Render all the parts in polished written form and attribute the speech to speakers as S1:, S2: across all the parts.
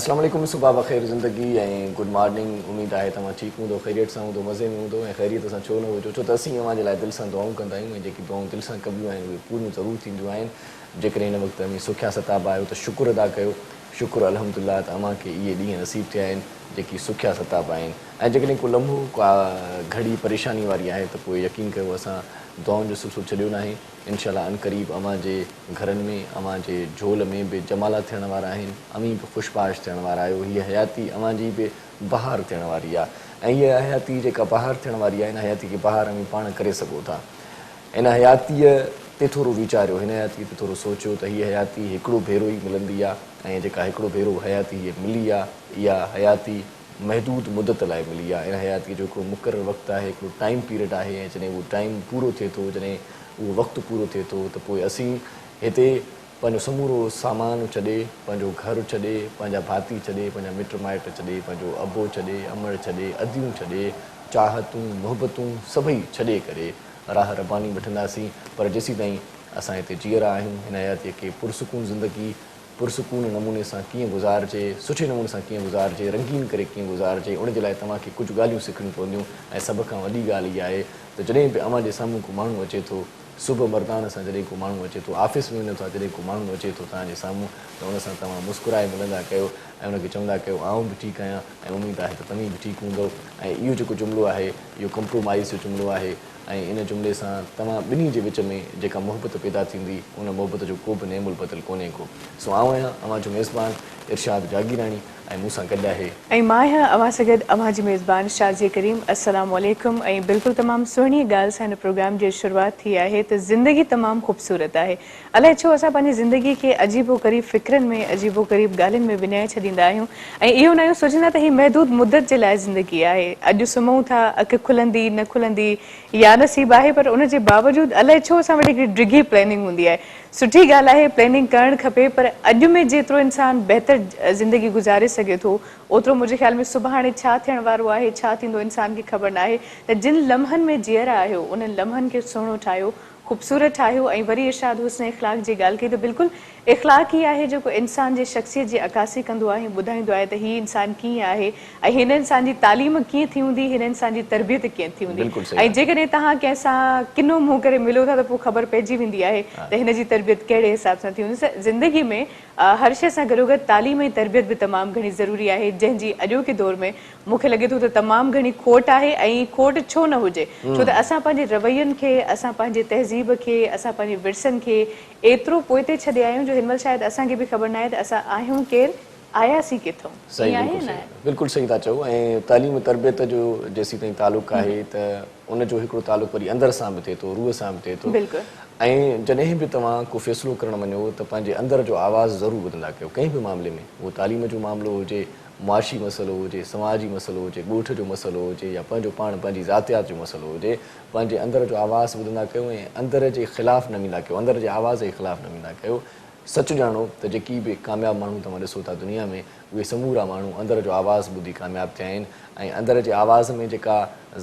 S1: अस्सलाम वालेकुम, सुबह बख़ैर ज़िंदगी ऐं गुड मॉर्निंग। उम्मीद आहे तव्हां ठीकु हूंदो, ख़ैरियत सां हूंदो, मज़े में हूंदो ऐं ख़ैरियत सां छो न हुजो, छो त असीं अव्हां जे लाइ दिलि सां दुआऊं कंदा आहियूं ऐं जेकी दुआऊं दिलि सां कबियूं आहिनि उहे पूरियूं ज़रूरु थींदियूं आहिनि। जेकॾहिं हिन वक़्तु में सुखिया सताब आहियो त शुक्र अदा कयो, शुक्र अल्हम्दुलिल्लाह त अव्हां खे इहे ॾींहं नसीब थिया आहिनि जेकी सुखिया सताब आहिनि। ऐं जेकॾहिं को लम्हो का घड़ी परेशानी वारी आहे त पोइ यकीन कयो असां दुआउनि जो सिलसिलो छॾियो न आहे। इंशाअल्लाह अनक़रीब अव्हां जे घरनि में, अव्हां जे झोल में बि जमाला थियण वारा आहिनि, अमीं बि ख़ुशबाश थियण वारा आहियो। हीअ हयाती अव्हां जी बि बहार थियण वारी आहे ऐं हीअ हयाती जेका बहार थियण वारी आहे, हिन हयाती खे बहार अमीं पाण करे सघो था। हिन हयातीअ ते थोरो वीचारियो, हिन हयाती ते थोरो सोचियो त हीअ हयाती हिकिड़ो भेरो ई मिलंदी आहे ऐं जेका हिकिड़ो भेरो हयाती हीअ मिली आहे, इहा हयाती महदूद मुदत लाइ मिली आहे। इन हयाती जो हिकिड़ो मुक़ररु वक़्तु आहे, हिकिड़ो टाइम पीरियड आहे ऐं जॾहिं उहो टाइम पूरो थिए थो, जॾहिं उहो वक़्तु पूरो थिए थो त पोइ असीं हिते पंहिंजो समूरो सामान छॾे, पंहिंजो घरु छॾे, पंहिंजा भाती छॾे, पंहिंजा मिट माइट छॾे, पंहिंजो अबो छॾे, अमड़ छॾे, अदियूं छॾे, चाहतूं मोहबतूं सभई छॾे करे राह रबानी वठंदासीं। पर जेसीं ताईं असां हिते जीअरा आहियूं, हिन हयातीअ खे पुरसुकून ज़िंदगी पुरसुकून नमूने सां कीअं गुज़ारिजे, सुठे नमूने सां कीअं गुज़ारिजे, रंगीन करे कीअं गुज़ारिजे, उनजे लाइ तव्हांखे कुझु ॻाल्हियूं सिखणियूं पवंदियूं। ऐं सभ खां वॾी ॻाल्हि इहा आहे त जॾहिं बि अव्हां जे साम्हूं को माण्हू अचे थो, सुबुह मर्दान सां जॾहिं को माण्हू अचे थो, ऑफिस में वञो था, जॾहिं को माण्हू अचे थो तव्हांजे साम्हूं त उन सां तव्हां मुस्कुराए मिलंदा कयो ऐं उनखे चवंदा कयो आउं बि ठीकु आहियां ऐं उमेद आहे त तव्हीं बि ठीकु हूंदव। ऐं इहो जेको जुमिलो आहे इहो कंप्रोमाइज़ जो जुमिलो आहे ऐं इन जुमिले सां तव्हां ॿिन्ही जे विच में जेका मोहबत पैदा थींदी उन मोहबत जो को बि नेमुल बदल कोन्हे को। सो आउं आहियां अव्हां जो मेज़बान इरशाद जागीरानी ऐं मूंसां गॾु आहे
S2: ऐं मां आहियां अव्हां सां गॾु अव्हां जी मेज़बान शाज़िया करीम। अस्सलाम वालेकुम। ऐं बिल्कुलु तमामु सुहिणी ॻाल्हि सां हिन प्रोग्राम जी शुरूआति थी आहे त ज़िंदगी तमामु ख़ूबसूरत आहे। अलाए छो असां पंहिंजी ज़िंदगी खे अजीबो क़रीब फ़िक्रनि में, अजीबो क़रीब ॻाल्हियुनि में विञाए छॾींदा आहियूं ऐं इहो न आहियूं सोचींदा त हीअ महदूद मुदत जे लाइ ज़िंदगी आहे। अॼु सुम्हूं था, अखि खुलंदी न खुलंदी या नसीब आहे, पर उनजे बावजूदि अलाए छो असां वटि हिकिड़ी डिघी प्लैनिंग हूंदी आहे। सुठी ॻाल्हि आहे, प्लैनिंग करणु खपे, पर अॼु में जेतिरो इंसानु बहितर ज़िंदगी गुज़ारे सघे थो ओतिरो मुंहिंजे ख़्याल में सुभाणे छा थियण वारो आहे, छा थींदो, इंसान खे ख़बर न आहे। त जिन लम्हनि में जीअरा आहियो उन्हनि लम्हनि खे सुहिणो ठाहियो, ख़ूबसूरत ठाहियो। ऐं वरी इरशाद हुस्न इख़लाक़ जी ॻाल्हि कई त बिल्कुलु इख़लाक़ ई आहे जेको इंसान जे शख़्सियत जी अकासी कंदो आहे, ॿुधाईंदो आहे त हीअ इंसान कीअं आहे ऐं हिन इंसान जी तालीम कीअं थी हूंदी, हिन इंसान जी तरबियत कीअं थी हूंदी। ऐं जेकॾहिं तव्हां कंहिंसां किनो मुंहुं करे मिलो था त पोइ ख़बर पइजी वेंदी आहे त हिन जी तरबियत कहिड़े हिसाब सां थी हूंदी। ज़िंदगी में हर शइ सां गॾोगॾु तालीम ऐं तरबियत बि तमामु घणी ज़रूरी आहे, जंहिंजी अॼोके दौर में मूंखे लॻे थो त तमामु घणी खोट आहे। ऐं खोट छो न हुजे, छो त असां पंहिंजे रवैयनि खे, असां पंहिंजे तहज़ीब खे, असां पंहिंजे विरसनि खे एतिरो पोइते छॾे आहियूं जो हिनमहिल शायदि असांखे बि ख़बर न आहे त असां आहियूं केरु, आयासीं किथां।
S1: सही, बिल्कुलु सही था चओ। ऐं तालीम तरबियत जो जेसीं ताईं तालुक़ु आहे त उनजो हिकिड़ो तालुक़ु वरी अंदर सां बि थिए थो, रूह सां बि थिए थो। ऐं जॾहिं बि तव्हां को फ़ैसिलो करणु वञो त पंहिंजे अंदर जो आवाज़ु ज़रूरु ॿुधंदा कयो, कंहिं बि मामले में, उहो तालीम जो मामिलो हुजे, मुआशी मसइलो हुजे, समाजी मसइलो हुजे, ॻोठ जो मसइलो हुजे या पंहिंजो पाण पंहिंजी ज़ातियात जो मसइलो हुजे, पंहिंजे अंदर जो आवाज़ु ॿुधंदा कयो ऐं अंदर जे ख़िलाफ़ु न वेंदा कयो, अंदर जे आवाज़ जे ख़िलाफ़ु न वेंदा कयो। सच ॼाणो त जेकी बि कामयाबु माण्हू तव्हां ॾिसो था दुनिया में, उहे समूरा माण्हू अंदर जो आवाज़ु ॿुधी कामयाबु थिया आहिनि। ऐं अंदर जे आवाज़ में जेका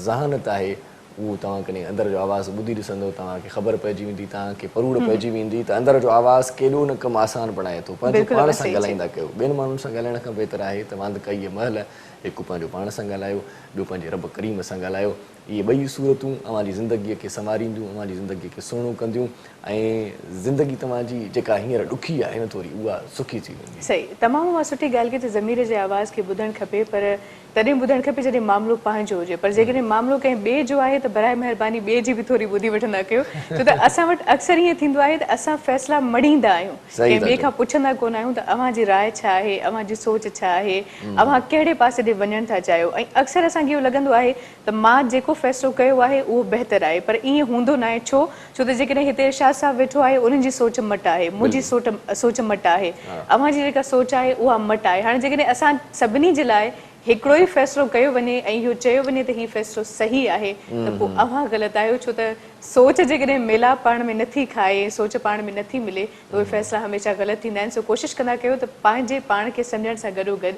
S1: ज़हानत आहे उहो तव्हां कॾहिं अंदर जो आवाज़ु ॿुधी ॾिसंदव, तव्हांखे ख़बर पइजी वेंदी, तव्हांखे परूड़ पइजी वेंदी त अंदर जो आवाज़ु केॾो न कमु आसानु बणाए थो। पंहिंजे पाण सां ॻाल्हाईंदा कयो, ॿियनि माण्हुनि सां ॻाल्हाइण खां बहितर आहे त वांदि काई महिल हिकु पंहिंजो पाण सां ॻाल्हायो, ॿियो पंहिंजे रब करीम सां ॻाल्हायो। इहे ॿई सूरतूं अव्हां जी ज़िंदगीअ खे संवारींदियूं, अव्हां जी ज़िंदगीअ खे सुहिणो कंदियूं ऐं ज़िंदगी तव्हांजी जेका हींअर ॾुखी आहे न थोरी, उहा सुखी थी वेंदी।
S2: सही, तमामु उहा सुठी ॻाल्हि कई त ज़मीर जे आवाज़ खे ॿुधणु खपे, पर तॾहिं ॿुधणु खपे जॾहिं मामिलो पंहिंजो हुजे। पर जेकॾहिं मामिलो कंहिं ॿिए जो आहे त बराए महिरबानी ॿिए जी बि थोरी ॿुधी वठंदा कयो, छो त असां वटि अक्सर ईअं थींदो आहे त असां फ़ैसिला मड़ींदा आहियूं, कंहिं ॿिए खां पुछंदा कोन आहियूं त अव्हां जी राय छा आहे, अव्हां जी सोच छा आहे, अव्हां कहिड़े पासे ॾे वञणु था चाहियो। ऐं अक्सर असांखे इहो लॻंदो आहे त मां जेको फ़ैसिलो कयो आहे उहो बहितरु आहे, पर ईअं हूंदो न आहे। छो त जेकॾहिं हिते इरशाद साहिबु वेठो आहे, उन्हनि जी सोच मट आहे, मुंहिंजी सोच मट आहे, अव्हां जी जेका सोच आहे उहा मट आहे। हाणे जेकॾहिं असां सभिनी जे लाइ हिकिड़ो ई फ़ैसिलो कयो वञे ऐं इहो चयो वञे त हीउ फ़ैसिलो सही आहे त पोइ अव्हां ग़लति आहियो, छो त सोच जेकॾहिं मेलाप पाण में नथी खाए, सोच पाण में नथी मिले त उहे फ़ैसिला हमेशह ग़लति थींदा आहिनि। सो कोशिशि कंदा कयो त पंहिंजे पाण खे सम्झण सां गॾोगॾु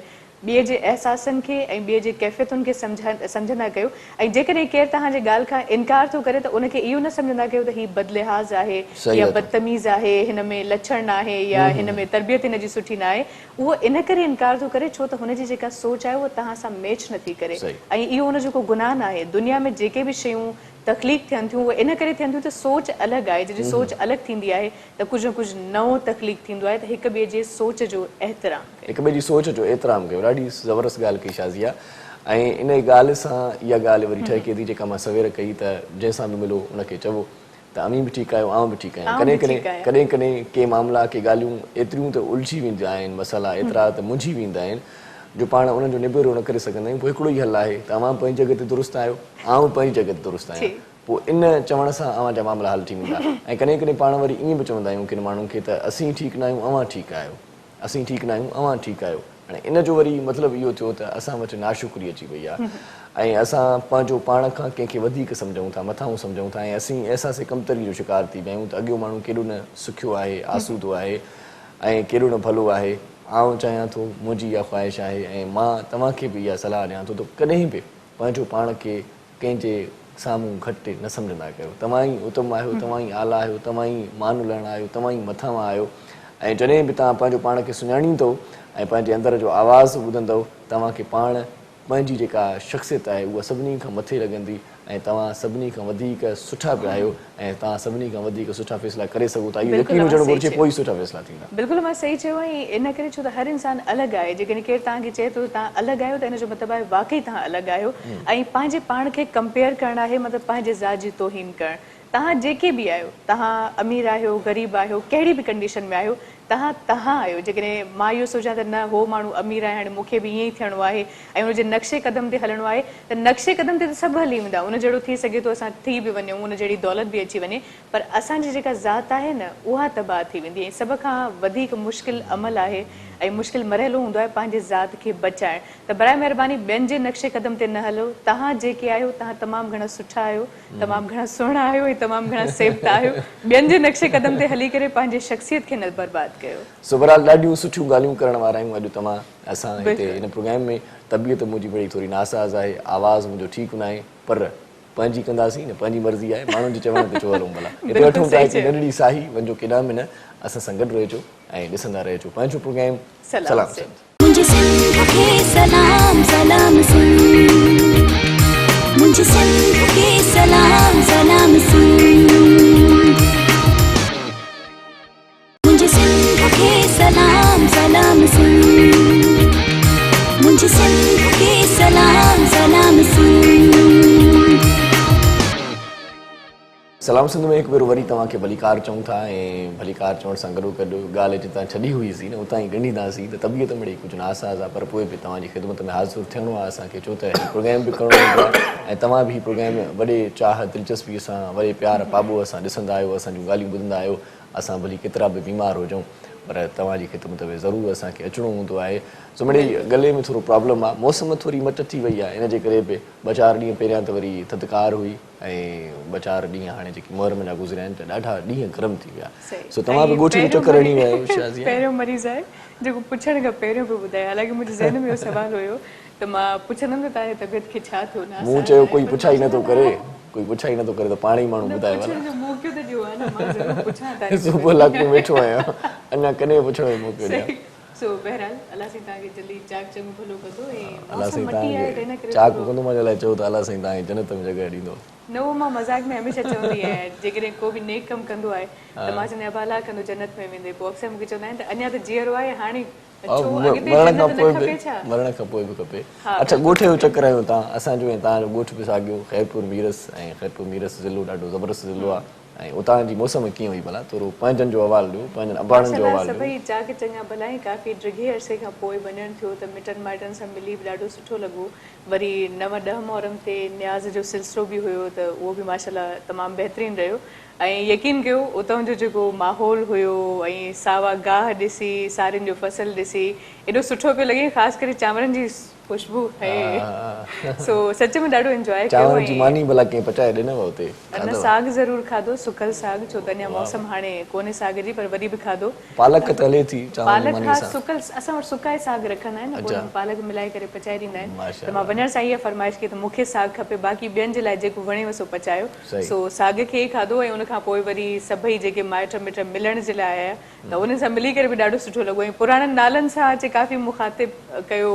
S2: ॿिए जे एहसासनि खे ऐं ॿिए जे कैफ़ियतुनि खे सम्झंदा कयो ऐं जेकॾहिं केरु तव्हांजे ॻाल्हि खां इनकार थो करे त उनखे इहो न सम्झंदा कयो त हीउ बदलिहाज़ आहे या बदतमीज़ आहे, हिन में लछण न आहे या हिन में तरबियत हिन जी सुठी न आहे। उहो इन करे इनकार थो करे छो त हुनजी जेका सोच आहे उहा तव्हां सां मैच नथी करे ऐं इहो हुनजो को गुनाह न आहे। दुनिया में जेके बि शयूं तकलीफ़ थियनि थियूं उहे इन करे थियनि थियूं त सोच अलॻि आहे। जंहिंजी सोच अलॻि थींदी आहे त कुझु न कुझु नओं तकलीफ़ थींदो आहे। त हिक ॿिए जे सोच जो एहतराम,
S1: हिक ॿिए जी सोच जो एतिराम कयो। ॾाढी ज़बरदस्त ॻाल्हि कई शाज़िया। ऐं इन ॻाल्हि सां इहा ॻाल्हि वरी ठहे थी जेका मां सवेर कई त जंहिंसां बि मिलो उनखे चवो त अमीं बि ठीकु आहियो, आउं बि ठीकु आहियां। कॾहिं कॾहिं के मामला के ॻाल्हियूं एतिरियूं त उलझी वेंदियूं आहिनि, मसाला एतिरा त मुंझी वेंदा आहिनि जो पाण उन्हनि जो निबेरो न करे सघंदा आहियूं। पोइ हिकिड़ो ई हल आहे त अवां पंहिंजी जॻह ते दुरुस्त आहियो, आउं पंहिंजी जॻह ते दुरुस्त आहियां। पोइ इन चवण सां अवां जा मामला हल थी वेंदा। ऐं कॾहिं कॾहिं पाण वरी ईअं बि चवंदा आहियूं किन माण्हुनि खे त असीं ठीकु न आहियूं, अवां ठीकु आहियो, असीं ठीकु न आहियूं, अवां ठीकु आहियो। हाणे इन जो वरी मतिलबु इहो थियो त असां वटि नाशुक्री अची वई आहे ऐं असां पंहिंजो पाण खां कंहिंखे वधीक सम्झूं था, मथां सम्झूं था ऐं असीं अहसास कमतरी जो शिकार थी विया आहियूं त अॻियो माण्हू केॾो न सुखियो आहे, आसूदो आहे ऐं केॾो न भलो आहे। आउं चाहियां थो, मुंहिंजी इहा ख़्वाहिश आहे ऐं मां तव्हांखे बि इहा सलाह ॾियां थो त कॾहिं बि पंहिंजो पाण खे कंहिंजे साम्हूं घटि न सम्झंदा कयो। तव्हां ई उत्तम आहियो, तव्हां ई आला आहियो, तव्हां ई मान लहण आहियो, तव्हां ई मथां आहियो। ऐं जॾहिं बि तव्हां पंहिंजो पाण खे सुञाणींदव ऐं पंहिंजे अंदर जो आवाज़ु ॿुधंदव तव्हांखे पाण पंहिंजी जेका शख़्सियत आहे उहा सभिनी खां मथे लॻंदी ऐं तव्हां सभिनी खां वधीक सुठा पिया आहियो ऐं तव्हां सभिनी खां वधीक सुठा फ़ैसिला करे सघो था। इहो यकीन हुजणु घुरिजे, पोइ ई सुठा फ़ैसिला थींदा।
S2: बिल्कुलु मां सही चयो ऐं इन करे छो त हर इंसानु अलॻि आहे। जेकॾहिं केरु तव्हांखे चए थो तव्हां अलॻि आहियो त इन जो मतिलबु आहे वाक़ई तव्हां अलॻि आहियो ऐं पंहिंजे पाण खे कंपेयर करणु आहे मतिलबु पंहिंजे ज़ात जी तौहीन करणु। तव्हां जेके बि आहियो, तव्हां अमीर आहियो, ग़रीब आहियो, कहिड़ी बि कंडीशन में आहियो, तव्हां आहियो। जेकॾहिं मां इहो सोचां त न हो माण्हू अमीर आहे, हाणे मूंखे बि ईअं ई थियणो आहे ऐं हुनजे नक्शे क़दम ते हलणो आहे त नक्शे क़दम ते त सभु हली वेंदा। उन जहिड़ो थी सघे थो असां थी बि वञूं, उन जहिड़ी दौलत बि अची वञे, पर असांजी जेका ज़ात आहे न उहा तबाह थी वेंदी। ऐं सभ खां वधीक मुश्किल अमल आहे ऐं मुश्किल मरहलो हूंदो आहे पंहिंजे ज़ात खे बचाइणु। त बराए महिरबानी ॿियनि जे नक्शे क़दम ते न हलो। तव्हां जेके आहियो तव्हां तमामु घणा सुठा आहियो, तमामु घणा सुहिणा आहियो ऐं तमामु घणा सेवता आहियो। ॿियनि जे नक्शे क़दम ते हली करे पंहिंजे शख़्सियत खे न बर्बादु कयो।
S1: सो बहरहाल ॾाढियूं सुठियूं ॻाल्हियूं करण वारा आहियूं अॼु तव्हां असां हिते हिन प्रोग्राम में। तबियत मुंहिंजी वरी थोरी नासाज़ आहे, आवाज़ु मुंहिंजो ठीकु न आहे, पर पंहिंजी कंदासीं न, पंहिंजी मर्ज़ी आहे, माण्हुनि जे चवण ते छो हलूं भला। हिते वठूं था हिकु नंढड़ी साही, वञो केॾांहुं बि न, असां सां गॾु रहिजो ऐं ॾिसंदा रहिजो पंहिंजो प्रोग्राम सलाम सिंध।
S3: मुझे सिंध के सलाम सलाम सिंध, मुझे सिंध के सलाम सलाम सिंध, मुझे सिंध के सलाम सलाम सिंध, मुझे सिंध के सलाम सलाम सिंध।
S1: सलाम सिंध में हिकु भेरो वरी तव्हांखे भलीकार चऊं था ऐं भलीकार चवण सां गॾो गॾु ॻाल्हि जितां छॾी हुईसीं न उतां ई ॻंढींदासीं त तबियत मिड़ी कुझु नासाज़ आहे, पर पोइ बि तव्हांजी ख़िदमत में हाज़िर थियणो आहे असांखे, छो त प्रोग्राम बि करिणो हूंदो आहे ऐं तव्हां बि प्रोग्राम वॾे चाह दिलचस्पीअ सां वॾे प्यार पाबोअ सां ॾिसंदा आहियो, असांजूं ॻाल्हियूं ॿुधंदा आहियो। असां भली केतिरा बि बीमार हुजूं पर तव्हांजी ख़िदमत में ज़रूरु असांखे अचिणो हूंदो आहे। सो मिड़ई गले में थोरो प्रॉब्लम आहे, मौसम थोरी मट थी वई आहे, इन जे करे बि ॿ चारि ॾींहं पहिरियां त वरी थधिकार हुई ऐं ॿ चारि ॾींहं हाणे जेके मुहर्रम जा गुज़रिया आहिनि त ॾाढा ॾींहं गरम थी विया। सो तव्हां बि ॻोठ जो चकर हणी विया आहियो शाज़िया।
S2: पहिरियों मरीज़ आहे जेको पुछण खां पहिरियों पियो ॿुधाए, हालांकि मुंहिंजे ज़हन में इहो सुवालु हुयो त मां पुछंदमि त तव्हांजी तबियत खे छा थियो न।
S1: मूं चयो कोई पुछा ई नथो करे, कोई पुछा ई नथो करे त पाण ई माण्हू ॿुधाए सुबुह लाइ वेठो आहियां, अञा कॾहिं पुछण जो मौक़ो ॾियां।
S2: सो बहरहाल अलाह साईं तव्हांखे जल्दी चाक चङो भलो कंदो ऐं
S1: अलाह साईं तव्हांखे चाक कंदो मुंहिंजे लाइ चओ त अलाह साईं तव्हांखे जन्नत में जॻह ॾींदो।
S2: न उहो मां मज़ाक में हमेशह चवंदी आहियां, जेकॾहिं को बि नेक कमु कंदो आहे त मां चवंदी आहियां अलाह कंदो जन्नत में वेंदे। पोइ अक्सर मूंखे चवंदा आहिनि त अञा त जीअरो आहे, हाणे
S1: मरण खां पोइ बि खपे। अच्छा, ॻोठ जो चकर आहियो तव्हां, असांजो ऐं तव्हांजो ॻोठ बि साॻियो ख़ैरपुर मीरस ऐं ख़ैरपुर मीरस ज़िलो ॾाढो ज़बरदस्त ज़िलो आहे ऐं उतां जी मौसम कीअं हुई भला? थोरो पंहिंजनि जो हवालु ॾियो, पंहिंजनि अबाणनि जो हवालु ॾियो।
S2: सभई चाक चङा भला ऐं काफ़ी ड्रिघे अरसे खां पोइ वञणु थियो त मिटनि माइटनि सां मिली बि ॾाढो सुठो लॻो। वरी 9-10 मुहर्रम ते न्याज़ जो सिलसिलो बि हुयो त उहो बि माशाल्लाह तमामु बहितरीनु रहियो ऐं यकीन कयो उतां जो जेको माहौल हुयो ऐं सावा गाह ॾिसी, सारियुनि जो फसल ॾिसी एॾो सुठो पियो लॻे। ख़ासि करे चांवरनि जी खुशबू है सो सच में ॾाढो एंजॉय कयो
S1: चांवर जी मानी भला कंहिं पचाए ॾिनव हुते
S2: अन साग ज़रूर खाधो सुकल साग छो त अञा मौसम हाणे कोन्हे साग जी पर वरी बि खाधो
S1: पालक त हले थी चांवर जी
S2: पालक
S1: मानी
S2: हा
S1: सां
S2: सुकल असां वटि सुकाए साग रखंदा आहिनि न पोइ पालक मिलाए करे पचाए ॾींदा आहिनि
S1: माशाल्लाह।
S2: त मां वञण सां इहा फरमाइश कई त मूंखे साग खपे बाक़ी ॿियनि जे लाइ जेको वणेव सो पचायो
S1: सही।
S2: सो साग खे ई खाधो ऐं उनखां पोइ वरी सभई जेके माइट मिट मिलण जे लाइ आया त उन्हनि सां मिली करे बि ॾाढो सुठो लॻो ऐं पुराणनि नालनि सां अचे काफ़ी मुखातिब कयो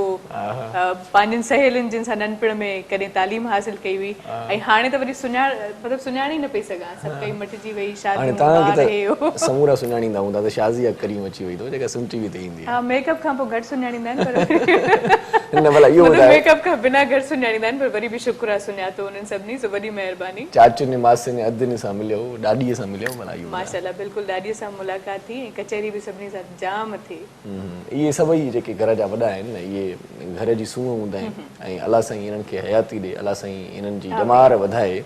S2: पंहिंजनि सहेलियुनि जिन सां नंढपिण में कॾहिं तालीम हासिल कई हुई ऐं हाणे त वरी मतिलबु सुञाणे ई न पई सघां सभु कई मटिजी वई
S1: हाणे
S2: शादियूं ॿार
S1: तव्हांखे
S2: हे हो
S1: त समूरा सुञाणींदा हूंदा त शाज़िया करीम अची वई अथव जेका सिम टीवी ते ईंदी
S2: हा मेकअप खां पोइ घटि सुञाणींदा आहिनि पर
S1: आहे न भला इहो
S2: मतिलबु
S1: ॿुधायो
S2: मेकअप खां बिना घटि सुञाणींदा आहिनि पर वरी बि शुक्र आहे सुञातो उन्हनि सभिनी सो वॾी महिरबानी
S1: चाचुनि मासियुनि अधनि सां मिलियो ॾाॾीअ सां मिलियो भला इहो
S2: माशाल्लाह बिल्कुलु ॾाॾीअ सां मुलाक़ात थी ऐं कचहरी बि सभिनी सां जाम थी
S1: इहे सभई जेके घर जा वॾा आहिनि न इहे घर जी सूंह हूंदा आहिनि ऐं अलाह साईं इन्हनि खे हयाती ॾे अलाह साईं इन्हनि जी ॼमार वधाए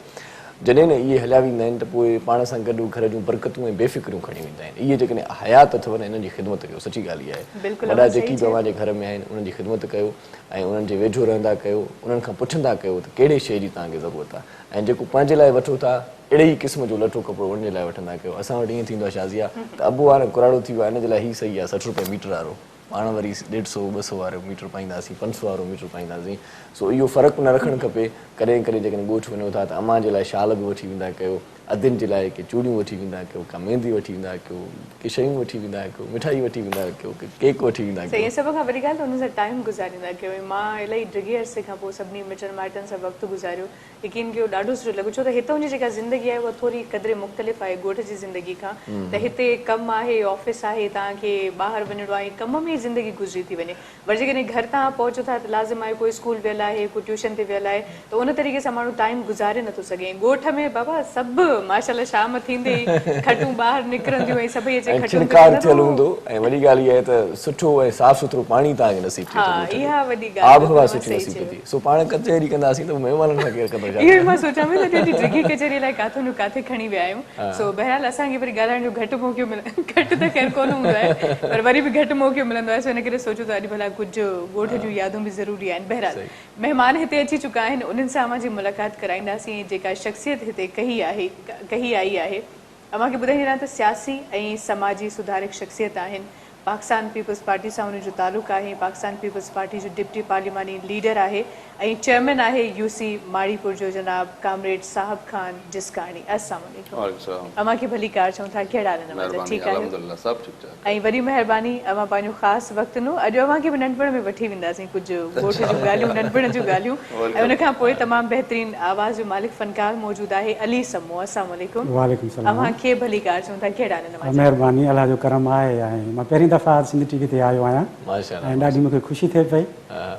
S1: जॾहिं न इहे हलिया वेंदा आहिनि त पोइ पाण सां गॾु घर जूं बरकतूं ऐं बेफ़िक्रियूं खणी वेंदा आहिनि इहे जेकॾहिं हयात अथव न इन्हनि जी ख़िदमत कयो सची ॻाल्हि इहा आहे
S2: बिल्कुलु
S1: वॾा जेकी बि अव्हांजे घर में आहिनि उन्हनि जी ख़िदमत कयो ऐं उन्हनि जे वेझो रहंदा कयो उन्हनि खां पुछंदा कयो त कहिड़े शइ जी तव्हांखे ज़रूरत आहे ऐं जेको पंहिंजे लाइ वठो था अहिड़े ई क़िस्म जो लटो कपिड़ो उन जे लाइ वठंदा कयो असां वटि ईअं थींदो आहे शाज़िया त अबु हाणे कुराड़ो थी वियो आहे हिन जे लाइ हीउ सही आहे 60 रुपए मीटर वारो पाण वरी 150-200 वारो मीटर पाईंदासीं 500 वारो मीटर पाईंदासीं सो इहो फ़र्क़ु न रखणु खपे कॾहिं कॾहिं जेकॾहिं ॻोठु वञो था त अम्मा जे लाइ शाल बि वठी वेंदा कयो अधीन जे लाइ के चूड़ियूं वठी वेंदा कयो का मेहंदी वठी वेंदा कयो के शयूं वठी वेंदा कयो मिठाई वठी वेंदा कयो के केक वठी वेंदा
S2: सही
S1: कयो
S2: सभ खां वॾी ॻाल्हि त हुन सां टाइम गुज़ारींदा कयो ऐं मां इलाही डिघे अरसे खां पोइ सभिनी मिटनि माइटनि सां वक़्तु गुज़ारियो यकीन कयो ॾाढो सुठो लॻो छो त हितां जी जेका ज़िंदगी आहे उहा थोरी क़दुरु मुख़्तलिफ़ आहे ॻोठ जी ज़िंदगी खां त हिते कमु आहे ऑफिस आहे तव्हांखे ॿाहिरि वञिणो आहे कम में ई ज़िंदगी गुज़री थी वञे वरी जेकॾहिं घर तव्हां पहुचो था त लाज़िम आहे कोई स्कूल वियल आहे कोई ट्यूशन ते वियल आहे त उन तरीक़े सां माण्हू टाइम गुज़ारे नथो सघे ऐं ॻोठ में बाबा सभु माशाल्लाह शाम थींदे ई खटूं ॿाहिरि निकिरंदियूं ऐं सभई अचे
S1: ऐं
S2: खटूं
S1: छिड़काव थियल हूंदो ऐं वॾी ॻाल्हि इहा आहे त सुठो ऐं साफ़ सुथरो पाणी तव्हांखे नसीब थी
S2: हा
S1: थो
S2: इहा वॾी ॻाल्हि
S1: आब हवा
S2: तव्हां
S1: सुठी
S2: सही
S1: नसीब
S2: चयो।
S1: थी सो पाण कचहरी कंदासीं त महिमाननि खां केरु कंदो
S2: इहो ई मां सोचां पई त एॾी डिघी कचहरी लाइ काथो न काथे खणी विया आहियूं सो बहरहाल असांखे वरी ॻाल्हाइण जो घटि मौक़ो घटि त ख़ैर कोन हूंदो आहे पर वरी बि घटि मौक़ो मिलंदो आहे सो हिन करे सोचो त अॼु भला कुझु ॻोठ जूं यादूं बि ज़रूरी आहिनि बहरहाल महिमान हिते अची चुका आहिनि उन्हनि सां अव्हांजी मुलाक़ात कराईंदासीं जेका शख़्सियत हिते कही आई आहे अव्हांखे ॿुधाए ॾियां त सियासी ऐं समाजी सुधारक शख़्सियत आहिनि पाकिस्तान पीपल्स पार्टी सां उन जो तालुक़ु आहे पाकिस्तान पीपल्स पार्टी जो डिप्टी पार्लिमानी लीडर आहे ऐं चेयरमैन आहे यूसी माड़ीपुर जो जनाब कामरेड साहिब ख़ान जिसकाणी अस्सलाम वालेकुम अव्हांखे भली कार चऊं था कहिड़ा हाल आहिनि ठीकु आहे ऐं वॾी महिरबानी अव्हां पंहिंजो ख़ासि वक़्तु ॾिनो अॼु अव्हांखे बि नंढपण में वठी वेंदासीं कुझु ॻोठ जूं ॻाल्हियूं नंढपण जूं ॻाल्हियूं ऐं उनखां पोइ तमामु बहितरीनु आवाज़ जो मालिक फ़नकार मौजूदु आहे अली समो अस्सलाम वालेकुम अव्हांखे भली कार चऊं था कहिड़ा हाल आहिनि
S4: महिरबानी अलाह जो करम आहे ऐं मां पहिरीं दफ़ा सिंधी टीवी ते आयो आहियां
S1: माशाल्लाह
S4: ऐं ॾाढी मूंखे ख़ुशी थिए पई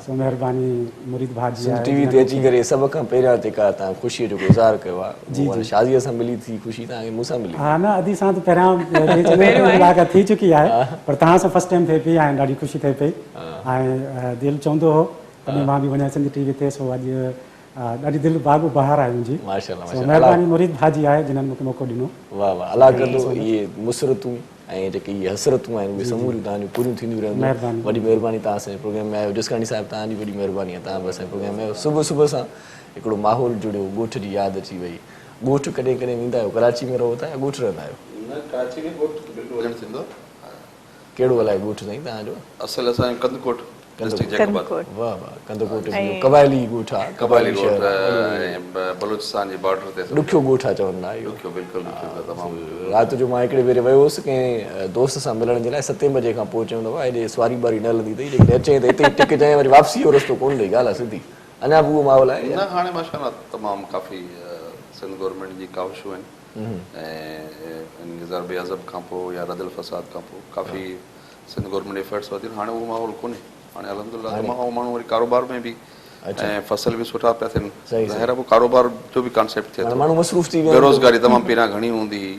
S4: सो महिरबानी मुरीद भाॼी आहे
S1: टीवी ते अची करे सभ खां पहिरियां जेका तव्हां ख़ुशीअ जो गुज़ार कयो आहे शादीअ सां मिली थी ख़ुशी तव्हांखे मूंसां मिली
S4: हा न अदी सां त पहिरियां मुलाक़ात थी चुकी आहे पर तव्हां सां फस्ट टाइम थिए पई ऐं ॾाढी ख़ुशी थिए पई ऐं दिलि चवंदो हो तॾहिं मां बि वञा सिंधी टीवी ते सो अॼु ॾाढी दिलि बाग़ बहार आहे मुंहिंजी
S1: माशाल्लाह
S4: महिरबानी मुरीद भाॼी आहे जिन्हनि मूंखे मौक़ो ॾिनो
S1: वाह वाह अलाह कंदो इहे मुसरतूं ऐं जेके इहे हसरतूं आहिनि उहे समूरियूं तव्हांजूं पूरियूं थींदियूं रहंदियूं वॾी महिरबानी तव्हां असांजे प्रोग्राम में आहियो जिसकाणी साहिबु तव्हांजी वॾी महिरबानी आहे तव्हां बि असांजे प्रोग्राम में आहियो सुबुह सुबुह सां हिकिड़ो माहौल जुड़ियो ॻोठ जी यादि अची वई ॻोठ कॾहिं कॾहिं वेंदा आहियो कराची में रहो था या ॻोठ रहंदा आहियो कहिड़ो अलाए ॻोठ साईं तव्हांजो
S5: असल असांजो कंदकोट
S1: वाह वाह कंदकोट कबायली ॻोठ आहे कबायली शहर
S5: बलूचिस्तान जे बॉर्डर ते
S1: ॾुखियो ॻोठ आहे चवंदा आहियो राति जो मां हिकिड़े भेरे वियो हुउसि कंहिं दोस्त सां मिलण जे लाइ 7 बजे खां पोइ चवंदो आहे हेॾे सवारी बारी न हलंदी अथई जेकॾहिं अचे त हिते टिक जाए वरी वापसी जो रस्तो कोन ॾेई ॻाल्हि आहे सिधी अञा बि उहो माहौल आहे
S5: न हाणे माशाल्लाह तमामु काफ़ी सिंध गवर्नमेंट जी काविशूं आहिनि ऐं ज़रबे अज़ब खां पोइ या रदल फसाद खां पोइ काफ़ी सिंध गवर्नमेंट एफर्ट्स वधी हाणे उहो माहौल कोन्हे हाणे अलहमदुलिल्लाह तमामु माण्हू वरी कारोबार में बि ऐं फसल बि सुठा पिया थियनि
S1: सही,
S5: ज़ाहिर आहे पोइ कारोबार जो बि कॉन्सेप्ट थिए
S1: माना
S5: थो
S1: माण्हू मसरूफ़ थी विया
S5: बेरोज़गारी तमामु पहिरियां घणी हूंदी हुई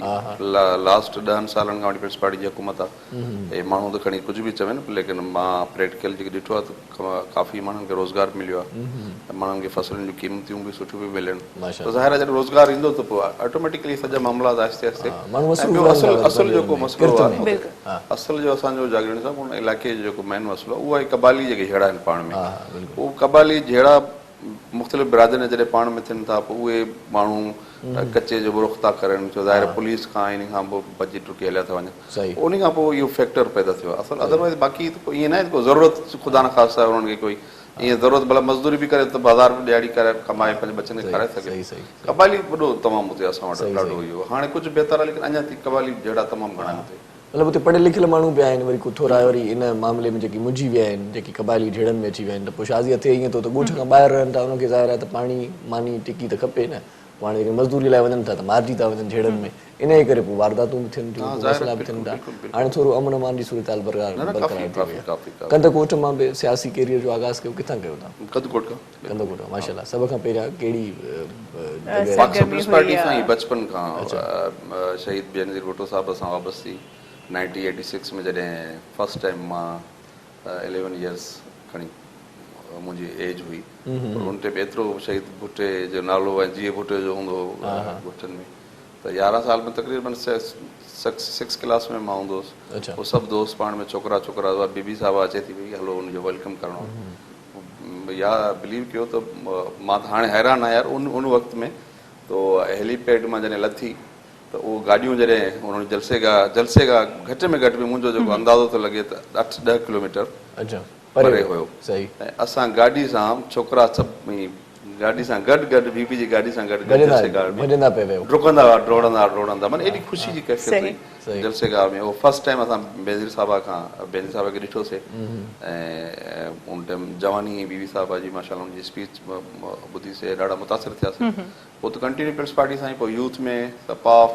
S5: लास्ट 10 सालनि खां वठी पीपल्स पार्टी जी हुकूमत आहे ऐं माण्हू त खणी कुझु बि चवनि लेकिन मां प्रैक्टिकल जेके ॾिठो आहे त काफ़ी माण्हुनि खे रोज़गार मिलियो आहे ऐं माण्हुनि खे फसलुनि जूं क़ीमतियूं बि सुठियूं पियूं मिलनि
S1: माशा
S5: त ज़ाहिर आहे जॾहिं रोज़गार ईंदो त पोइ ऑटोमेटिकली सॼा मामला आहिस्ते आहिस्ते
S1: माण्हू
S5: ऐं
S1: मसरूफ़
S5: ॿियो
S1: रहंदा
S5: असुल जेको मसइलो आहे
S2: बिल्कुलु।
S5: असल जो असांजो जागरण सां उन इलाइक़े जो जेको मेन मसइलो आहे उहा आहे कबाली जेके जहिड़ा आहिनि पाण में उहो कबाली जहिड़ा मुख़्तलिफ़ बिरादरियूं जॾहिं पाण में थियनि था पोइ उहे माण्हू कचे जो रुख़ था करनि छो ज़ाहिर पुलिस खां इन खां पोइ बची टुकी हलिया था
S1: सही।
S5: वञनि उन खां पोइ इहो फैक्टर पैदा थियो आहे असल अदरवाइज़ बाक़ी त कोई ईअं न आहे को ज़रूरत ख़ुदा न ख़ासिता उन्हनि खे कोई ईअं ज़रूरत भला मज़दूरी बि करे त बाज़ार में ॾियारी करे कमाए पंहिंजे बचनि खे खाराए
S1: सही,
S5: सघे
S1: सही,
S5: कबाली वॾो तमामु हुते असां वटि
S1: सही,
S5: ॾाढो इहो हाणे कुझु बहितर आहे लेकिन अञा ताईं कबाली जहिड़ा तमामु घणा आहिनि हुते
S1: मतिलबु हुते पढ़ियल लिखियल माण्हू बि आहिनि वरी को थोरा वरी इन मामले में जेकी मुंझी विया आहिनि जेकी कबाइली जहिड़नि में अची विया आहिनि त पोइ शादीअ थिए ईअं त ॻोठ खां ॿाहिरि रहनि था उनखे ज़ाहिर आहे त पाणी मानी टिकी त खपे न पोइ हाणे जेके मज़दूरी लाइ वञनि था त मारिजी था वञनि जहिड़नि में इन जे करे पोइ वारदातूं बि थियनि थियूं मसइला बि थियनि था हाणे थोरो अमन अमान जी सूरत हाल बरक़रार थी वई आहे कंदकोट मां बि सियासी कैरियर जो आगाज़ कयो किथां कयो तव्हां
S5: कदकोट खां
S1: कंदकोट माशाल्लाह सभ खां पहिरियां कहिड़ी
S5: पाक पीपल्स पार्टी सां ई बचपन खां शहीद बेनज़ीर भुट्टो साहब सां वाबस्ती 1986 में जॾहिं फर्स्ट टाइम मां 11 इयर्स खणी मुंहिंजी एज हुई पर उन ते बि एतिरो शहीद भुट्टे जो नालो ऐं जीअं भुट्टे जो हूंदो भुट्टनि में त 11 साल में तक़रीबन 6 क्लास में मां हूंदो हुउसि पोइ सभु दोस्त पाण में छोकिरा बीबी साहब अचे थी भई हलो हुनजो वेलकम करिणो या बिलीव कयो त मां त हाणे हैरान आहियां यार उन वक़्त में तो हेलीपैड मां जॾहिं लथी त उहो गाॾियूं जॾहिं उन्हनि जलसे खां घटि में घटि बि मुंहिंजो जेको अंदाज़ो थो लॻे त 8-10 किलोमीटर परे हुयो ऐं असां गाॾी सां छोकिरा सभु गाॾी सां गॾु बीबी जी गाॾी सां गॾु डुकंदा हुआ डोड़ंदा माना एॾी ख़ुशी जी कैफ़ियत हुई जलसेगाह में उहो फर्स्ट टाइम असां बेनज़ीर साहब खे ॾिठोसीं ऐं उन टाइम जवानी बीबी साहबा जी माशाल्लाह उनजी स्पीच ॿुधीसीं ॾाढा मुतासिर थियासीं पोइ त कंटिन्यू पीपल्स पार्टी सां ई पोइ यूथ में सपाफ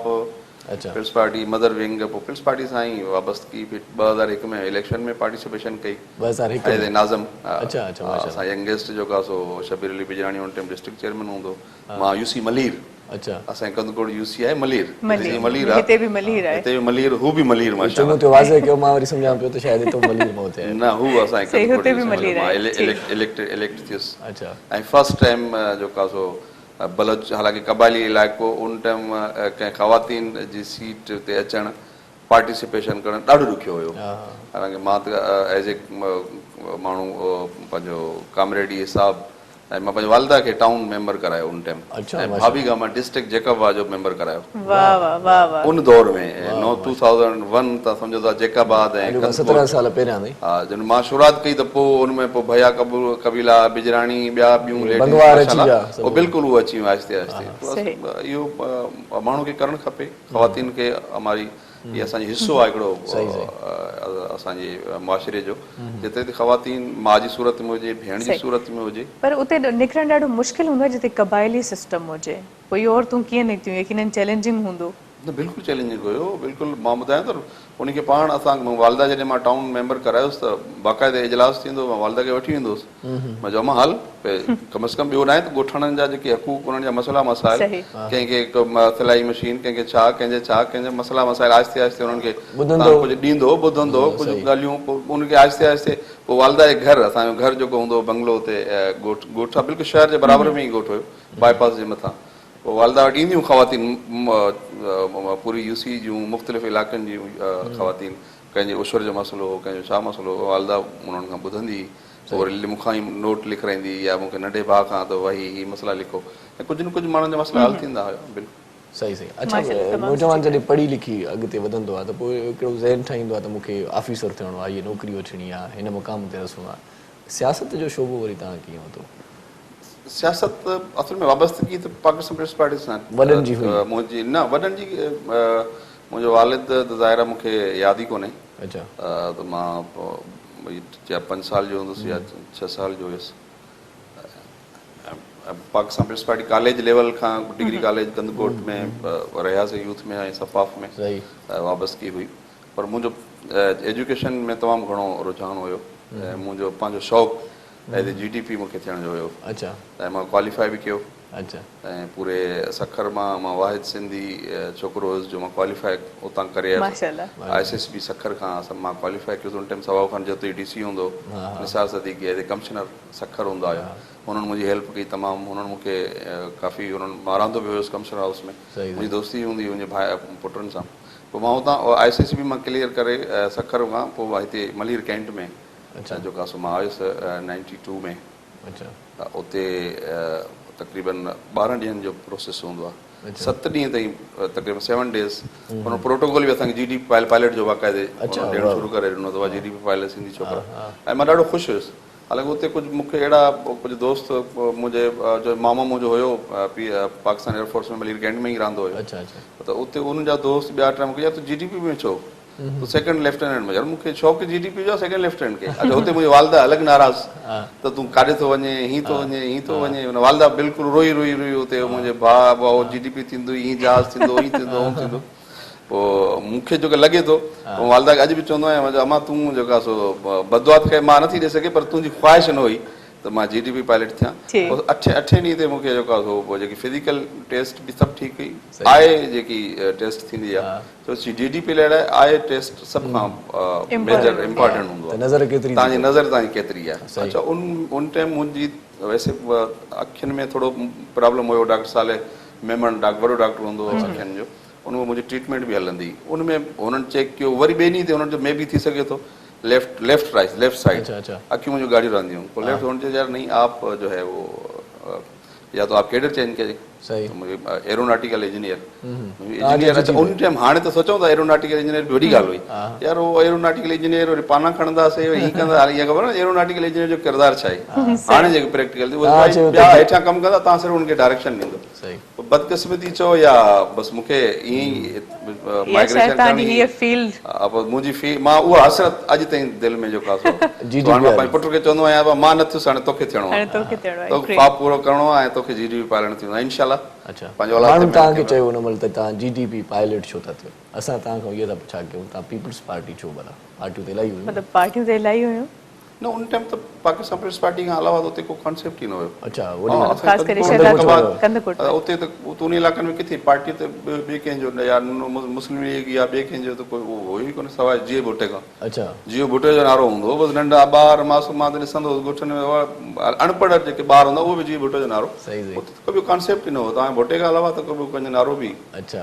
S5: पीपल्स पार्टी मदर विंग पोइ पीपल्स पार्टी सां ई वाबस्तगी 2001 में इलेक्शन में पार्टिसिपेशन कई नाज़म असां यंगेस्ट जेको आहे सो शबीर अली बिजराणी उन टाइम डिस्ट्रिक्ट चेयरमैन हूंदो मां यूसी मलीर असांजे कंदकोट यूसी आहे मलीर
S2: हिते बि मलीर
S5: हू बि मलीर मां न हू असांजे इलेक्ट थियुसि ऐं फर्स्ट टाइम जेको आहे सो बलोच हालांकि कबाइली इलाइक़ो उन टाइम कंहिं ख़वातीन जी सीट ते अचणु पार्टिसिपेशन करणु ॾाढो ॾुखियो हुयो हालांकि मां त एज़ ए माण्हू पंहिंजो कामरेडी हिसाब ऐं मां पंहिंजे वालदा खे टाउन मेंबर करायो उन टाइम ऐं भाभी खां मां डिस्ट्रिक्ट जेकबा जो मेंबर करायो उन दौर में 2001 त सम्झो था जेकाबाद ऐं
S1: 17 साल पहिरियां
S5: हा जॾहिं मां शुरूआत कई त पोइ उन में पोइ भैया कबीला बिजराणी ॿियूं लेडीज़ बिल्कुलु उहो अची वियूं आहिस्ते इहो माण्हू खे करणु खपे ख़वातीन खे हमारी इहो असांजो हिसो आहे हिकिड़ो असांजे मुआशिरे जो जिते ख़वातीन माउ जी सूरत में हुजे भेण जी सूरत में हुजे
S2: पर उते निकिरणु ॾाढो मुश्किल हूंदो आहे जिते कबाइली सिस्टम हुजे पोइ इहो औरतूं कीअं निकितियूं यकीनन चैलेंजिंग हूंदो
S5: न बिल्कुलु चैलेंजिंग हुयो बिल्कुलु मां ॿुधायां थो उनखे पाण असां वालदा जॾहिं मां टाउन मेंबर करायोसि त बाक़ाइदे इजलास थींदो मां वालदा खे वठी वेंदो हुउसि मां चयो मां हल कम से कम ॿियो न आहे त ॻोठणनि जा जेके हक़ूक़ उन्हनि जा मसइला मसाइल कंहिंखे सिलाई मशीन कंहिंखे कंहिंजे मसइला मसाइल आहिस्ते आहिस्ते उन्हनि खे कुझु ॾींदो ॿुधंदो कुझु ॻाल्हियूं पोइ उनखे आहिस्ते आहिस्ते पोइ वालदा जे घर असांजो घर जेको हूंदो बंगलो हुते ॻोठ आहे बिल्कुलु शहर जे बराबरि में ई ॻोठ हुयो बाईपास जे मथां पोइ वालदा वटि ईंदियूं ख़वातीन पूरी यूसी जूं मुख़्तलिफ़ इलाइक़नि जूं ख़वातीन कंहिंजे उशर जो मसइलो हो कंहिंजो छा मसइलो हो वालदा उन्हनि खां ॿुधंदी पोइ वरी मूंखां ई नोट लिखाईंदी या मूंखे नंढे भाउ खां त वही ही मसइला लिखो ऐं कुझु न कुझु माण्हुनि जा मसइला हल थींदा हुया बिल्कुलु
S1: सही अच्छा नौजवान जॾहिं पढ़ी लिखी अॻिते वधंदो आहे त पोइ हिकिड़ो ज़हन ठाहींदो आहे त मूंखे ऑफिसर थियणो आहे इहा नौकिरी वठणी आहे हिन मुक़ाम ते रसणो आहे सियासत जो शोबो वरी तव्हां कीअं वरितो
S5: सियासत असल में वाबस्तगी त पाकिस्तान पीपल्स पार्टी सां
S1: वॾनि जी
S5: मुंहिंजी न वॾनि जी मुंहिंजो वालिद त ज़ाहिर आहे मूंखे यादि ई कोन्हे त मां 5 साल जो हूंदुसि या 6 साल जो हुयुसि पाकिस्तान पीपल्स पार्टी कॉलेज लेवल खां डिग्री कॉलेज कंदकोट में रहियासीं यूथ में ऐं सफ़ाफ में वाबस्तगी हुई पर मुंहिंजो एजुकेशन में तमामु घणो रुझान हुयो ऐं मुंहिंजो पंहिंजो शौक़ु एज ए GDP मूंखे थियण जो हुयो
S1: अच्छा
S5: ऐं मां क्वालिफाई बि कयो
S1: अच्छा
S5: ऐं पूरे सखर मां वाहिद सिंधी छोकिरो हुयुसि जो मां क्वालिफाई उतां करे आयुसि
S2: माशाल्लाह
S5: ISSB सखर खां मां क्वालिफाई कयो उन टाइम सवा खान जो हुते DC हूंदो Nisar Siddiqui as a commissioner Sukkur हूंदा हुया उन्हनि मुंहिंजी हेल्प कई तमामु उन्हनि मूंखे काफ़ी उन्हनि मां रहंदो बि हुयुसि कमिश्नर हाउस में मुंहिंजी दोस्ती हूंदी हुई मुंहिंजे भाउ पुटनि सां पोइ मां उतां ISSB मां क्लियर करे सखर खां पोइ हिते मलीर कैंट में जेको आहे सो मां आयुसि 92 में
S1: अच्छा
S5: उते तक़रीबन 12 ॾींहंनि जो प्रोसेस हूंदो आहे 7 ॾींहं ताईं तक़रीबन 7 डेज़ हुन प्रोटोकॉल बि असांखे GDP पायलट जो बाक़ाइदे ॾियणु शुरू करे ॾिनो अथव GDP पायलट सिंधी छोकिरा ऐं मां ॾाढो ख़ुशि हुयुसि हालांकि उते कुझु मूंखे अहिड़ा कुझु दोस्त मुंहिंजे जो मामा मुंहिंजो हुयो पाकिस्तान एयरफोर्स में मलीर कैंट में ई रहंदो हुयो
S1: अच्छा अच्छा
S5: त उते उन जा दोस्त ॿिया टे मूंखे यार तूं GDP में छो तो सेकंड लेफ्टिनेंट में यार मूंखे शौक़ु GDP जो सेकंड लेफ्टिनेंट खे अच्छा हुते मुंहिंजी वालदा अलॻि नाराज़ त तूं काॾे थो वञे हीअं थो वञे हीअं थो वञे हुन वालदा बिल्कुलु रोई रोई रोई हुते मुंहिंजे भाउ GDP थींदो हीअं जहाज़ थींदो हीअं थींदो हूअं थींदो पोइ मूंखे जेको लॻे थो वालदा खे अॼु बि चवंदो आहियां अमा तूं जेको आहे सो बदवात खे मां नथी ॾेई सघे पर तुंहिंजी ख़्वाहिश न हुई त मां GDP पायलट थियां अठे ॾींहं ते मूंखे जेको आहे सो जेकी फिज़िकल टेस्ट बि सभु ठीकु हुई आहे जेकी टेस्ट थींदी आहे छो GDP लाइ आहे टेस्ट सभु खां मेजर इम्पोर्टेंट हूंदो आहे
S1: नज़र केतिरी
S5: तव्हांजी नज़र तव्हांजी केतिरी आहे अच्छा उन टाइम मुंहिंजी वैसे अखियुनि में थोरो प्रॉब्लम हुयो डॉक्टर साले मेमन वॾो डॉक्टर हूंदो हो अखियुनि जो उनमें मुंहिंजी ट्रीटमेंट बि हलंदी उनमें हुननि चेक कयो वरी ॿिए ॾींहं ते हुननि जो मे बि थी सघे थो लेफ्ट साइड अखियूं मुंहिंजूं गाढ़ियूं रहंदियूं पोइ लेफ्ट हुननि यार नहीं आप जो है वो या तो आप कैडर चेंज करिए एरोनॉटिकल इंजीनियर अच्छा उन टाइम हाणे त सोचूं था एरोनॉटिकल इंजीनियर बि वॾी ॻाल्हि हुई यार उहो एरोनॉटिकल इंजीनियर वरी पाना खणंदासीं हीअं कंदा हाणे ईअं ख़बर न एरोनॉटिकल इंजीनियर जो किरदारु छा आहे हाणे जेके प्रैक्टिकल ॿिया हेठां कमु कंदा तव्हां सिर्फ़ु हुनखे डायरेक्शन ॾींदो बदकिस्मती चओ या बसि मूंखे ईअं ई माइग्रेशन मुंहिंजी फी मां उहा हसरत अॼु ताईं दिलि में जेको आहे पंहिंजे पुट खे चवंदो आहियां मां न थियुसि हाणे तोखे थियणो आहे तोखे ख्वाबु पूरो करिणो आहे ऐं तोखे GDP पायलट थींदो आहे इनशाला
S1: माण्हू तव्हांखे चयो हुन महिल त तव्हां GDP पायलट छो था थियो असां तव्हांखां इहो था पुछा कयूं तव्हां पीपल्स पार्टी छो भला पार्टियूं त इलाही हुयूं
S2: मतिलबु पार्टियूं त इलाही हुयूं
S5: न उन टाइम त पाकिस्तान पीपल्स पार्टी खां अलावा उते को कॉन्सेप्ट ई न हुयो
S1: अच्छा
S2: ख़ासि करे शहदाद कंदकोट
S5: उते त उन इलाइक़नि में किथे पार्टी त ॿिए कंहिंजो या मुस्लिम लीग या ॿिए कंहिंजो त कोई हुयो ई कोन्हे सवाइ जियो भुट्टे खां
S1: अच्छा
S5: जियो भुट्टे जो नारो हूंदो हो बसि नंढा ॿार मासूम मां त ॾिसंदो हुउसि ॻोठनि में अनपढ़ जेके ॿार हूंदा उहे बि जियो भुट्टे जो नारो उते त कोई कॉन्सेप्ट ई न हो तव्हां भुट्टे खां अलावा त कोई कंहिंजो नारो बि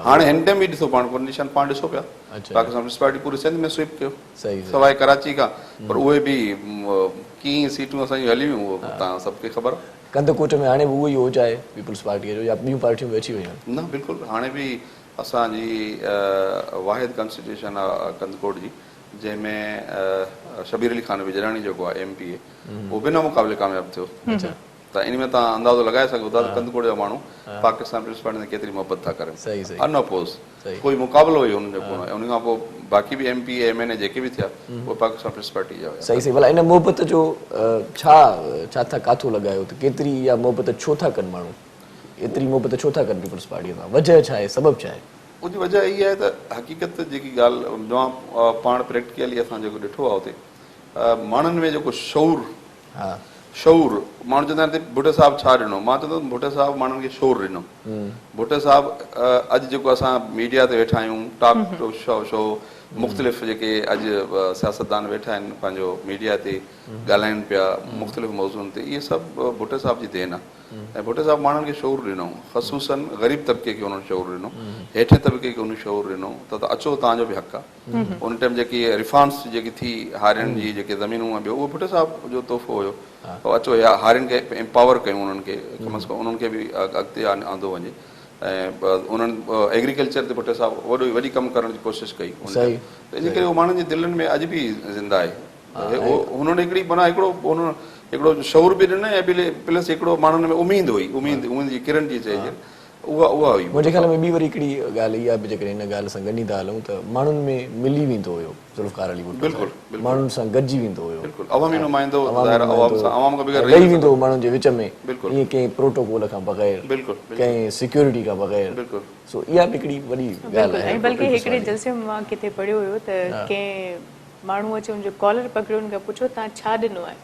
S5: हाणे हिन टाइम बि ॾिसो पाण को निशान पाण ॾिसो पिया पाकिस्तान पीपल्स पार्टी पूरे सिंध में स्वीप कयो सवाइ कराची खां पर उहे बि कीअं सीटूं असांजूं हलियूं उहो तव्हां सभु खे ख़बर
S1: कंदकोट में हाणे बि उहो ई ओज आहे पीपल्स पार्टीअ जो या ॿियूं पार्टियूं बि अची वियूं आहिनि
S5: न बिल्कुलु हाणे बि असांजी वाहिद कॉन्स्टिट्यूशन आहे कंदकोट जी जंहिंमें शबीर अली खान विजराणी जेको आहे MP उहो बिना मुक़ाबले कामयाबु थियो त इन में तव्हां अंदाज़ो लॻाए सघो था त कंदकोट जा माण्हू पाकिस्तान पीपल्स पार्टी सां केतिरी मोहबत था करनि अनअपोज़ कोई मुक़ाबिलो हुयो हुन जेको उन खां पोइ बाक़ी बि MP MNA जेके बि थिया उहे पाकिस्तान पीपल्स पार्टी जा हुया
S1: सही भला इन मोहबत जो छा था काथो लॻायो त केतिरी इहा मोहबत छो था कनि माण्हू एतिरी मोहबत छो था कनि पीपल्स पार्टीअ सां वजह छा आहे सबबु छा आहे
S5: उनजी वजह इहा आहे त हक़ीक़त जेकी ॻाल्हि मां पाण प्रैक्टिकली असां जेको ॾिठो आहे उते माण्हुनि में जेको शौर माण्हू चवंदा आहिनि भुट्टे साहिबु छा ॾिनो मां चवंदो भुट्टे साहिबु माण्हुनि खे शौर ॾिनो भुट्टे साहिबु अॼु जेको असां मीडिया ते वेठा आहियूं टॉक शो मुख़्तलिफ़ जेके अॼु सियासतदान वेठा आहिनि पंहिंजो मीडिया ते ॻाल्हाइनि पिया मुख़्तलिफ़ मौज़ूअनि ते इहे सभु भुट्टे साहिब जी देन आहे ऐं भुट्टे साहिबु माण्हुनि खे शौर ॾिनो ख़ुसूसन ग़रीब तबिके खे उन्हनि शौर ॾिनो हेठि तबिके खे उन शौर ॾिनो त अचो तव्हांजो बि हक़ु आहे उन टाइम जेकी रिफॉर्म्स जेकी थी हारियुनि जी जेके ज़मीनूं ॿियो उहो भुट्टे साहिब जो तोहफ़ो हुयो अचो हारियुनि खे एम्पावर कयूं उन्हनि खे कम अज़ कम उन्हनि खे बि अॻिते आंदो वञे ऐं उन्हनि एग्रीकल्चर ते भुट्टे साहिबु वॾी कमु करण जी कोशिशि कई त इन करे उहो माण्हुनि जे दिलनि में अॼु बि ज़िंदा आहे हुननि हिकिड़ी माना हिकिड़ो शौर बि ॾिनो ऐं प्लस हिकिड़ो माण्हुनि में उमीद हुई उमीद जी किरण जी चइजे उहा हुई
S1: मुंहिंजे ख़्याल में ॿी वरी हिकिड़ी ॻाल्हि इहा बि जेकॾहिं हिन ॻाल्हि सां गॾी था हलूं त माण्हुनि में मिली वेंदो हुयो ज़ुल्फ़कार अली भुट्टो
S5: बिल्कुलु
S1: माण्हुनि सां गॾिजी वेंदो हुयो
S5: अवामी नुमाइंदो
S1: रही वेंदो हो माण्हुनि जे विच में ईअं कंहिं प्रोटोकॉल खां बग़ैर कंहिं सिक्योरिटी खां बग़ैर सो इहा बि हिकिड़ी वॾी ॻाल्हि आहे
S2: बल्कि हिकिड़े जलसे में मां किथे पढ़ियो हुयो त कंहिं माण्हू अचे उनजो कॉलर पकड़ियो उनखां पुछो तव्हां छा ॾिनो आहे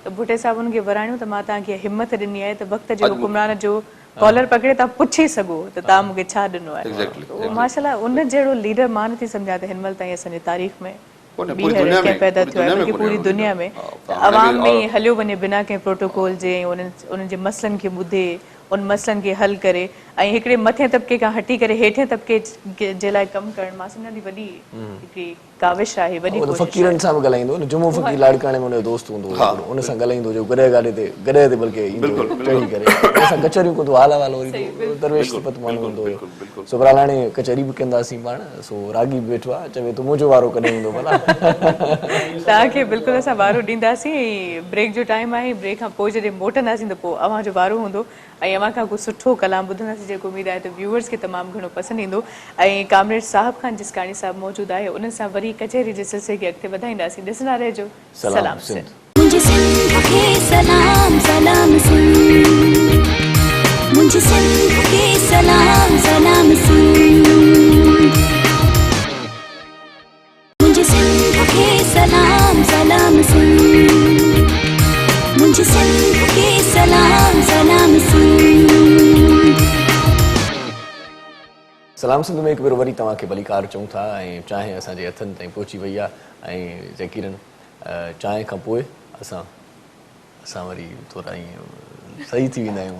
S2: त भुटे साहिब उनखे वराणियो त मां तव्हांखे हिमत ॾिनी आहे त वक़्त जे हुकुमरान जो कॉलर पकड़े तव्हां पुछी सघो त तव्हां मूंखे छा ॾिनो आहे। माशाल्लाह उन जहिड़ो लीडर मां नथी सम्झां त हिन महिल ताईं असांजी तारीख़ में पैदा थियो आहे बल्कि पूरी दुनिया में अवाम में हलियो वञे बिना कंहिं प्रोटोकॉल जे उन्हनि जे मसइलनि खे ॿुधे उन मसइलनि खे हल करे ऐं हिकिड़े मथे तबिके खां हटी करे हेठे तबिके जे लाइ कमु करणु मां सम्झां थी वॾी हिकिड़ी काविश आहे वॾी कोशिश
S1: फ़क़ीरनि सां बि ॻाल्हाईंदो न जुमो फ़क़ीर लाड़काणे में उनजो दोस्त हूंदो उन सां ॻाल्हाईंदो जो गॾे ते बल्कि ईंदो चढ़ी करे असां कचहरियूं कंदो हाल वरी दरवेश सिफ़त माण्हू हूंदो हुयो सो बहरहाल हाणे कचहरी बि कंदासीं पाण सो रागी बि वेठो आहे चवे तूं मुंहिंजो वारो कॾहिं ईंदो भला
S2: तव्हांखे बिल्कुलु असां वारो ॾींदासीं ब्रेक जो टाइम आहे ब्रेक खां पोइ जॾहिं मोटंदासीं त पोइ अव्हां जो वारो हूंदो ऐं अव्हां खां कुझु सुठो कलाम ॿुधंदासीं जेको उमेद आहे त व्यूअर्स खे तमामु घणो पसंदि ईंदो ऐं कामरेड साहिब खान जिसकाणी साहिब मौजूदु आहे उन्हनि सां वरी कचहरी जे सिलसिले खे अॻिते वधाईंदासीं ॾिसंदा रहिजो सलाम सिंध।
S3: मुझे सिंध के सलाम सलाम सिंध मुझे सिंध के सलाम सलाम सिंध मुझे सिंध के सलाम सलाम सिंध मुझे सिंध के सलाम सलाम सिंध
S1: सलाम सिंध में हिकु भेरो वरी तव्हांखे भलीकार चऊं था ऐं चांहि असांजे हथनि ताईं पहुची वई आहे ऐं ज़कीरन चांहि खां पोइ असां वरी थोरा ईअं सही थी वेंदा आहियूं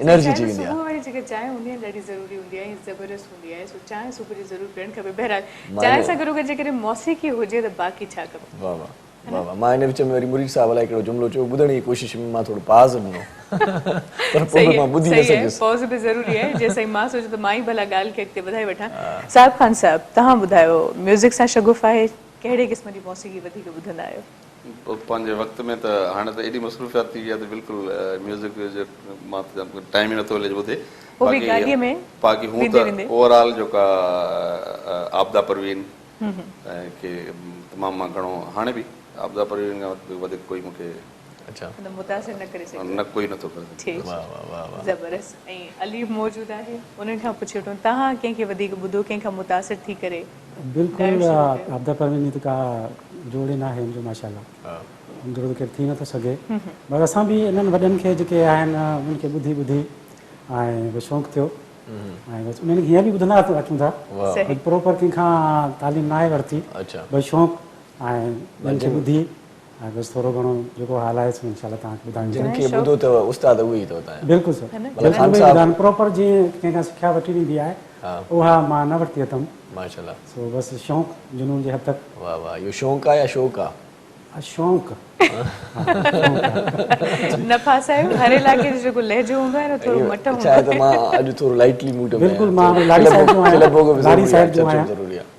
S1: एनर्जी अची वेंदी आहे।
S2: सुबुह वारी जेका चांहि हूंदी आहे ॾाढी ज़रूरी हूंदी आहे ज़बरदस्त हूंदी आहे सो चांहि सुबुह जो ज़रूरु पीअणु खपे। बहरहाल चांहि सां गॾो गॾु जेकॾहिं मौसीक़ी हुजे त बाक़ी छा कबो।
S1: वाह वाह वाह वाह मां हिन विच में वरी मुरीद साहिब लाइ हिकिड़ो जुमिलो चयो ॿुधण जी कोशिशि में मां थोरो पाज़ ॾिनो पर पोइ मां ॿुधी न सघियुसि।
S2: पॉज़ बि ज़रूरी आहे जेसिताईं मां सोचियो त मां ई भला ॻाल्हि खे अॻिते वधाए वठां। साहिब खान साहिब तव्हां ॿुधायो म्यूज़िक सां शगुफ़ आहे कहिड़े क़िस्म जी मौसीक़ी वधीक ॿुधंदा आहियो।
S5: पंहिंजे वक़्त में त हाणे त एॾी मसरूफ़ियात थी वई आहे त बिल्कुलु म्यूज़िक जो मां टाइम ई नथो मिले ॿुधे बाक़ी हूं त ओवरऑल जेका आपदा परवीन खे तमामु मां घणो हाणे बि आपदा परवीन खां वधीक कोई मूंखे
S1: अच्छा
S2: मुतासिर न करे सघे
S5: न कोई नथो करे।
S2: वाह वाह वाह वाह ज़बरदस्त। ऐं अली मौजूदु आहे उन्हनि खां पुछी वठूं तव्हां कंहिंखे वधीक ॿुधो कंहिंखां मुतासिर थी करे।
S4: बिल्कुलु आपदा परवीन त का जोड़े न आहे हुनजो माशाल्लाह हुनजो त केरु थी नथो सघे पर असां बि इन्हनि वॾनि खे जेके आहिनि उन्हनि खे ॿुधी ॿुधी ऐं शौक़ु थियो ऐं बसि उन्हनि खे हीअं बि ॿुधंदा अचूं था प्रोपर कंहिंखां तालीम न आहे वरिती बसि शौक़ु ऐं उन्हनि खे ॿुधी ऐं बसि थोरो घणो जेको हाल आहे इंशाल्लाह तव्हांखे ॿुधाईंदो।
S1: जिनखे ॿुधो अथव उस्ताद उहे ई अथव तव्हां
S4: बिल्कुलु सर प्रोपर जीअं कंहिंखां सिखिया वठी वेंदी आहे उहा मां न वरिती अथमि
S1: माशाल्लाह
S4: सो बसि शौक़ु जुनून जे हद तक।
S1: वाह वाह इहो शौक़ु आहे या शौक़ु आहे।
S4: शौक़ु
S2: नफ़ा साहिब हर इलाइक़े जो जेको लहजो हूंदो आहे न थोरो मट हूंदो
S1: आहे त मां अॼु थोरो लाइटली मूड में
S4: बिल्कुलु मां लाड़ी साहिब जो आहियां
S1: ज़रूरी आहे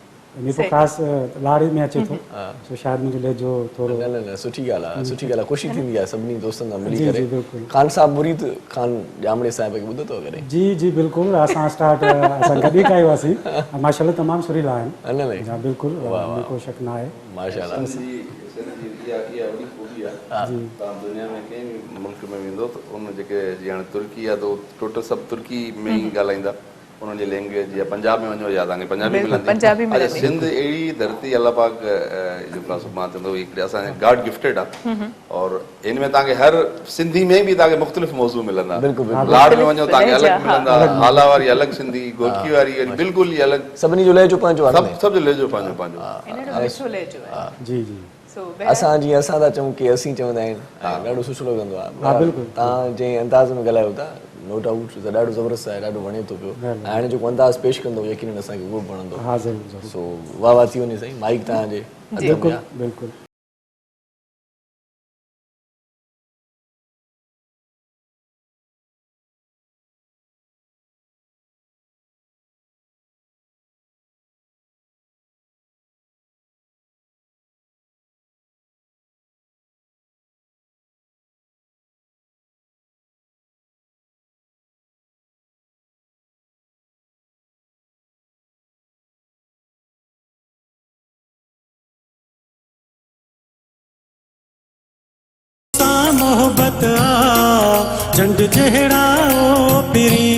S4: जेको ख़ासि लाड़ी में अचे थो सो शायदि मुंहिंजो लहजो थोरो
S1: न सुठी ॻाल्हि आहे सुठी ॻाल्हि आहे ख़ुशी थींदी आहे सभिनी दोस्तनि सां मिली करे। ख़ान साहिब मुरीद ख़ान ॼामड़े साहिब खे ॿुधो अथव कॾहिं।
S4: जी जी बिल्कुलु असां स्टार्ट असां गॾु ई कयो हुआसीं माशाल्लाह तमामु सुरीला आहिनि बिल्कुलु को शक न आहे
S5: माशाल्लाह। दुनिया में कंहिं बि मुल्क में वेंदो त उन जेके जीअं हाणे तुर्की आहे त टोटल सभु तुर्की में ई ॻाल्हाईंदा उन्हनि जी लैंग्वेज या पंजाब में वञो या तव्हांखे पंजाबी मिलंदी। सिंध अहिड़ी धरती अल्लाह पाक जेको मां चवंदो हिकिड़े असांजे गॉड गिफ्टेड आहे और इन में तव्हांखे हर सिंधी में बि तव्हांखे मुख़्तलिफ़ मौज़ू मिलंदा लाड़ में वञो तव्हांखे अलॻि मिलंदा हाला वारी अलॻि सिंधी गोलकी वारी बिल्कुलु ई अलॻि
S1: सभिनी जो लहजो पंहिंजो आहे
S5: सभु जो लहजो पंहिंजो पंहिंजो।
S4: जी जी
S1: असां जीअं असां था चऊं की असीं चवंदा आहिनि ॾाढो सुठो लॻंदो आहे तव्हां जंहिं अंदाज़ में ॻाल्हायो था नो डाउट त ॾाढो ज़बरदस्त आहे ॾाढो वणे थो पियो ऐं हाणे जेको अंदाज़ पेश कंदो यकीनन असांखे उहो बि वणंदो सो वाह वाह थी वञे साईं माइक तव्हांजे
S4: बिल्कुलु
S6: मोहब्बत झंड जहिड़ा ओ पिरी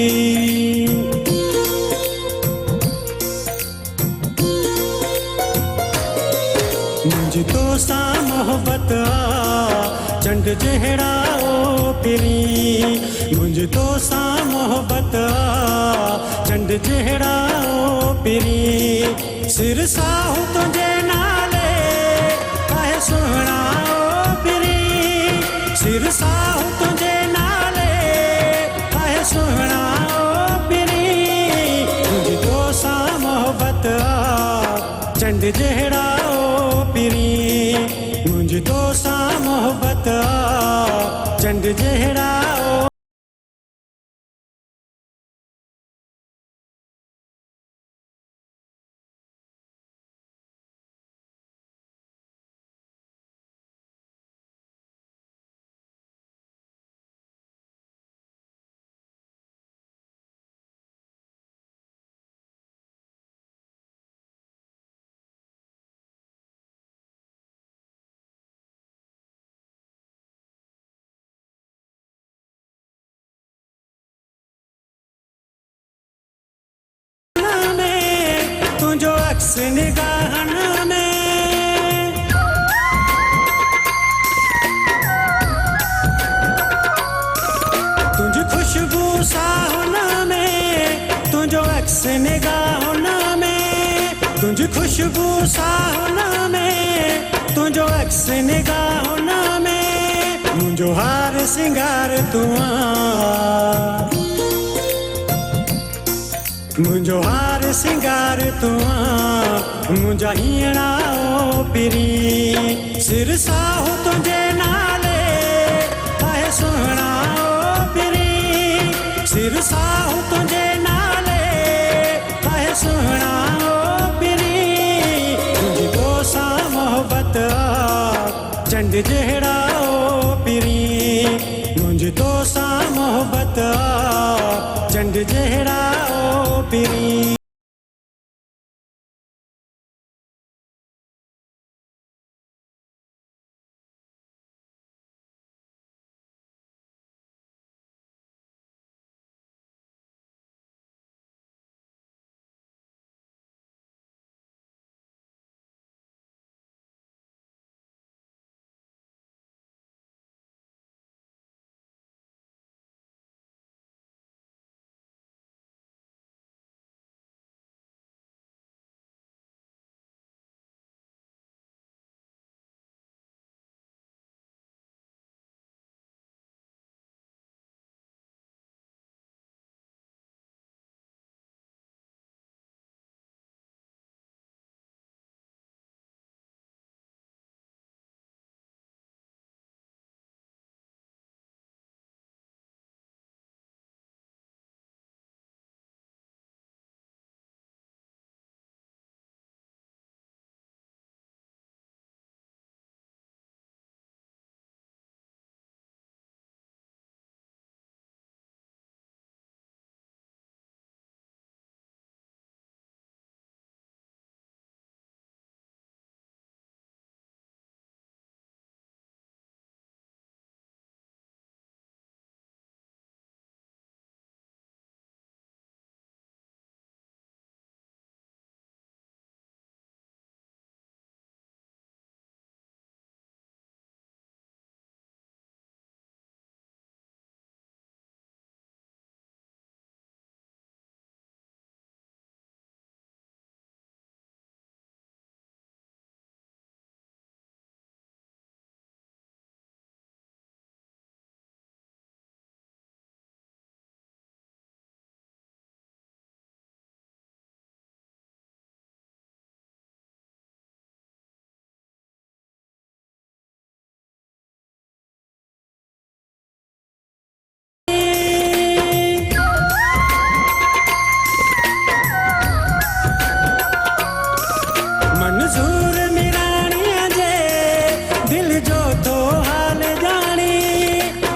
S6: मुंहिंजी मोहब्बत आ चंड जहिड़ा ओ पिरी मुंहिंज तोसां मोहब्बत आ चंड जहिड़ा ओ पिरी सिर साहू तुंहिंजे नाले काहे सुहिणा ओ पिरी सिर साहू तुंहिंजे नाले काहे सुहिणा ओ पिरी मुंहिंज तोसां मोहब्बत आ चंड जहिड़ा ओ पिरी मुंहिंज तोसां मोहब्बत आ चंड जहिड़ा ओ तुंहिंजो अक्स निगाहनि में तुंहिंजी ख़ुशबू साहुन में तुंहिंजो अक्स निगाहुनि में तुंहिंजी ख़ुशबू साहुन में तुंहिंजो अक्स निगाहुनि में मुंहिंजो हार सिंगार तूं आ मुंहिंजो हार सिंगार तूं आ मुंहिंजा हीअणा ओ पिरी सिर साहू तुंहिंजे नाले काहे सुहिणा ओ पिरी सिर साहू तुंहिंजे नाले काहे सुहिणा ओ पिरी मुंहिंजी तोसां मोहब्बत आ चंड जहिड़ा ओ पिरी मुंहिंजी तोसां मोहब्बत आ चंड जहिड़ा ओ पिरी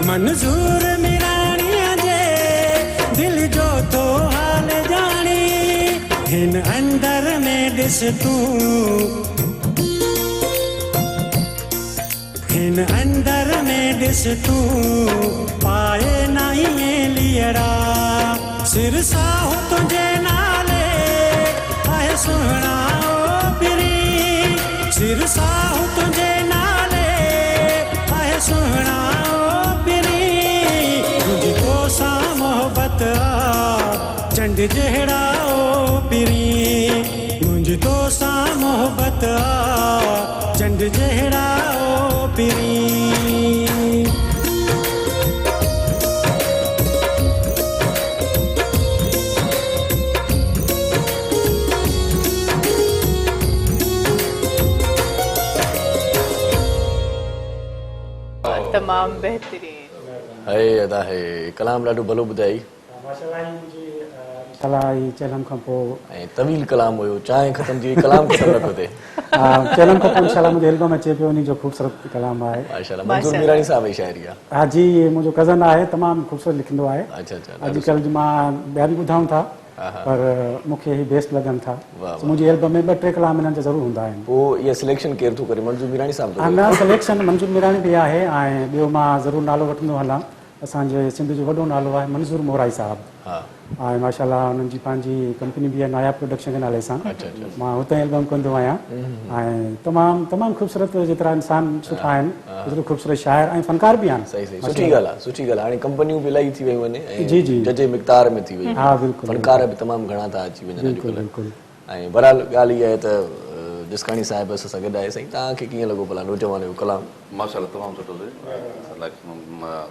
S6: मंजूर मिराणीअ जे दिल जो तो हाल जानी हिन अंदर में ॾिस तूं हिन अंदर में ॾिस तूं पाए नहीं लियड़ा सिर साहू तुंहिंजे नाले आहे सुहिणा ओ पिरी सिर साहू तुंहिंजे नाले चंड जहिड़ा ओ पिरी मुंहिंजी तोसां मोहबत चंड जहिड़ा ओ पिरी
S2: तमाम बेहतरीन
S1: है अदा है कलाम ॾाढो भलो ॿुधाई
S4: माशाल्लाह चैलम खां पोइ
S1: ऐं तवील कलाम हुयो चांहि ख़तम थी वई कलाम ख़तम न पियो थिए
S4: चैलम खां पोइ इंशाल्लाह मुंहिंजो एल्बम अचे पियो उन जो ख़ूबसूरत कलाम आहे
S1: माशाल्लाह मंजूर मीरानी साहब जी शाइरी आहे
S4: हा जी मुंहिंजो कज़न आहे तमामु ख़ूबसूरत लिखंदो आहे
S1: अच्छा अच्छा
S4: अॼुकल्ह मां ॿिया बि ॿुधाऊं था पर मूंखे ही बेस्ट लॻनि था मुंहिंजी एल्बम में 2-3 कलाम हिननि जा ज़रूरु हूंदा आहिनि
S1: पोइ इहा सिलेक्शन केरु थो करे मंजूर मीरानी साहब थो
S4: न सिलेक्शन मंजूर मीरानी बि आहे ऐं ॿियो मां ज़रूरु नालो वठंदो हलां असांजे सिंध जो वॾो नालो आहे मंज़ूर मोराई साहब
S1: हा
S4: ऐं माशाल्लाह हुननि जी पंहिंजी कंपनी बि आहे नायाब प्रोडक्शन जे नाले सां मां हुते एल्बम कंदो आहियां ऐं तमामु ख़ूबसूरत जेतिरा इंसान सुठा आहिनि एतिरो ख़ूबसूरत शाइर ऐं फनकार बि आहिनि
S1: सही सही सुठी ॻाल्हि आहे हाणे कंपनियूं बि इलाही थी वियूं आहिनि
S4: जी जी
S1: जजे मिक़दार में थी वई
S4: हा बिल्कुलु
S1: फनकार बि तमामु घणा था अची वञनि
S4: बिल्कुलु बिल्कुलु
S1: ऐं बहरहाल ॻाल्हि इहा आहे त जिसकाणी साहिब असां सां गॾु आहे साईं तव्हांखे कीअं लॻो भला नौजवान जो कलाम
S5: माशाल्लाह तमामु सुठो हुओ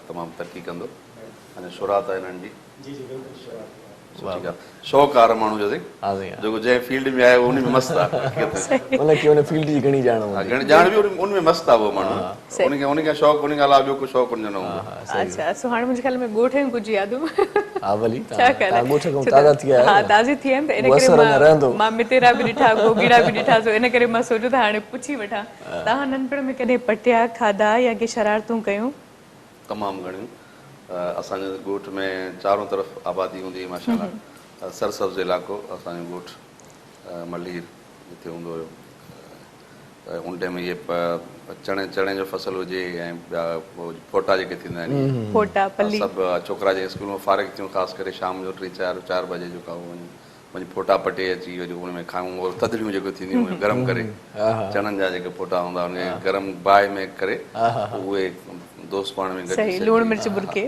S5: तमामु तरक़ी कंदो अने शुरात आहे हिननि जी सुठी ॻाल्हि शौक़ु आहे माण्हू जो
S1: हा साईं
S5: जेको जंहिं फील्ड में आहे उन में मस्तु आहे
S1: मतिलबु की हुन फील्ड जी घणी ॼाण हूंदी
S5: ॼाण बि उन में मस्तु आहे उहो माण्हू उनखे शौक़ु उनखे अलावा ॿियो कुझु शौक़ु हुनजो न हूंदो
S2: अच्छा सो हाणे मुंहिंजे ख़्याल में ॻोठ जूं कुझु यादूं
S1: हा भली
S2: छा
S1: तव्हां ॻोठ खां ताज़ा थी आया
S2: हा ताज़ी थी आहिनि त इन करे मां मितेरा बि ॾिठा गोगीड़ा बि ॾिठा सो इन करे मां सोचियो त हाणे पुछी वठां तव्हां नंढपण में कॾहिं पटिया खाधा या के शरारतूं कयूं
S5: तमामु घणियूं असांजे ॻोठ में चारों तरफ़ आबादी हूंदी हुई माशाल्लाह सरसब्ज़ इलाइक़ो असांजो ॻोठ मल्हीर जिते हूंदो हुयो उन टाइम इहे चणे जो फसल हुजे ऐं ॿिया फोटा जेके थींदा आहिनि
S2: फोटा पल्ली
S5: सभु छोकिरा जे स्कूल में फारिग थियूं ख़ासि करे शाम जो 3-4 बजे जेका वञी फोटा पटे अची वरी उन में खाऊं थधिड़ियूं जेके थींदियूं हुयूं गरम करे चणनि जा जेके फोटा हूंदा उन गरम बाहि में करे उहे दोस्त पाण में
S2: सही लूण मिर्च बुरके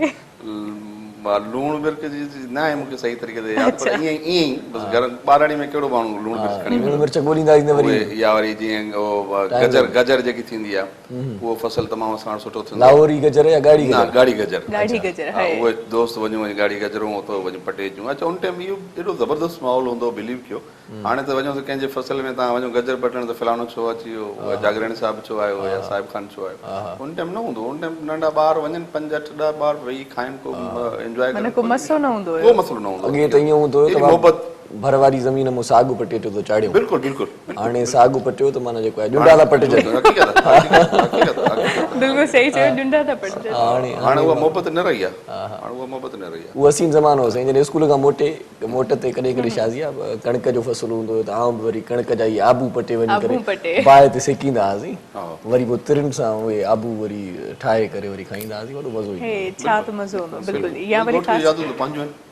S5: लूण मिर्च जी न आहे मूंखे सही तरीक़े से यादि पर ईअं ई बसि घर ॿारणी में कहिड़ो माण्हू लूण मिर्च खणी
S1: लूण मिर्च ॻोल्हींदा वरी
S5: या वरी जीअं गजर जेकी थींदी आहे उहो फसल तमामु असां सुठो थींदो
S1: लाहौरी गजर या गाड़ी
S5: गजर उहे दोस्त वञूं वञी गाड़ी गजरूं उतो वञी पटे अचूं अच्छा उन टाइम इहो एॾो ज़बरदस्त माहौल हूंदो बिलीव कयो हाणे त वञो त कंहिंजे फसल में तव्हां वञो गजर पटण त फलाणो छो अची वियो जागरण साहिब छो आयो या साहिब खान छो आयो उन टाइम न हूंदो उन टाइम नंढा ॿार वञनि 5-8 ॿार वेही खाइनि को एंजॉय कनि
S2: को मसलो न हूंदो
S5: को मसलो न हूंदो
S1: अॻे त ईअं हूंदो हुयो मोहबत भर वारी ज़मीन में साॻु पटे तो चाढ़ियो
S5: बिल्कुलु बिल्कुलु
S1: हाणे साॻु पटियो त माना जेको आहे ॾुंडा था पटिजनि
S2: बिल्कुलु सही चयो ॾुंडा था पटिजनि
S5: हाणे उहा मोहबत न रही आहे हाणे उहा मोहबत न रही आहे
S1: उहो हसीन ज़मानो हो साईं जॾहिं स्कूल खां मोट ते कॾहिं कॾहिं शादी आहे कणिक जो फसल हूंदो हुयो त आउं बि वरी कणिक जा ई आबू पटे वञी करे बाहि ते सेकींदा हुआसीं वरी पोइ तिरुनि सां उहे आबू वरी ठाहे करे वरी खाईंदा हुआसीं वॾो मज़ो ईंदो
S2: छा त मज़ो हूंदो बिल्कुलु या वरी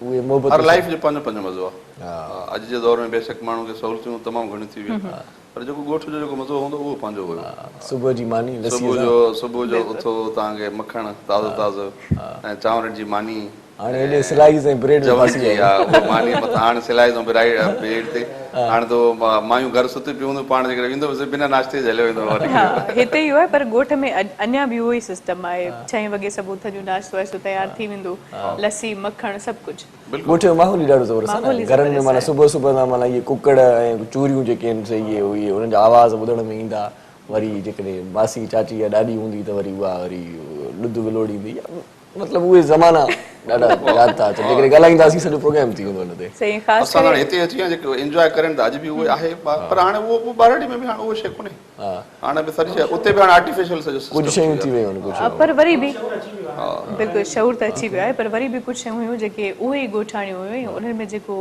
S5: उहे मोहबत हर लाइफ जो पंहिंजो मज़ो आहे अॼु जे दौर में बेशक माण्हू खे सहूलियतूं तमामु घणियूं थी वियूं पर जेको ॻोठ जो जेको मज़ो हूंदो उहो पंहिंजो हुयो
S1: सुबुह जी मानी
S5: सुबुह जो उथो तव्हांखे मखण ताज़ो ऐं चांवरनि जी मानी
S1: हाणे हेॾे सिलाइज़ ऐं ब्रेड
S5: मानी हाणे सिलाइज़ ऐं ब्रेड ते हाणे त मायूं घर सुती पियूं हूंदियूं पाण जे वेंदो बिना नाश्ते हलियो वेंदो
S2: हिते इहो आहे पर ॻोठ में अञा बि उहो ई सिस्टम आहे 6 वॻे सभु उथ जो नाश्तो वाश्तो तयारु थी वेंदो लस्सी मखण सभु कुझु
S1: ॻोठ जो माहौल ई ॾाढो ज़बरदस्त आहे घरनि में माना सुबुह सां माना इहे कुकड़ ऐं चूरियूं जेके आहिनि इहे उन्हनि जा आवाज़ ॿुधण में ईंदा वरी जेकॾहिं मासी चाची या ॾाॾी हूंदी त वरी उहा वरी ॾुध विलोड़ींदी मतिलबु उहे ज़माना ॾाढा यादि था अचनि जेकॾहिं ॻाल्हाईंदासीं सॼो प्रोग्राम थी वेंदो हुन ते
S5: असां हाणे हिते अची विया जेको एंजॉय करनि था अॼु बि उहे आहे पर हाणे उहो बारड़ी में बि हाणे उहो शइ कोन्हे हाणे बि सॼी उते बि हाणे आर्टिफिशियल सॼो
S1: कुझु शयूं थी वियूं आहिनि
S2: पर वरी बि बिल्कुलु शऊर त अची वियो आहे पर वरी बि कुझु शयूं हुयूं जेके उहे ई ॻोठाणियूं हुयूं उन्हनि में जेको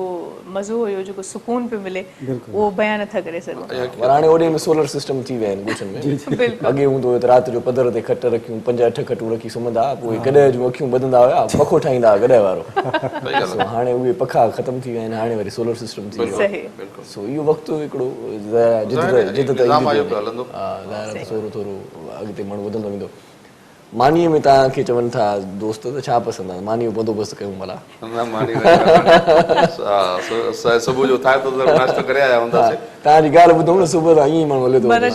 S2: मज़ो हुयो जेको सुकून पियो मिले उहो बयान नथा करे सघूं
S1: पर हाणे ओॾे में सोलर सिस्टम थी विया आहिनि ॻोठनि में अॻे हूंदो हुयो त राति जो पधर ते खट रखियूं 5-8 खटूं रखी सुम्हंदा पोइ गॾह जूं अखियूं ॿधंदा हुया पखो ठाहींदा हुआ गॾह वारो हाणे उहे पखा ख़तम थी विया आहिनि हाणे वरी सोलर सिस्टम थी वियो आहे सो इहो वक़्तु हिकिड़ो थोरो थोरो अॻिते माण्हू वधंदो वेंदो मानीअ में तव्हांखे चवनि था दोस्त त छा पसंदि आहे मानी जो बंदोबस्तु कयूं भला
S5: न मानी सुबुह जो ठाहे तो नाश्तो करे आया हूंदासीं
S1: तव्हांजी ॻाल्हि ॿुधूं न सुबुह जो ईअं ई माण्हू हले थो
S2: माना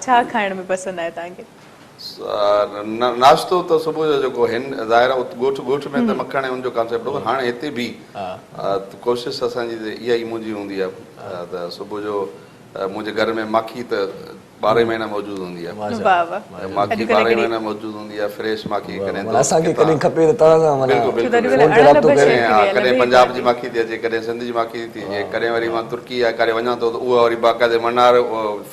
S2: छा खाइण में पसंदि आहे तव्हांखे?
S5: नाश्तो त सुबुह जो जेको हिन ज़ाहिर ॻोठ में त मखण ऐं उनजो कॉन्सेप्ट हो हाणे हिते बि कोशिशि असांजी इहा ई मुंहिंजी हूंदी आहे त सुबुह जो मुंहिंजे घर में माखी त 12 महीना मौजूद हूंदी आहे माखी 12 महीना मौजूद हूंदी आहे फ्रेश माखी
S1: असांखे कॾहिं खपे त तव्हां सां माना
S5: कॾहिं पंजाब जी माखी थी अचे कॾहिं सिंध जी माखी थी अचे कॾहिं वरी मां तुर्की आहे करे वञा थो त उहा वरी बाक़ाइदे मनार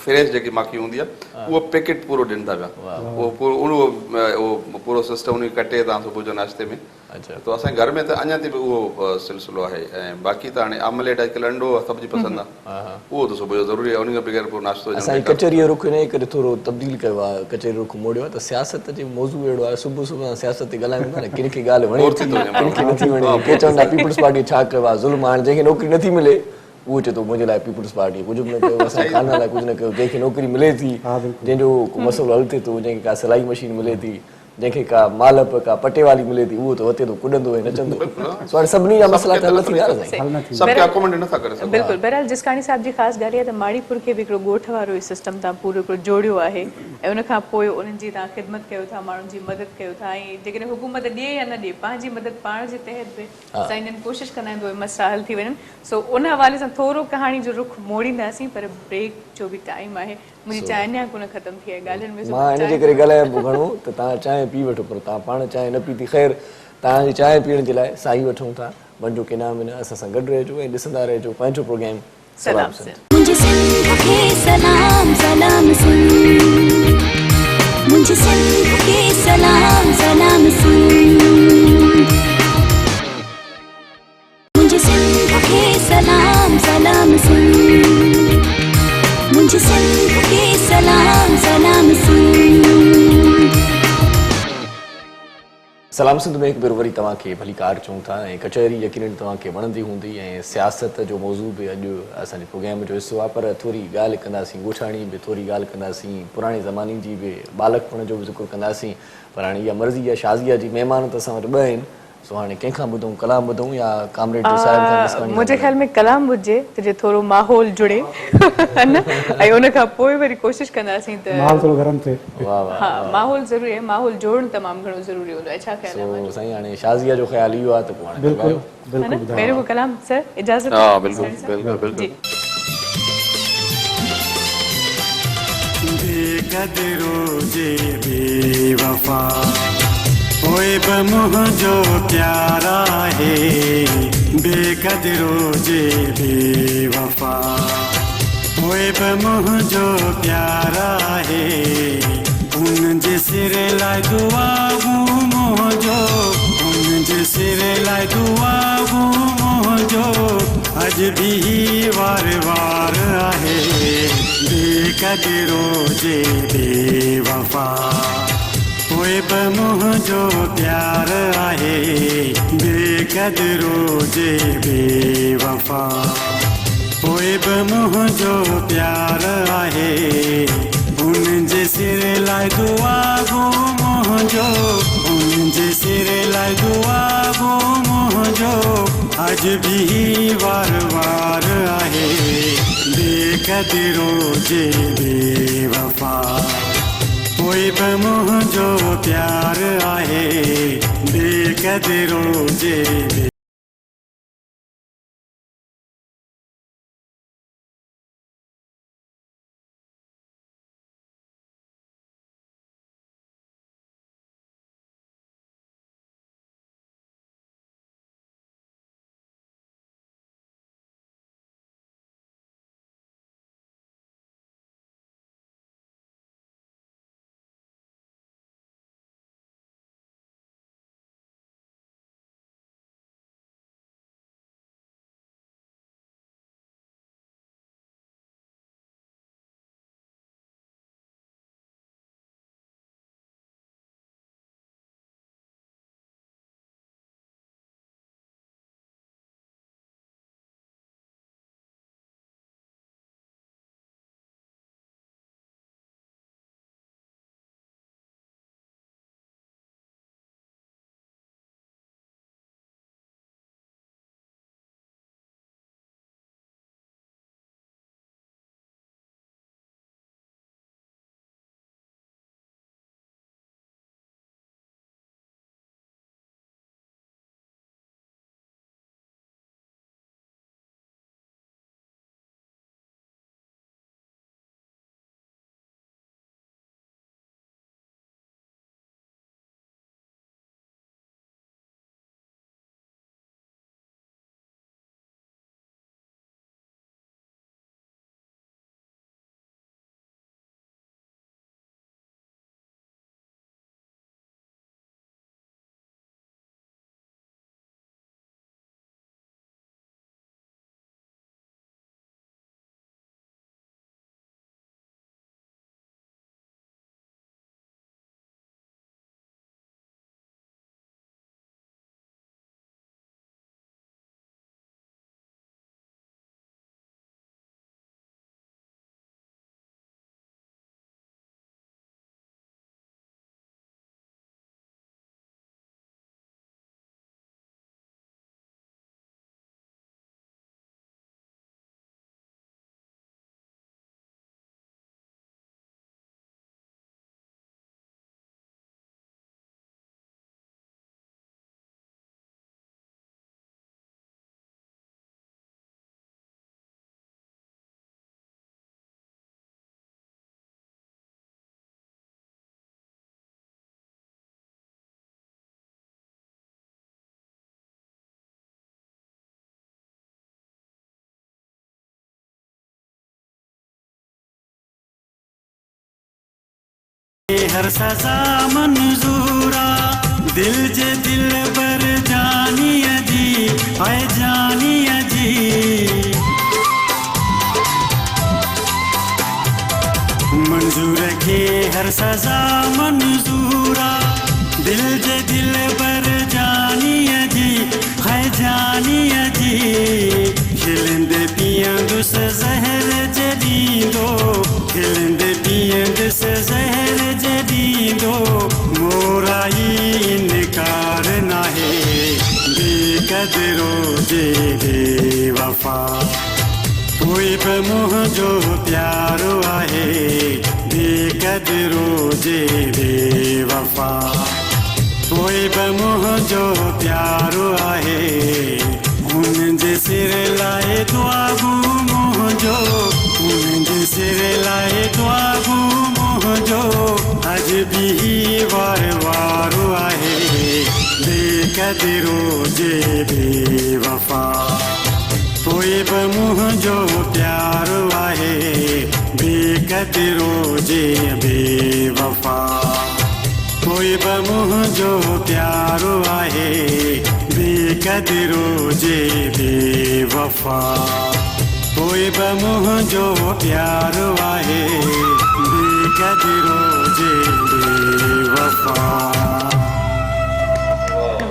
S5: फ्रेश जेकी माखी हूंदी आहे उहो पैकेट पूरो ॾियनि था पिया उहो पूरो उहो पूरो सिस्टम उन कटे तव्हां सुबुह जो नाश्ते में त असांजे घर में त अञा ताईं बि उहो सिलसिलो आहे ऐं बाक़ी त हाणे आमलेट अॼुकल्ह अंडो सब्जी पसंदि आहे उहो त सुबुह जो ज़रूरी आहे उन खां बग़ैर पोइ नाश्तो
S1: असांजी कचहरीअ रुख इन करे थोरो तब्दील कयो आहे कचहरी रुख मोड़ियो आहे त सियासत जो मौज़ू अहिड़ो आहे सुबुह सुबुह सियासत ते ॻाल्हायूं था न किन खे ॻाल्हि वणे थी किन खे नथी वणे के चवंदा पीपल्स पार्टी छा कयो आहे ज़ुल्म हाणे जंहिंखे नौकिरी नथी मिले उहो चए थो मुंहिंजे लाइ पीपल्स पार्टी कुझु बि न कयो असां खाना लाइ कुझु न कयो जंहिंखे नौकिरी मिले थी जंहिंजो मसइलो हल थिए थो जंहिंखे का सिलाई मशीन मिले थी जंहिंखे का मालप का पटे वाली मिले थी उहो त वते थो कुॾंदो ऐं नचंदो सभिनी जा मसइला त हल थी विया
S2: बिल्कुलु बहरहाल जिसकाणी साहिब जी ख़ासि ॻाल्हि आहे त माड़ीपुर खे बि हिकिड़ो ॻोठ वारो ई सिस्टम तव्हां पूरो हिकिड़ो जोड़ियो आहे ऐं उन खां पोइ उन्हनि जी तव्हां ख़िदमत कयो था माण्हुनि जी मदद कयो था ऐं जेकॾहिं हुकूमत ॾिए या न ॾिए पंहिंजी मदद पाण जे तहत बि असां इन्हनि कोशिशि कंदा आहियूं उहे मसइला हल थी वञनि सो उन हवाले सां थोरो कहाणी जो रुख मोड़ींदासीं पर ब्रेक जो बि टाइम आहे मुंहिंजी चांहि अञा कोन ख़तमु थी आहे ॻाल्हियुनि में
S1: मां इन जे करे ॻाल्हायां घणो त तव्हां चांहि पी वठो पर तव्हां पाण चांहि न पीती ख़ैर तव्हांजी चांहि पीअण जे लाइ साई वठूं था वञो के नाम न असां सां गॾु रहिजो ऐं ॾिसंदा रहिजो पंहिंजो प्रोग्राम सलाम
S3: मुझे सिंध के सलाम सलाम सुन मुझे सिंध के सलाम सलाम सुन मुझे सिंध के सलाम सलाम सुन मुझे सिंध के सलाम सलाम सुन
S1: सलाम सिंध में हिकु भेरो वरी तव्हांखे भली कार चऊं था ऐं कचहरी यकीनन तव्हांखे वणंदी हूंदी ऐं सियासत जो मौज़ू बि अॼु असांजे प्रोग्राम जो हिसो आहे पर थोरी ॻाल्हि कंदासीं ॻोठाणी बि थोरी ॻाल्हि कंदासीं पुराणे ज़माने जी बि बालकपण जो बि ज़िक्र कंदासीं पर हाणे इहा मर्ज़ी आहे शाज़िया जी महिमान त असां वटि ॿ आहिनि सो हाणे कंहिंखां ॿुधूं कलाम ॿुधूं या कामरेड साहिब खां
S2: मुंहिंजे ख़्याल में कलाम ॿुधिजे त जे थोरो माहौल जुड़े न ऐं उन खां पोइ वरी कोशिशि कंदासीं त
S4: माहौल थोरो गरम थिए
S2: हा माहौल ज़रूरी आहे माहौल जोड़णु तमामु घणो ज़रूरी हूंदो आहे छा ख़्याल आहे
S1: साईं हाणे शाज़िया जो ख़्यालु इहो आहे त पोइ हाणे
S4: बिल्कुलु बिल्कुलु
S2: पहिरियों को कलाम सर इजाज़त
S5: हा बिल्कुलु बिल्कुलु
S6: बेक़दरो जे बेवफा ओए ब मुंहिंजो प्यारा है बेक़दरो जे बेवफा ओए ब मुंहिंजो प्यारा है उन जे सिर लाइ दुआऊं मुंहिंजो उन जे सिर लाइ दुआऊं मुंहिंजो अॼु बि वार वार आहे बेक़दरो जे बेवफा ओए ब मुंहिंजो प्यार आहे बेक़दरो जे बेवफा ओए ब मुंहिंजो प्यार आहे उन जे सिर लाइ दुआऊं मुंहिंजो उन जे सिर लाइ दुआऊं मुंहिंजो अॼु बि वार वार आहे बेक़दरो जे बेवफा ओए ब मुंहिंजो प्यार आहे बेक़दरो जे हर सज़ा मंज़ूरा दिल जे दिल बर जानिया जी आए जानिया जी मंजूर के हर सज़ा मंज़ूरा दिल जे दिल बर जानिया जी है जानिया जी खिलंदे पियंदुस ज़हर जदीदो खिलंदे पियंदुस ज़हर जदीदो मोराई इनकार नाहे बेकदरो जे बेवफा कोई बि मुंहिंजो प्यारो आहे बेकदरो जे बेवफा कोई बि मुंहिंजो प्यारो आहे उनजे सिर लाइ दुआगू मुंहिंजो उनजे सिर लाइ दुआगू मुंहिंजो अॼु बि वार वारो आहे बेकदरो जे बेवफा कोई बि मुंहिंजो प्यारो आहे बेकदरो जे बेवफा कोई बि मुंहिंजो प्यारो आहे बेकदरो जे बेवफा कोई बि मुंहिंजो प्यारो आहे बेकदरो जे बेवफा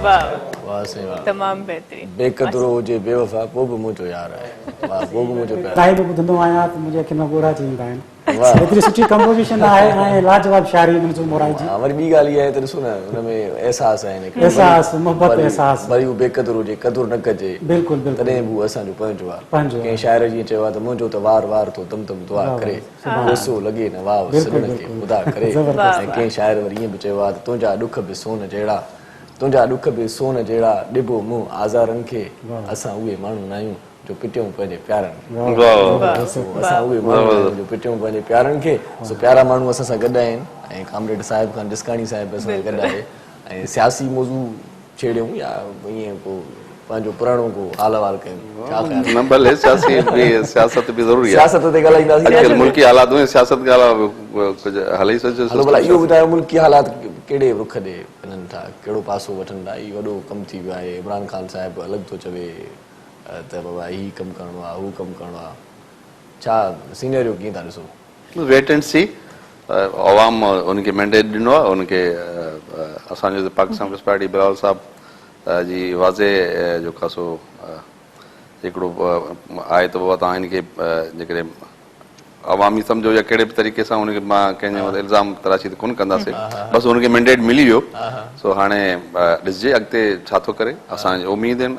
S2: वाह
S1: वाह से वाह
S2: तमाम बेहतरीन
S1: बेकदरो जे बेवफा पोइ बि मुंहिंजो यार आहे वाह पोइ बि मुंहिंजो प्यार
S4: ताईं बि ॿुधंदो आहियां त मुंहिंजे अखियुनि में ॻोढ़ा थी ईंदा आहिनि
S1: वाह
S4: एतिरी सुठी कंपोजिशन आहे ऐं लाजवाब शाइरी मंजूर मोराई जी
S1: हा, वरी ॿी ॻाल्हि इहा आहे त ॾिसो न हुनमें अहसास आहिनि हिकिड़े।
S4: एहसास मोहबत
S1: वरी-
S4: एहसास
S1: वरी उहो बेकदर हुजे कदुर न कजे
S4: बिल्कुलु बिल्कुलु
S1: तॾहिं बि उहो असांजो पंहिंजो आहे
S4: पंहिंजो आहे।
S1: कंहिं शाइर जीअं चयो आहे त मुंहिंजो त वार वार थो तम तम दुआ
S4: वाह,
S1: करे
S4: वाह।
S1: कोसो लॻे न वाह
S4: बिल्कुलु,
S1: सॼण खे
S4: बिल्कुलु।
S1: ख़ुदा करे
S4: ज़बरदस्त।
S1: ऐं कंहिं शाइर वरी ईअं बि चयो आहे त तुंहिंजा ॾुख बि सोन जहिड़ा तुंहिंजा ॾुख बि सोन जहिड़ा ॾिबो मुंहुं आज़ारनि खे असां उहे माण्हू न आहियूं जो पिटियूं पंहिंजे प्यारनि असां उहे माण्हू आहियूं जो पिटियूं पंहिंजे प्यारनि खे सो प्यारा माण्हू असां सां गॾु आहिनि ऐं कामरेड साहिब खान डिस्काणी साहिब असां सां गॾु आहे ऐं सियासी मौज़ू छेड़ियूं या ईअं को पंहिंजो पुराणो को हाल वाल कयूं छा ख़्यालु आहे?
S5: न भले सियासत बि ज़रूरी आहे
S1: सियासत ते ॻाल्हाईंदासीं
S5: अॼुकल्ह मुल्की हालात में सियासत ॻाल्हि कुझु हले ई सॼो
S1: हलो भला इहो ॿुधायो मुल्की हालात कहिड़े रुख ॾे वञनि था कहिड़ो पासो वठनि था इहो वॾो कमु थी वियो आहे इमरान ख़ान साहिबु अलॻि थो चवे त बाबा हीउ कमु करिणो आहे हू कमु करिणो आहे छा सीनियरियो कीअं था ॾिसो
S5: वेट एंड सी अवाम उनखे मैंडेट ॾिनो आहे उनखे असांजो पाकिस्तान पीपल्स पार्टी बिलावल साहब जी वाज़े जो ख़ासो हिकिड़ो आहे त बाबा तव्हां हिनखे जेकॾहिं अवामी सम्झो या कहिड़े बि तरीक़े सां उनखे मां कंहिंजे मथां इल्ज़ाम तराशी त कोन कंदासीं बसि उनखे मैंडेट मिली वियो सो हाणे ॾिसजे अॻिते छा थो करे असांजी उमेद आहिनि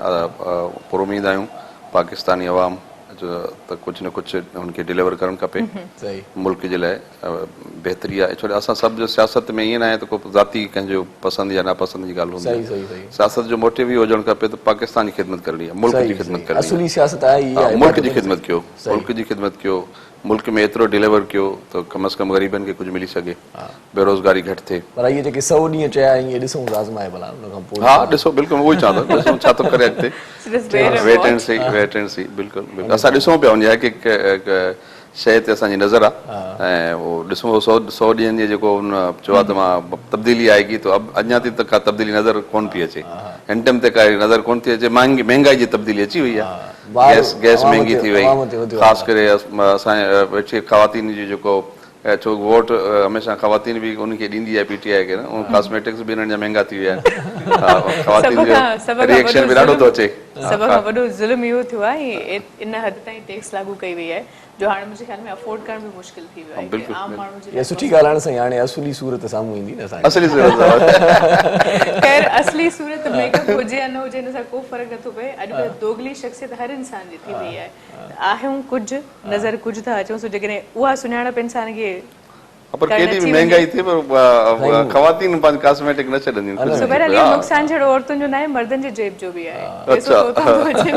S5: पुरुमीद आहियूं पाकिस्तानी अवाम जो त कुझु न कुझु हुनखे डिलीवर करणु खपे
S1: सही
S5: मुल्क जे लाइ बहितरी आहे छो असां सभु जो सियासत में ईअं न आहे त को ज़ाती कंहिंजो पसंदि या नापसंदि जी ॻाल्हि हूंदी
S1: सही
S5: आहे
S1: सही सही
S5: सियासत जो मोटिव ई हुजणु खपे त पाकिस्तान जी ख़िदमत करणी आहे मुल्क जी ख़िदमत करणी
S1: असली सियासत आहे इहा
S5: आहे
S1: आहे
S5: मुल्क जी ख़िदमत कयो मुल्क जी ख़िदमत कयो मुल्क में एतिरो डिलीवर कयो त कम अज़ कम ग़रीबनि खे कुझु मिली सघे बेरोज़गारी घटि थिए
S1: पर इहे जेके 100 ॾींहं चया ईअं ॾिसूं आज़माए भला हुन खां पोइ
S5: हा ॾिसो बिल्कुलु उहो ई चवां थो ॾिसूं छा थो करे अॻिते वेट एंड सी बिल्कुुलु बिल्कुलु असां ॾिसूं पिया हुन हिकु शइ ते असांजी नज़र आहे ऐं उहो ॾिसूं 100 ॾींहंनि जी जेको हुन चयो आहे त मां तब्दीली आएगी त अञा ताईं त का तब्दीली नज़र कोन थी अचे हिन टाइम ते का नज़र कोन थी अचे महांगाई जी तब्दीली अची वई आहे गैस महांगी थी वई ख़ासि करे असांजे ख़वातीन जी जेको छो वोट हमेशह ख़वातीन बि उनखे ॾींदी आहे PTI खे न कॉस्मेटिक्स बि हिननि जा महांगा थी विया आहिनि ख़वातीन जो रिएक्शन बि ॾाढो थो अचे
S2: सभ खां वॾो ज़ुल्म इहो थियो आहे इन हद ताईं टैक्स लागू कई वई आहे जो हाणे मुंहिंजे ख़्याल में अफोर्ड करण बि मुश्किल थी वियो आहे
S5: बिल्कुलु,
S2: आम माण्हू जे
S1: इहा सुठी ॻाल्हि आहे न साईं हाणे असली सूरत साम्हूं ईंदी न असांजी
S5: असली सूरत
S2: ख़ैर असली सूरत मेकअप हुजे या न हुजे हिन सां को फ़र्क़ु नथो पए अॼुकल्ह दोगली शख़्सियत हर इंसान जी थी वई आहे आहियूं कुझु नज़र कुझु था अचूं सो जेकॾहिं उहा सुञाणप इंसान खे
S5: पर केॾी बि महांगाई थिए पर ख़वातीन पंहिंजी कॉस्मेटिक न छॾंदियूं आहिनि
S2: सो बहरहाल इहो नुक़सान छड़ो औरतुनि जो न आहे मर्दनि जे जेब जो बि आहे पैसो तो उतां थो अचे न।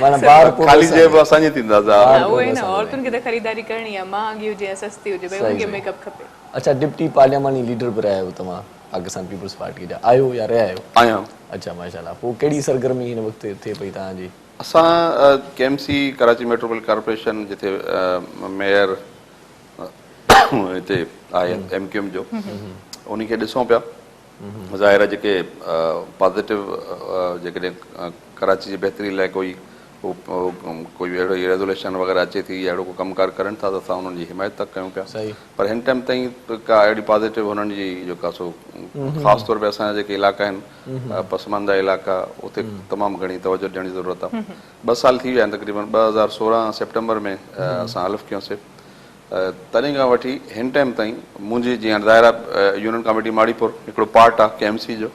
S1: माना ॿार पोइ
S5: ख़ाली जेब असांजी थींदा
S2: उहो ई न औरतुनि खे त ख़रीदारी करणी आहे महांगी हुजे या सस्ती हुजे भई उनखे मेकअप खपे
S1: अच्छा डिप्टी पार्लियामानी लीडर बि रहिया आहियो तव्हां पाकिस्तान पीपल्स पार्टी जा आहियो या रहिया आहियो
S5: आहियां
S1: अच्छा माशाल्लाह पोइ कहिड़ी सरगर्मी हिन वक़्तु थिए पई तव्हांजी
S5: असां KMC कराची मेट्रोपॉलिटन कॉर्पोरेशन जिथे मेयर हिते आहे MQM जो उन खे ॾिसूं पिया ज़ाहिर आहे जेके पॉज़िटिव जेकॾहिं कराची जी बहितरी लाइ कोई अहिड़ो रेज़ोल्यूशन वग़ैरह अचे थी अहिड़ो को कमकार करनि था त असां उन्हनि जी हिमायत था कयूं पिया पर हिन टाइम ताईं का अहिड़ी पॉज़िटिव हुननि जी जेका सो ख़ासि तौर ते असांजा जेके इलाइक़ा आहिनि पसमानदा इलाइक़ा उते तमामु घणी तवजो ॾियण जी ज़रूरत आहे 2 साल थी विया आहिनि तक़रीबन 2016 सेप्टेम्बर में असां हलफ़ कयोसीं तॾहिं खां वठी हिन टाइम ताईं मुंहिंजी जीअं ज़ाहिर आहे यूनियन कमेटी माड़ीपुर हिकिड़ो पार्ट आहे KMC जो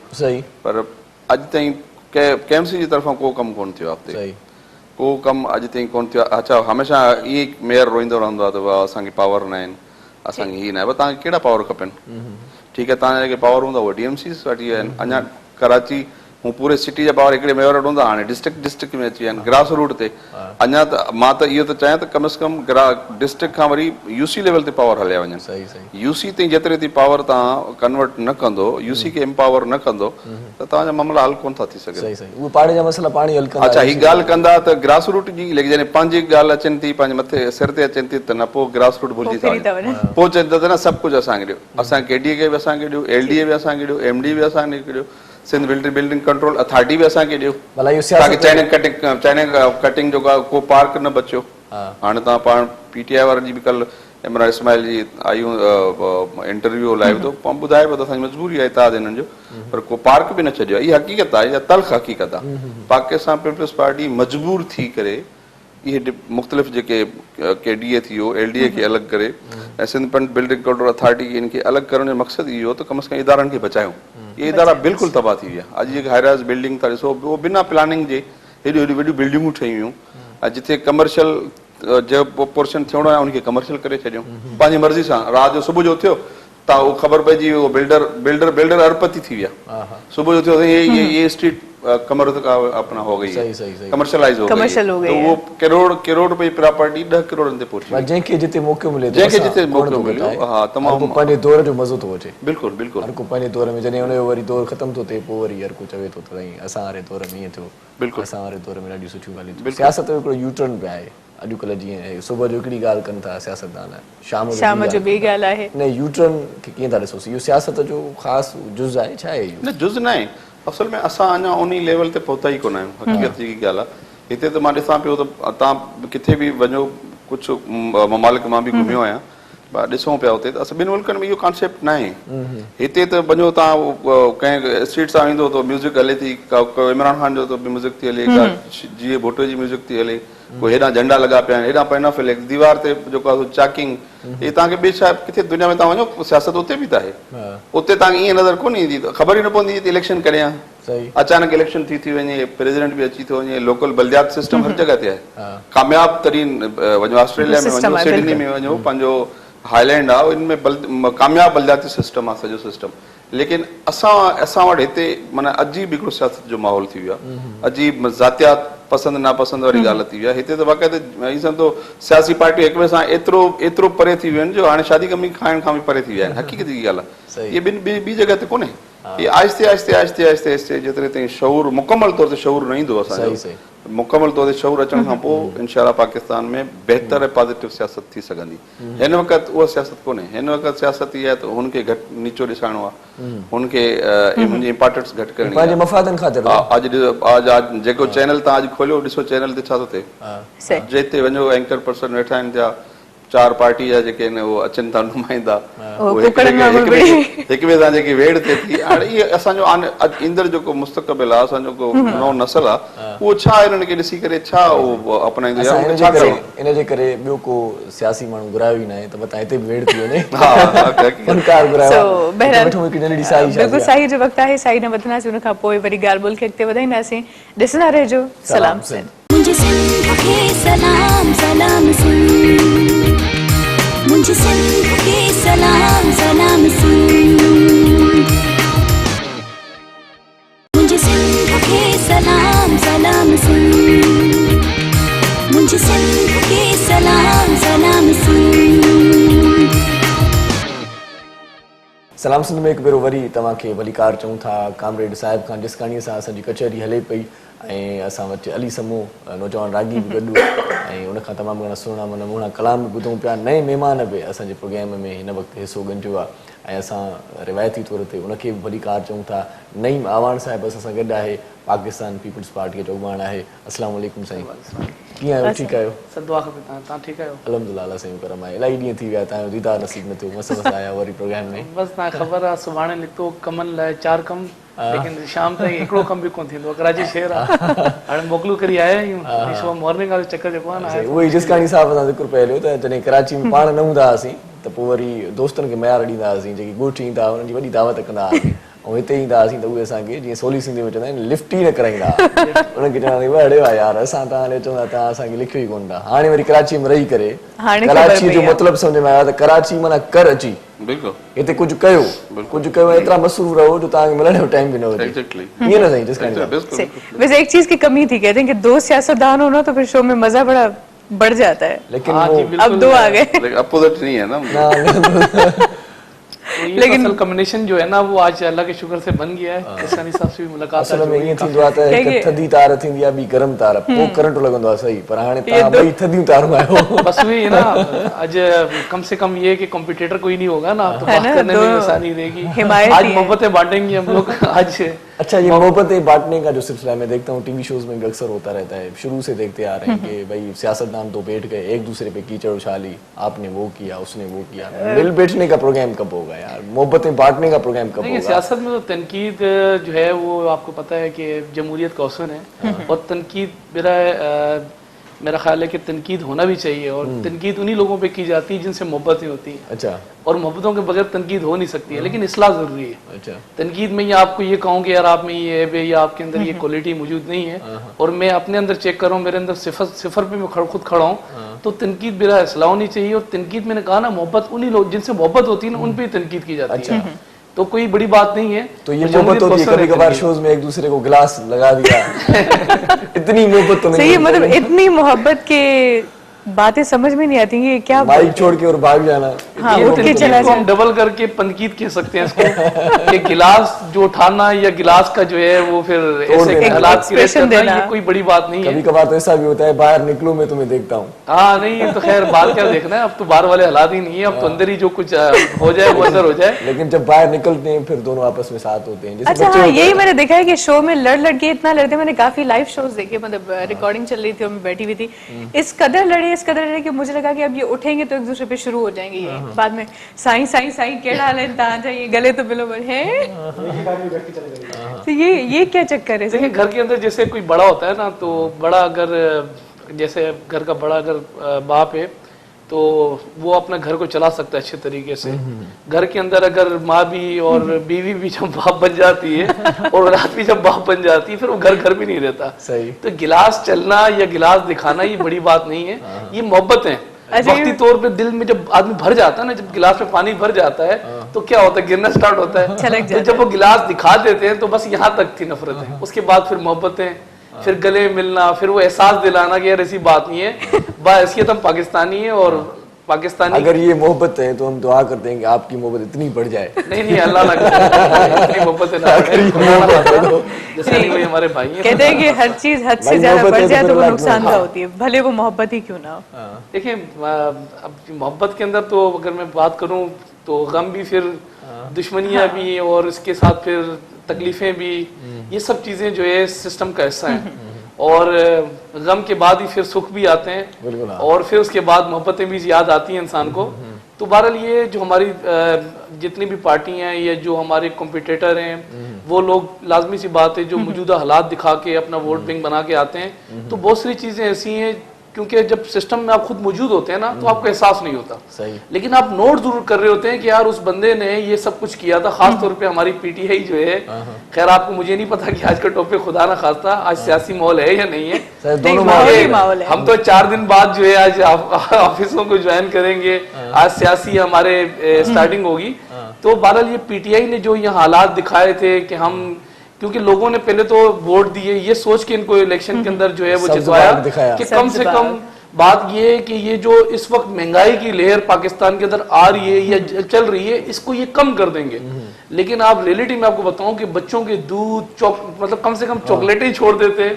S5: पर अॼु ताईं KMC जी तरफ़ां को कमु कोन थियो आहे हुते को कमु अॼु ताईं कोन थियो आहे अच्छा हमेशह ईअं मेयर रोईंदो रहंदो आहे त असांखे पावर न आहिनि असांखे हीअ न आहे पर तव्हांखे कहिड़ा पावर खपनि ठीकु आहे तव्हांजा जेके पावर हूंदा उहे DMCs वटि विया आहिनि अञा कराची हू पूरे सिटी जा पावर हिकिड़े मेयर वटि हूंदा हाणे डिस्ट्रिक्ट में अची विया आहिनि ग्रास रूट ते अञा त मां त इहो त चाहियां त कम से कम डिस्ट्रिक्ट खां वरी UC लेवल ते पावर हलिया वञनि UC ताईं जेतिरे ताईं पावर तव्हां कन्वर्ट न कंदो UC खे एम्पावर न कंदो त तव्हांजा मामला हल कोन था थी सघनि अच्छा हीअ ॻाल्हि कंदा त ग्रास रूट जी जॾहिं पंहिंजी ॻाल्हि अचनि थी पंहिंजे मथे सिर ते अचनि थी त न पोइ ग्रास रूट भुलिजी था वञनि पोइ चवनि था न सभु कुझु असांखे ॾियो असांखे KDA खे बि असांखे ॾियो LDA बि असांखे ॾियो MD बि असांखे ॾियो सिंध बिल्डिंग कंट्रोल अथॉरिटी बि असांखे ॾियो चाइनिंग कटिंग जो को पार्क न बचियो हाणे तव्हां पाण PTI वारनि जी बि कल्ह इमरान इस्माइल जी आयूं इंटरव्यू लाइव तो ॿुधाए पियो त असांजी मजबूरी आहे इताद हिननि जो पर को पार्क बि न छॾियो आहे इहा हक़ीक़त आहे इहा तल्ख़ हक़ीक़त आहे पाकिस्तान पीपल्स पार्टी मजबूर थी करे इहे मुख़्तलिफ़ जेके KDA थी वियो LDA खे अलॻि करे ऐं Sindh building control authority in खे अलॻि करण जो मक़सदु इहो त कम से कम इदारनि खे बचायूं ये इदारा बिल्कुलु तबाह थी विया अॼु जेके हाईराइज़ बिल्डिंग था ॾिसो उहो बिना प्लानिंग जे हेॾियूं हेॾियूं वॾियूं बिल्डिंगूं ठही वियूं ऐं जिथे कमर्शियल जो पोर्शन थियणो आहे उनखे कमर्शियल करे छॾियूं पंहिंजी मर्ज़ी सां राति जो सुबुह जो उथियो तव्हां उहो ख़बर पइजी उहो बिल्डर अरबपति थी विया सुबुह जो थियो ये स्ट्रीट कमर अपना हो गई कमर्शियलाइज हो गई तो वो करोड़ रुपए प्रॉपर्टी 10 करोड़नि ते पहुची
S1: जंहिंखे जिते मौक़ो मिले
S5: जंहिंखे जिते मौक़ो मिलियो हा तमामु
S1: पंहिंजे दौर जो मज़ो थो अचे
S5: बिल्कुलु
S1: हर को पंहिंजे दौर में जॾहिं हुनजो वरी दौर ख़तमु थो थिए पोइ वरी हर को चवे थो त भई असां वारे दौर में ईअं थियो
S5: बिल्कुलु
S1: असां वारे दौर में ॾाढियूं सुठियूं ॻाल्हियूं सियासत जो हिकिड़ो यूटर्न पिया आहे अॼुकल्ह जीअं सुबुह जो हिकिड़ी ॻाल्हि कनि था सियासतदान
S2: शाम जो ॿी ॻाल्हि आहे
S1: न यूटर्न खे कीअं था ॾिसोसि इहो सियासत जो ख़ासि जुज़ आहे छा आहे इहो
S5: न जुज़ न आहे असल में असां अञा उन लेवल ते पहुता ई कोन आहियूं हक़ीक़त जी ॻाल्हि आहे हिते त मां ॾिसां पियो त तव्हां किथे बि वञो कुझु ममालिक मां बि घुमियो आहियां ॾिसूं पिया हुते त असां ॿिनि मुल्कनि में इहो कॉन्सेप्ट न आहे हिते त वञो तव्हां कंहिं स्ट्रीट सां ईंदो त म्यूज़िक हले थी इमरान ख़ान जो त म्यूज़िक थी हले जीअं भुट्टो जी म्यूज़िक थी हले कोई हेॾां झंडा लॻा पिया आहिनि हेॾां पैनाफिल दीवार ते जेको आहे चाकिंग इहे तव्हांखे ॿिए छा किथे दुनिया में तव्हां वञो सियासत उते बि त आहे उते तव्हांखे ईअं नज़र कोन ईंदी ख़बर ई न पवंदी त इलेक्शन करियां अचानक इलेक्शन थी वञे प्रेसिडेंट बि अची थो वञे लोकल बलदियात सिस्टम हर जॻह ते आहे कामयाब तरीन वञो ऑस्ट्रेलिया में वञो सिडनी में वञो पंहिंजो हाईलैंड आहे इनमें कामयाब बलदियाती सिस्टम आहे सॼो सिस्टम लेकिन असां वटि हिते माना अजीब हिकिड़ो सियासत जो माहौल थी वियो आहे अजीब ज़ातियात पसंदि नापसंदि वारी ॻाल्हि थी वई आहे हिते त बाक़ाइदा ई सम्झो सियासी पार्टियूं हिक ॿिए सां एतिरो परे थी वियूं आहिनि जो हाणे शादी कमी खाइण खां बि परे थी विया आहिनि हक़ीक़त जी ॻाल्हि आहे इहे ॿी जॻह ते कोन्हे इहे आहिस्ते जेतिरे ताईं शऊर मुकमल तौर ते शऊर न ईंदो असांजो मुकमल तौर ते शऊर अचण खां पोइ इनशाअल्लाह पाकिस्तान में बहितर ऐं पॉज़िटिव सियासत थी सघंदी हिन वक़्तु उहा सियासत कोन्हे हिन वक़्तु सियासत इहा आहे त हुनखे घटि नीचो ॾिसाइणो आहे हुनखे हुनजी इम्पोर्टेंस घटि करणी आहे जेको चैनल तव्हां अॼु खोलियो ॾिसो चैनल ते छा थो थिए जिते वञो एंकर पर्सन वेठा आहिनि थिया 4 पार्टी जा जेके आहिनि उहो अचनि था नुमाइंदा हिक ॿिए सां जेकी वेड़ थिए थी हाणे इहे असांजो ईंदड़ जेको मुस्तक़बिल आहे असांजो जेको नओं नसल आहे उहो छा इन्हनि खे ॾिसी करे छा उहो अपनाईंदो
S1: इन जे करे ॿियो को सियासी माण्हू घुरायो ई न आहे त तव्हां हिते बि वेड़ थी वञे
S2: बिल्कुलु साईं जो वक़्तु आहे साईं न वधंदासीं उन खां पोइ वरी ॻाल्हि ॿोल खे अॻिते वधाईंदासीं ॾिसंदा रहिजो सलाम सिंध
S3: मुझे सिंध के सलाम सलाम सिंध मुझे सिंध के सलाम सलाम सिंध मुझे सिंध के सलाम सलाम सिंध मुझे सिंध के सलाम सलाम सिंध
S1: सलाम सिंध में हिकु भेरो वरी तव्हांखे वलीकार चऊं था कामरेड साहिब खां जिसकाणीअ सां असांजी कचहरी हले पई ऐं असां वटि अली समूह नौजवान रागी बि गॾु ऐं उनखां तमामु घणा सुहिणा नमूना कलाम बि ॿुधूं पिया नए महिमान बि असांजे प्रोग्राम में हिन वक़्तु हिसो गंढियो आहे ऐं असां रिवायती तौर ते उनखे बि वॾी कार चऊं था नईम आवान साहिब असां सां गॾु आहे पाकिस्तान पीपल्स पार्टी जो अॻुवाण आहे अस्सलाम वालेकुम साईं कीअं आहियो ठीकु आहियो
S7: सदवा खपे तव्हां ठीकु आहियो
S1: अल्हम्दुलिल्लाह अल्लाह साईं करम आहे इलाही ॾींहं थी विया तव्हांजो दीदार नसीब न थियो मस्त मस्त आया वरी प्रोग्राम में
S7: बस तव्हांखे ख़बर आहे सुभाणे निकितो कमनि लाइ 4 कम लेकिन शाम ताईं हिकिड़ो कम बि कोन थींदो कराची शहर आहे हाणे मोकलू करी आया आहियूं सुबुह मॉर्निंग वारो चकर जेको आहे न
S1: उहो ई जिसकानी साहिब सां ज़िक्र पियो हलियो त जॾहिं कराची में पाण न हूंदा हुआसीं त पोइ वरी दोस्तनि खे मयार ॾींदा हुआसीं जेकी ॻोठ ईंदा हुआ उन्हनि जी वॾी दावत कंदा हुआसीं ऐं हिते ईंदा हुआसीं त उहे असांखे जीअं सोली सिंधी में चवंदा आहिनि लिफ्ट ई न कराईंदा उन्हनि खे चवंदा अड़े वाह यार असां तव्हां हाणे चवंदा तव्हां असांखे लिखियो ई कोन था हाणे वरी कराची में रही करे कराची जो मतिलबु सम्झ में आयो त कराची माना कर अची हिते कुझु कयो एतिरा मसरूफ़ रहो जो तव्हांखे मिलण जो टाइम बि न हुजे ईअं न साईं जिसकानी
S2: वैसे एक चीज की कमी थी कहते हैं कि 2 सियासतदान हो ना तो फिर शो में मजा बड़ा बढ़ जाता है
S1: लेकिन
S2: अब 2 आ गए
S5: अपोजिट नहीं है ना
S7: लेकिन असल कॉम्बिनेशन जो है ना वो आज अल्लाह के शुक्र से बन गया है किसानी साहब से भी मुलाकात
S1: असल में ईअं थींदो आहे त हिकु थधी तार थींदी आहे ॿी गरम तार पोइ करंट लॻंदो आहे सही पर हाणे तव्हां ॿई थधियूं तारूं आहियो
S7: बस वही है ना आज कम से कम ये कि कंपटीटर कोई नहीं होगा ना तो बात करने में आसानी रहेगी आज मोहब्बतें बांटेंगे हम लोग आज
S1: अच्छा ये मोहब्बतें बांटने का जो सिलसिला मैं देखता हूँ टीवी शोज में भी अक्सर होता रहता है शुरू से देखते आ रहे हैं कि भाई सियासतदान तो बैठ गए एक दूसरे पे कीचड़ उछाली आपने वो किया उसने वो किया मिल बैठने का प्रोग्राम कब होगा यार मोहब्बतें बांटने का प्रोग्राम कब होगा
S7: सियासत में तो तनकीद जो है वो आपको पता है कि जमहूरियत का उसूल है और तनकीद मेरा ख्याल है कि तनकीद होना भी चाहिए और तनकीद उन्हीं लोगों पे की जाती है जिनसे मोहब्बतें होती हैं
S1: अच्छा
S7: और मोहब्बतों के बगैर तनकीद हो नहीं सकती है लेकिन इस्लाह जरूरी है
S1: अच्छा
S7: तनकीद में ये आपको ये कहूँ कि यार आप में ये है या आपके अंदर ये क्वालिटी मौजूद नहीं है और मैं अपने अंदर चेक कर रहा हूँ मेरे अंदर सिफर पे मैं खुद खड़ा हूँ तो तनकीद मेरा इस्लाह होनी चाहिए और तनकीद मैंने कहा ना मोहब्बत उन्हीं लोग जिनसे मोहब्बत होती है ना उन पर तनकीद की जाती है तो कोई बड़ी बात नहीं है
S1: तो ये मोहब्बत होती है कभी कभार शोज में एक दूसरे को गिलास लगा दिया इतनी मोहब्बत तो नहीं
S2: सही मतलब इतनी मोहब्बत के बातें समझ में नहीं आती ये क्या
S1: माइक छोड़ के और भाग जाना
S2: हाँ उठ के चला
S7: हम डबल करके तनकीद कह सकते हैं इसको कि गिलास जो उठाना या गिलास का जो है वो फिर ऐसे हालात
S2: एक्सप्रेशन देना
S7: ये कोई बड़ी बात नहीं है
S1: कभी कभार तो ऐसा भी होता है बाहर निकलो मैं तुम्हें देखता हूँ
S7: हाँ नहीं ये तो खैर बात क्या देखना है अब तो बाहर वाले हालात ही नहीं है अब तो अंदर ही जो कुछ हो जाए वो अंदर हो जाए
S1: लेकिन जब बाहर निकलते हैं फिर दोनों आपस में साथ होते हैं
S2: अच्छा हाँ यही मैंने देखा है कि शो में लड़ के इतना लड़ते मैंने काफी लाइव शोज देखे मतलब रिकॉर्डिंग चल रही थी और मैं बैठी हुई थी इस कदर लड़े कि मुझे लगा कि अब ये उठेंगे तो एक दूसरे पे शुरू हो जाएंगे ये बाद में साईं साईं साईं केड़ा हाल है ता जाइए गले तो बिलो है तो ये क्या चक्कर है
S7: देखिए घर के अंदर जैसे कोई बड़ा होता है ना तो बड़ा अगर जैसे घर का बड़ा अगर बाप है तो वो अपना घर को चला सकता है अच्छे तरीके से घर के अंदर अगर माँ भी और बीवी भी जब बाप बन जाती है और रात भी जब बाप बन जाती है फिर वो घर भी नहीं रहता
S1: सही
S7: तो गिलास चलना या गिलास दिखाना ये बड़ी बात नहीं है ये मोहब्बत है वक्ती तौर पे दिल में जब आदमी भर जाता है ना जब गिलास में पानी भर जाता है तो क्या होता है गिरना स्टार्ट होता है तो जब वो गिलास दिखा देते हैं तो बस यहाँ तक थी नफरतें उसके बाद फिर मोहब्बतें फिर गले मिलना फिर वो एहसास दिलाना कि यार ऐसी बात नहीं है बाहैसियत हम पाकिस्तानी है और पाकिस्तानी
S1: अगर ये मोहब्बत है तो हम दुआ करते हैं कि आपकी मोहब्बत इतनी बढ़ जाए
S7: नहीं अल्लाह ना करे मोहब्बत जैसे हमारे भाई हैं
S2: कहते हैं कि हर चीज हद से ज्यादा बढ़ जाए तो वो नुकसानदा होती है भले वो मोहब्बत ही क्यों ना हो
S7: देखिए अब मोहब्बत के अंदर तो अगर मैं बात करूं तो गम भी फिर दुश्मनियां भी और इसके साथ फिर तकलीफें भी ये सब चीजें जो है सिस्टम का हिस्सा है और गम के बाद ही फिर सुख भी आते हैं और फिर उसके बाद मोहब्बतें भी याद आती हैं इंसान को तो बहरहाल ये जो हमारी जितनी भी पार्टी हैं या जो हमारे कॉम्पिटिटर हैं वो लोग लाजमी सी बात है जो मौजूदा हालात दिखा के अपना वोट बैंक बना के आते हैं तो बहुत सारी चीजें ऐसी हैं क्योंकि जब सिस्टम में आप खुद मौजूद होते हैं ना तो आपको एहसास नहीं होता
S1: सही
S7: लेकिन आप नोट जरूर कर रहे होते हैं कि यार उस बंदे ने ये सब कुछ किया था खास तौर पे हमारी पीटीआई जो है खैर आपको मुझे नहीं पता कि आज का टॉपिक खुदा ना खास्ता आज सियासी माहौल है या नहीं है
S1: दोनों
S2: माहौल है
S7: हम तो 4 दिन बाद जो है आज ऑफिसों को ज्वाइन करेंगे आज सियासी हमारे स्टार्टिंग होगी तो बहरहाल ये पीटीआई ने जो ये हालात दिखाए थे कि हम क्योंकि लोगों ने पहले तो वोट दिए ये सोच के इनको इलेक्शन के अंदर जो है वो जितवाया कि कम से कम बात ये है कि ये जो इस वक्त महंगाई की लहर पाकिस्तान के अंदर आ रही है या चल रही है, इसको ये कम कर देंगे। लेकिन आप रियलिटी में आपको बताऊं कि बच्चों के दूध मतलब कम से कम चॉकलेटें छोड़ देते,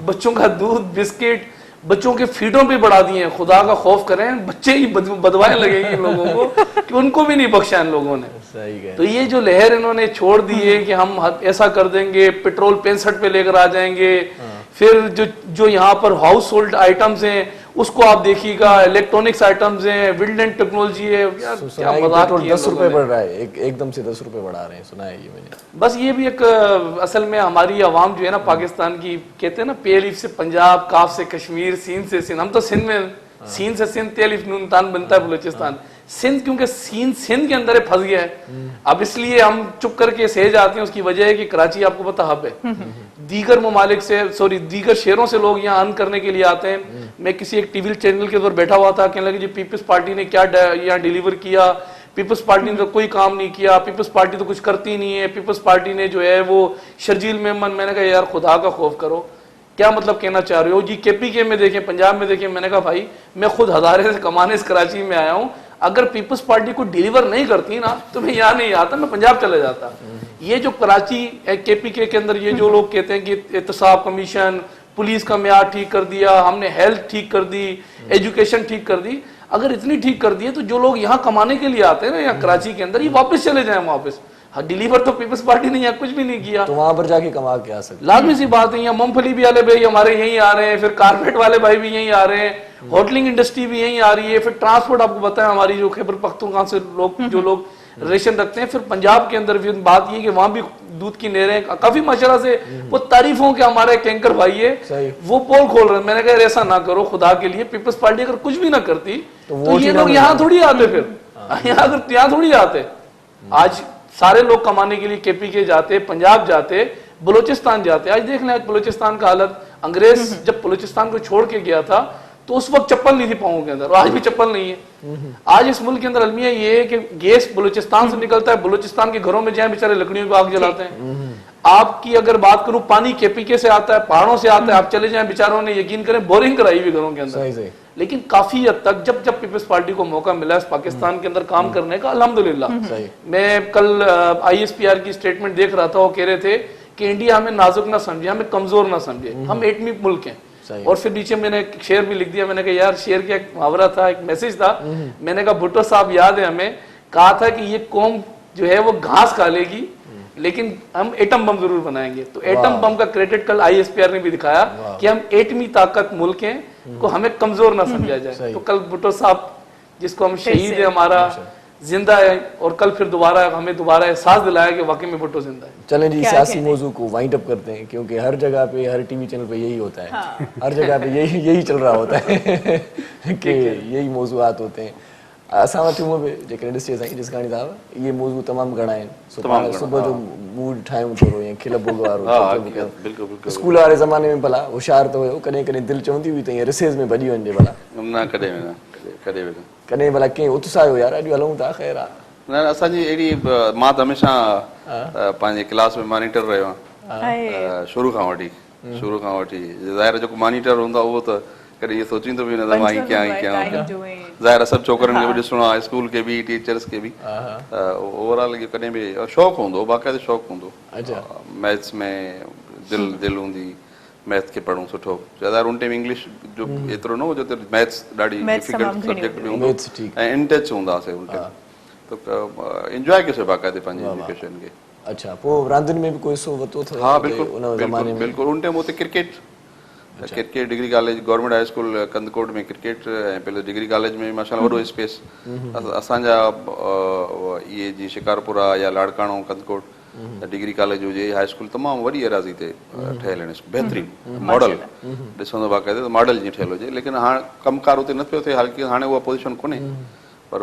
S7: बच्चों का दूध बिस्किट बच्चों के फीडों पे बढ़ा दिए हैं। खुदा का खौफ करें, बच्चे ही बदवाएं लगेगी इन लोगों को कि उनको भी नहीं बख्शा इन लोगों ने।
S1: सही है।
S7: तो ये जो लहर इन्होंने छोड़ दी है कि हम ऐसा कर देंगे, पेट्रोल 65 पे लेकर आ जाएंगे, फिर जो यहाँ पर हाउस होल्ड आइटम्स हैं उसको आप देखिएगा, इलेक्ट्रॉनिक्स आइटम्स हैं, विल्ड एंड टेक्नोलॉजी है, यार क्या मजाक किया।
S1: 10 रुपए बढ़ रहा है, एकदम से 10 रुपए बढ़ा रहे हैं, सुना है ये मैंने।
S7: बस ये भी एक असल में हमारी आवाम जो है ना पाकिस्तान की, कहते हैं ना पे अलिफ से पंजाब, काफ से कश्मीर, सीन से सिंध। हम तो सिंध में, सीन से सिंध, ते अलिफ नून तान बनता है बलूचिस्तान। सिंध क्योंकि सीन सिंध के अंदर फंस गया है, अब इसलिए हम चुप करके सह जाते हैं। उसकी वजह है कि कराची आपको पता हब है, दीगर ममालिक से दीगर शहरों से लोग यहाँ अर्न करने के लिए आते हैं। मैं किसी एक टीवी चैनल के ऊपर बैठा हुआ था, कहने लगे जी पीपल्स पार्टी ने क्या यहाँ डिलीवर किया, पीपल्स पार्टी ने तो कोई काम नहीं किया, पीपल्स पार्टी तो कुछ करती नहीं है, पीपल्स पार्टी ने जो है वो शर्जील मेमन। मैंने कहा यार खुदा का खौफ करो, क्या मतलब कहना चाह रहे हो जी। केपीके में देखें, पंजाब में देखें। मैंने कहा भाई मैं खुद हजारे से कमाने इस कराची में आया हूँ, अगर पीपल्स पार्टी को डिलीवर नहीं करती ना तो मैं यहाँ नहीं आता, मैं पंजाब चले जाता। ये जो कराची केपीके के अंदर ये जो लोग कहते हैं कि एहतसाब कमीशन, पुलिस का म्यार ठीक कर दिया हमने, हेल्थ ठीक कर दी, एजुकेशन ठीक कर दी, अगर इतनी ठीक कर दी है तो जो लोग यहाँ कमाने के लिए आते हैं ना यहाँ कराची के अंदर, ये वापस चले जाए वापस। हाँ, डिलीवर तो पीपल्स पार्टी ने यहाँ कुछ भी नहीं किया,
S1: तो वहां पर जाके कमा के आ सकते।
S7: लाजमी सी बात है, यहाँ मूंगफली भी वाले भाई हमारे यहीं आ रहे हैं, फिर कारपेट वाले भाई भी यहीं आ रहे हैं, होटलिंग इंडस्ट्री भी यहीं आ रही है, फिर ट्रांसपोर्ट आपको बताया हमारी जो खैबर पख्तूनख्वा से लोग जो लोग रिलेशन रखते हैं, फिर पंजाब के अंदर भी बात ये कि वहां भी दूध की नहरें काफी माशाल्लाह से वो तारीफों के हमारे कैंकर भाई है वो पोल खोल रहे हैं। मैंने कहा ऐसा ना करो खुदा के लिए, पीपल्स पार्टी अगर कुछ भी ना करती तो ये लोग यहाँ थोड़ी आते, फिर यहाँ थोड़ी आते। आज सारे लोग कमाने के लिए केपीके जाते, पंजाब जाते, बलूचिस्तान जाते। आज देख लें बलूचिस्तान का हालत, अंग्रेज जब बलूचिस्तान को छोड़ के गया था तो उस वक्त चप्पल नहीं थी पाँव के अंदर, और आज भी चप्पल नहीं है। आज इस मुल्क के अंदर अलमिया ये है कि गैस बलूचिस्तान से निकलता है, बलूचिस्तान के घरों में जाए बेचारे लकड़ियों को आग जलाते हैं। आपकी अगर बात करूं, पानी केपीके से आता है, पहाड़ों से आता है, आप चले जाएं, बेचारों ने यकीन करें बोरिंग कराई हुई घरों के अंदर। लेकिन काफी हद तक जब जब पीपल्स पार्टी को मौका मिला इस पाकिस्तान के अंदर काम करने का, अल्हम्दुलिल्लाह। मैं कल ISPR की स्टेटमेंट देख रहा था, वो कह रहे थे कि इंडिया हमें नाजुक ना समझे, हमें कमजोर ना समझे, हम एटमी मुल्क हैं। और फिर नीचे मैंने एक शेर भी लिख दिया, मैंने कहा यार शेर का एक मुहावरा था, एक मैसेज था, मैंने कहा भुट्टो साहब याद है हमें, कहा था कि ये कौम जो है वो घास खा लेगी लेकिन हम एटम बम जरूर बनाएंगे। तो एटम बम का क्रेडिट कल ISPR ने भी दिखाया कि हम एटमी ताकत मुल्क हैं, को हमें कमजोर ना समझा जाए। तो कल भुट्टो साहब जिसको हम शहीद है हमारा जिंदा है, और कल फिर दोबारा हमें दोबारा एहसास दिलाया कि वाकई में भुट्टो जिंदा है।
S1: चलें जी, सियासी मौजू को वाइंड अप करते हैं, क्योंकि हर जगह पे, हर टीवी चैनल पे यही होता है। हाँ। हर जगह पे यही चल रहा होता है कि यही मौजूआत होते हैं। असां वटि हूअं बि जेके ॾिसी साईं जिसकाणी साहब, ये मौजू तमामु घणा आहिनि। सुबुह जो मूड ठाहियूं थोरो ईअं खिल बुग वारो। स्कूल वारे ज़माने में भला होशियार त हुयो, कॾहिं कॾहिं दिलि चवंदी हुई त ईअं रिसेस में भॼी वञिजे भला, कॾहिं भला कंहिं उत्साहियो यार अॼु हलूं था, ख़ैर आहे
S5: न असांजी अहिड़ी। मां त हमेशह पंहिंजे क्लास में मॉनिटर रहियो आहियां शुरू खां वठी। ज़ाहिर जेको मॉनिटर हूंदो आहे उहो त कॾहिं इहो सोचींदो बि न त मां कयां। ज़ाहिर सभु छोकिरनि खे बि ॾिसणो आहे, स्कूल के भी, टीचर्स के भी। ओवरऑल कॾहिं बि शौक़ु हूंदो, बाक़ाइदे शौक़ु हूंदो। मैथ्स में दिलि हूंदी, मैथ खे पढ़ूं सुठो। ज़्यादा उन टाइम इंग्लिश जो एतिरो न हुजे, मैथ्स ॾाढी डिफिकल्ट सब्जेक्ट बि हूंदो ऐं इन टच हूंदासीं उन टाइम, तो एंजॉय कयोसीं बाक़ाइदे पंहिंजी एजुकेशन खे।
S1: अच्छा, पोइ रांदियुनि में बि कोई हिसो वरितो अथव?
S5: हा बिल्कुलु बिल्कुलु। उन टाइम हुते cricket degree college, government high school Kandhkot में क्रिकेट, ऐं पहले डिग्री कॉलेज में माशाल्लाह वॾो स्पेस। असांजा इहे जीअं शिकारपुरा या लाड़काणो कंदकोट डिग्री कॉलेज हुजे, हाई स्कूल तमामु वॾी एराज़ी ते ठहियल आहिनि, बहितरीनु मॉडल ॾिसंदो बाक़ाइदे त मॉडल जीअं ठहियल हुजे। लेकिन हाणे कमकार उते न पियो थिए, हालांकि हाणे उहा पोजीशन कोन्हे, पर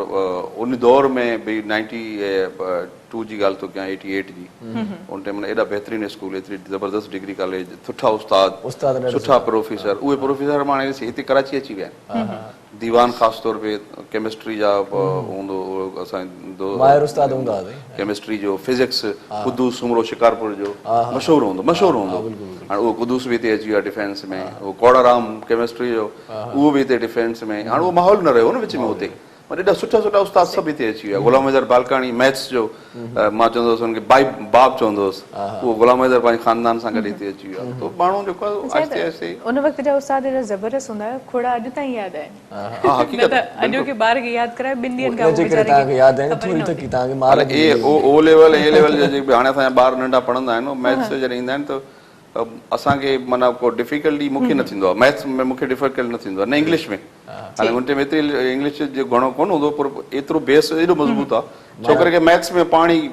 S5: उन दौर में भी 92 जी ॻाल्हि थो कयां 88 जी उन टाइम एॾा बहितरीन स्कूल एतिरी ज़बरदस्त डिग्री कॉलेज सुठा
S1: उस्ताद
S5: उस्ताद सुठा प्रोफेसर उहे प्रोफेसर मां हिते कराची अची विया आहिनि दीवान ख़ासि तौर पे केमिस्ट्री जा हूंदो असांजो
S1: माहिर उस्ताद हूंदा हुआ
S5: केमिस्ट्री जो फिजिक्स कुदूस उमरो शिकारपुर जो मशहूरु हूंदो हाणे उहो कुदूस बि हिते अची वियो आहे डिफेंस में उहो कोड़ाराम केमिस्ट्री जो उहो बि हिते डिफेंस में हाणे उहो माहौल न रहियो न विच में हुते पर एॾा सुठा सुठा उस्ताद सभु हिते अची विया गुलाम हैदर बालकानी मैथ्स जो मां चवंदो हुउसि हुनखे बाब चवंदो हुउसि उहो गुलाम हैदर पंहिंजे ख़ानदान सां गॾु हिते अची वियो आहे त माण्हू जेको आहे आहिस्ते आहिस्ते
S2: उन वक़्त जा उस्ताद एॾा ज़बरदस्त हूंदा हुआ खोड़ा अॼु ताईं यादि आहिनि
S5: हा हक़ीक़त
S2: अॼु के ॿार खे यादि कराए 2 ॾींहंनि खां
S1: जेके तव्हांखे यादि आहिनि थोरी तकी तव्हांखे मार
S5: ओ लेवल ए लेवल जेके हाणे असांजा ॿार नंढा पढ़ंदा आहिनि मैथ्स जॾहिं ईंदा आहिनि त असांखे माना को डिफिकल्टी मूंखे न थींदो आहे मैथ्स में मूंखे डिफिकल्ट न थींदो आहे न इंग्लिश में हाणे उन टाइम एतिरी इंग्लिश जो घणो कोन हूंदो पर एतिरो बेस एॾो मज़बूत आहे छोकिरे खे मैथ्स में पाण ई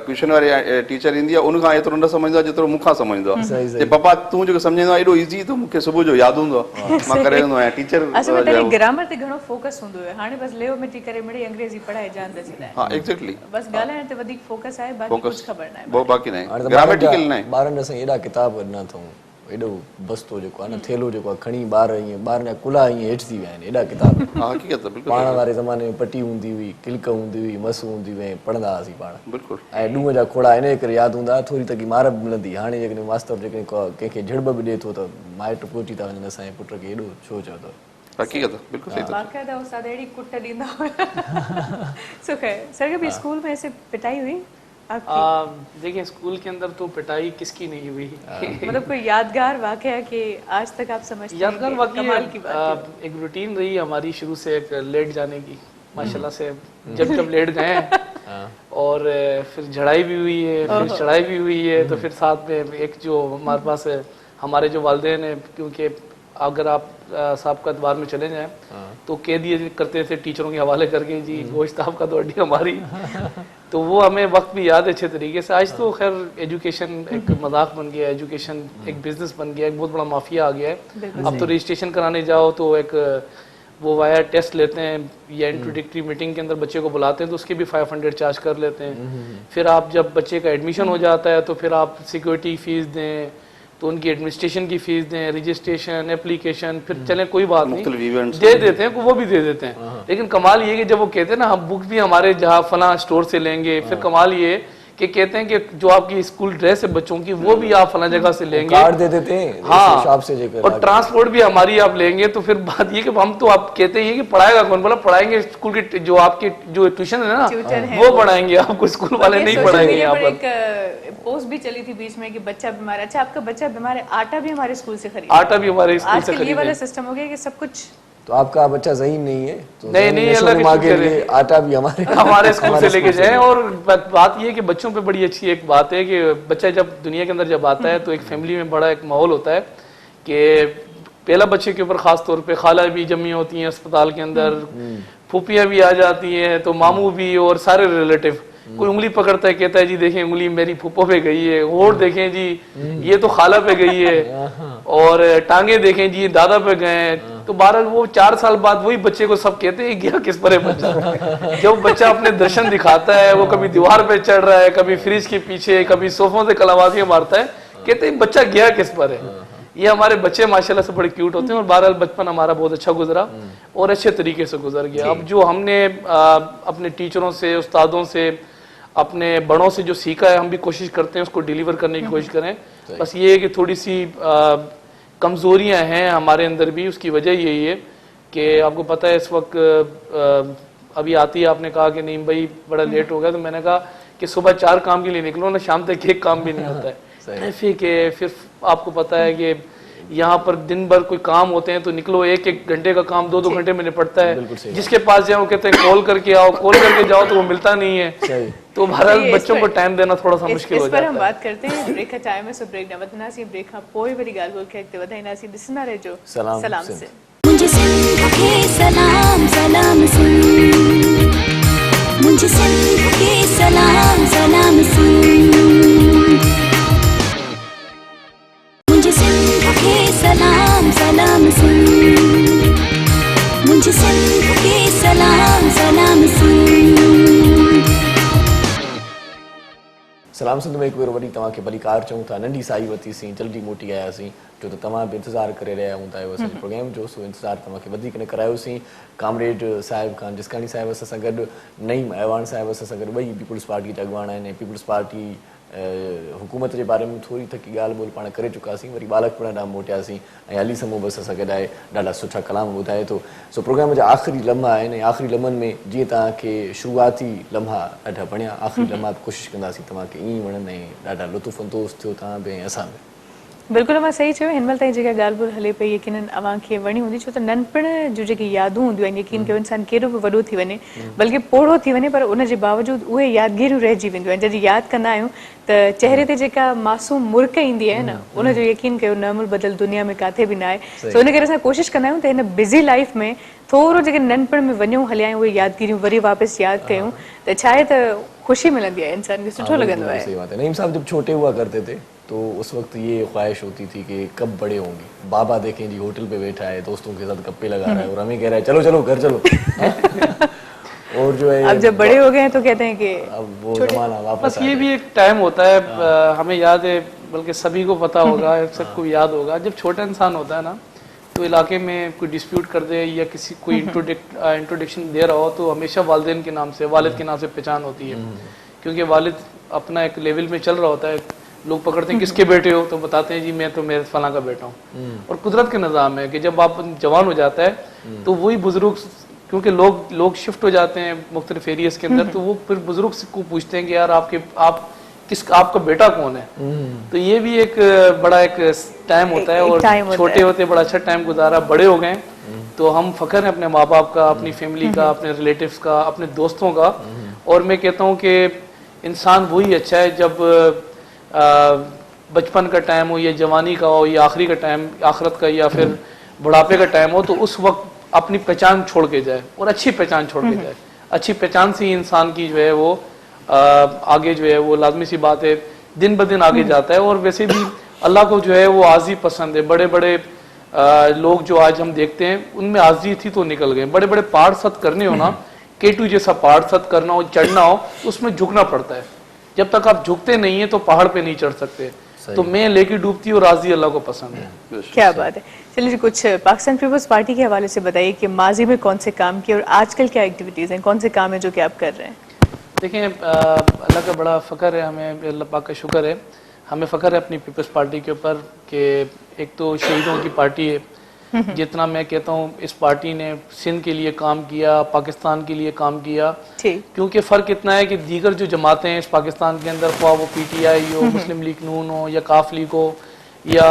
S5: ट्यूशन वारी टीचर ईंदी आहे उनखां एतिरो न सम्झंदो आहे जेतिरो मूंखां सम्झंदो आहे पप्पा तूं जेको सम्झंदो आहे एॾो ईज़ी तो मूंखे सुबुह जो यादि हूंदो आहे मां करे वेंदो आहियां टीचर
S2: असल में ग्रामर ते घणो फोकस हूंदो आहे हाणे बस लेव मिटी करे मिड़ी अंग्रेजी पढ़ाए जान दे छॾाए
S5: हा एक्जेक्टली
S2: बस ॻाल्हाइण ते वधीक फोकस आहे बाक़ी कुछ ख़बर न आहे
S5: वो बाक़ी न आहे ग्रामेटिकल न आहे
S1: ॿारनि असां एॾा किताब न अथऊं एॾो बस्तो जेको आहे न थेलो जेको आहे खणी ॿार ईअं ॿारनि जा कुला ईअं हेठि थी विया आहिनि एॾा किताब
S5: हक़ीक़त बिल्कुलु
S1: पाण वारे ज़माने में पटी हूंदी हुई किल्क हूंदी हुई मस हूंदी हुई पढ़ंदा हुआसीं पाण
S5: बिल्कुलु
S1: ऐं ॾूंहं जा खोड़ा इन करे यादि हूंदा हुआ थोरी तकी मार बि मिलंदी हाणे जेकॾहिं मास्तर जेकॾहिं कंहिंखे झिड़ब बि ॾिए थो त माइट पहुची था वञनि असांजे पुट खे एॾो छो चओ अथव
S5: हक़ीक़त बिल्कुलु सही
S2: बाक़ाइदा उस्ताद अहिड़ी कुट ॾींदा हुआ सुख है सर कभी स्कूल में ऐसे पिटाई हुई
S7: देखिए स्कूल के अंदर तो पिटाई किसकी नहीं हुई
S2: मतलब कोई यादगार वाकया कि आज तक आप समझते हैं
S7: यादगार वाकया एक रूटीन रही हमारी शुरू से एक लेट जाने की माशाल्लाह से जब लेट गए और फिर झड़ाई भी हुई है फिर चढ़ाई भी हुई है तो फिर साथ में एक जो हमारे पास हमारे जो वालिदैन है क्योंकि अगर आप साहब अखबार में चले जाएं तो कैदी करते थे टीचरों के हवाले करके जी गोश्त आपका तो हड्डी हमारी तो वो हमें वक्त भी याद है अच्छे तरीके से आज तो खैर एजुकेशन एक मजाक बन गया एजुकेशन एक बिजनेस बन गया एक बहुत बड़ा माफिया आ गया है अब तो रजिस्ट्रेशन कराने जाओ तो एक वो वाया टेस्ट लेते हैं या इंट्रोडक्टरी मीटिंग के अंदर बच्चे को बुलाते हैं तो उसके भी 500 चार्ज कर लेते हैं फिर आप जब बच्चे का एडमिशन हो जाता है तो फिर आप सिक्योरिटी फीस दें तो उनकी एडमिनिस्ट्रेशन की फीस दें रजिस्ट्रेशन एप्लीकेशन फिर चले कोई बात नहीं दे देते हैं वो भी दे देते हैं लेकिन कमाल ये कि जब वो कहते हैं ना हम बुक भी हमारे जहाँ फला स्टोर से लेंगे फिर कमाल ये कि कहते हैं कि जो आपकी स्कूल ड्रेस है बच्चों की वो भी आप फला जगह से लेंगे
S1: कार्ड दे देते हैं
S7: हाँ
S1: शॉप से जेकर
S7: और ट्रांसपोर्ट भी हमारी आप लेंगे तो फिर बात ये कि हम तो आप कहते हैं कि पढ़ाएगा कौन बोला पढ़ाएंगे स्कूल की जो आपकी जो ट्यूशन है ना वो पढ़ाएंगे आपको स्कूल वाले नहीं पढ़ाएंगे यहाँ पर
S2: पोस्ट भी चली थी बीच में कि बच्चा बीमार अच्छा आपका बच्चा बीमार है आटा भी हमारे स्कूल से खरीद
S7: आटा भी हमारे स्कूल से
S2: खरीद ये वाला सिस्टम हो गया कि सब कुछ
S1: तो आपका बच्चा ज़हीन नहीं है तो
S7: नहीं अल्लाह
S1: के लिए आटा भी
S7: हमारे स्कूल से लेके जाए और बात ये है कि बच्चों पे बड़ी अच्छी एक बात है कि बच्चा जब दुनिया के अंदर जब आता है तो एक फैमिली में बड़ा एक माहौल होता है कि पहला बच्चे के ऊपर खास तौर पे खाला भी जमी होती हैं अस्पताल के अंदर फूफियाँ भी आ जाती हैं तो मामू भी और सारे रिलेटिव कोई उंगली पकड़ता है कहता है जी देखें उंगली मेरी फूफो पे गई है और देखें जी ये तो खाला पे गई है और टांगे देखें जी दादा पे गए तो 12 वो 4 साल बाद वही बच्चे को सब कहते हैं गया किस पर है बच्चा जब बच्चा अपने दर्शन दिखाता है वो कभी दीवार पे चढ़ रहा है कभी फ्रिज के पीछे कभी सोफों से कलावाजियां मारता है कहते हैं बच्चा गया किस पर है ये हमारे बच्चे माशाल्लाह से बड़े क्यूट होते हैं और बहरहाल बचपन हमारा बहुत अच्छा गुजरा और अच्छे तरीके से गुजर गया अब जो हमने अपने टीचरों से उस्तादों से अपने बड़ों से जो सीखा है हम भी कोशिश करते हैं उसको डिलीवर करने की कोशिश करें बस ये है कि थोड़ी सी कमज़ोरियां हैं हमारे अंदर भी उसकी वजह यही है कि आपको पता है इस वक्त अभी आती है आपने कहा कि नहीं भाई बड़ा लेट हो गया तो मैंने कहा कि सुबह 4 काम के लिए निकलो ना शाम तक एक काम भी नहीं होता है ट्रैफिक है फिर आपको पता है कि यहाँ पर दिन भर कोई काम होते हैं तो निकलो 1-1 घंटे का काम 2-2 घंटे में निपटता है जिसके पास जाओ कहते हैं कॉल करके आओ कॉल करके जाओ तो वो मिलता नहीं है तो बहरहाल बच्चों को टाइम देना थोड़ा सा मुश्किल हो जाता है
S2: इस पर हम बात करते हैं ब्रेक का टाइम है सो ब्रेक न वधनासी ब्रेक खां पोइ वरी ॻाल्हि ॿोल खे अॻिते वधाईंदासीं ॾिसंदा रहिजो सलाम से
S3: मुझे सिंध के सलाम सलाम सुन मुझे सिंध के सलाम सलाम सुन मुझे सिंध के सलाम सलाम सुन मुझे सिंध के सलाम सलाम
S1: सलाम सिंध में हिकु भेरो वरी तव्हांखे भली कार चऊं था, नंढी साई वरितीसीं, जल्दी मोटी आयासीं, छो त तव्हां बि इंतज़ारु करे रहिया हूंदा आहियो असांजे प्रोग्राम जो, सो इंतज़ारु तव्हांखे वधीक न करायोसीं। कामरेड साहिब खान जिसकानी साहिब असां गॾु, नईम ऐवान साहिब असां गॾु, ॿई पीपल्स पार्टी जा अॻवान आहिनि। पीपल्स पार्टी हुकूमत जे बारे में थोरी थकी ॻाल्हि ॿोल पाण करे चुकासीं, वरी बालकपुर ॾांहुं मोटियासीं ऐं अली समूह बस असां गॾु आहे, ॾाढा सुठा कलाम ॿुधाए थो। सो प्रोग्राम जा आख़िरी लम्हा आहिनि ऐं आख़िरी लम्हनि में जीअं तव्हांखे शुरूआती लम्हा ॾाढा वणिया, आख़िरी लम्हा कोशिशि कंदासीं तव्हांखे ईअं वणनि ऐं ॾाढा लुत्फ़ अंदोज़ थियो तव्हां बि ऐं असां बि।
S2: बिल्कुलु अमां सही चयो, हिन महिल ताईं जेका ॻाल्हि ॿोल हले पई यकीनन अव्हांखे वणी हूंदी, छो त नंढपण जूं जेकी यादूं हूंदियूं आहिनि, यकीन कयो इंसानु केॾो बि वॾो थी वञे, बल्कि पोड़ो थी वञे, पर उन जे बावजूदि उहे यादगिरियूं रहिजी वेंदियूं आहिनि। जॾहिं यादि कंदा आहियूं त चहिरे ते जेका मासूम मुर्क ईंदी आहे न, उनजो यकीन कयो नमुल बदल दुनिया में काथे बि न आहे। सो इन करे असां कोशिशि कंदा आहियूं त हिन बिज़ी लाइफ में थोरो जेके नंढपण में वञूं हलिया आहियूं उहे यादगिरियूं वरी वापसि यादि कयूं, त छा आहे त ख़ुशी मिलंदी आहे, इंसान खे सुठो लॻंदो आहे।
S1: सही बात है। नईम साहब जब छोटे हुआ करते थे तो उस वक्त ये ख्वाहिश होती थी कि कब बड़े होंगे। बाबा देखें जी होटल पे बैठा है, दोस्तों के साथ गप्पे लगा रहा है और हमें कह रहा है चलो चलो घर चलो। और जो है
S2: अब जब बड़े हो गए हैं तो कहते हैं कि
S1: अब वो जमाना वापस
S7: बस ये भी एक टाइम होता है, हमें याद है, बल्कि सभी को पता होगा, सबको याद होगा, जब छोटा इंसान होता है ना तो इलाके में कोई डिस्प्यूट कर दे या किसी कोई इंट्रोडक्शन दे रहा हो तो हमेशा वालिदैन के नाम से, वालिद के नाम से पहचान होती है, क्योंकि वालिद अपना एक लेवल में चल रहा होता है। लोग पकड़ते हैं किसके बेटे हो तो बताते हैं जी मैं तो मेरे फलां का बेटा हूँ। और कुदरत के निज़ाम है कि जब आप जवान हो जाता है तो वही बुजुर्ग, क्योंकि लोग शिफ्ट हो जाते हैं मुख्तलिफ एरियाज के अंदर, तो वो फिर बुजुर्ग को पूछते हैं कि यार आपका बेटा कौन है। तो ये भी एक बड़ा एक टाइम होता है, और छोटे होते बड़ा अच्छा टाइम गुजारा, बड़े हो गए तो हम फख्र हैं अपने माँ बाप का, अपनी फैमिली का, अपने रिलेटिव्स का, अपने दोस्तों का। और मैं कहता हूँ कि इंसान वही अच्छा है जब बचपन का टाइम हो या जवानी का हो या आखिरी का टाइम आखिरत का या फिर बुढ़ापे का टाइम हो, तो उस वक्त अपनी पहचान छोड़ के जाए और अच्छी पहचान छोड़ के जाए। अच्छी पहचान से ही इंसान की जो है वो आगे जो है वो लाजमी सी बात है दिन ब दिन आगे जाता है। और वैसे भी अल्लाह को जो है वो आजी पसंद है। बड़े बड़े लोग जो आज हम देखते हैं उनमें आजी थी तो निकल गए। बड़े बड़े पहाड़ सत करने हो ना, केटू जैसा पहाड़ सत करना हो, चढ़ना हो, तो उसमें झुकना पड़ता है। जब तक आप झुकते नहीं है तो पहाड़ पे नहीं चढ़ सकते। तो मैं लेके डूबती और राजी अल्लाह को पसंद है।
S2: क्या बात है। चलिए कुछ पाकिस्तान पीपल्स पार्टी के हवाले से बताइए कि माजी में कौन से काम किए और आजकल क्या एक्टिविटीज हैं, कौन से काम है जो कि आप कर रहे हैं?
S7: देखें, अल्लाह का बड़ा फ़ख्र है हमें, अल्लाह पाक का शुक्र है, हमें फ़ख्र है अपनी पीपल्स पार्टी के ऊपर कि एक तो शहीदों की पार्टी है। जितना मैं कहता हूँ इस पार्टी ने सिंध के लिए काम किया, पाकिस्तान के लिए काम किया, क्योंकि फ़र्क इतना है कि दीगर जो जमातें हैं इस पाकिस्तान के अंदर, ख्वाह वो PTI हो, मुस्लिम लीग नून हो या काफ लीग हो या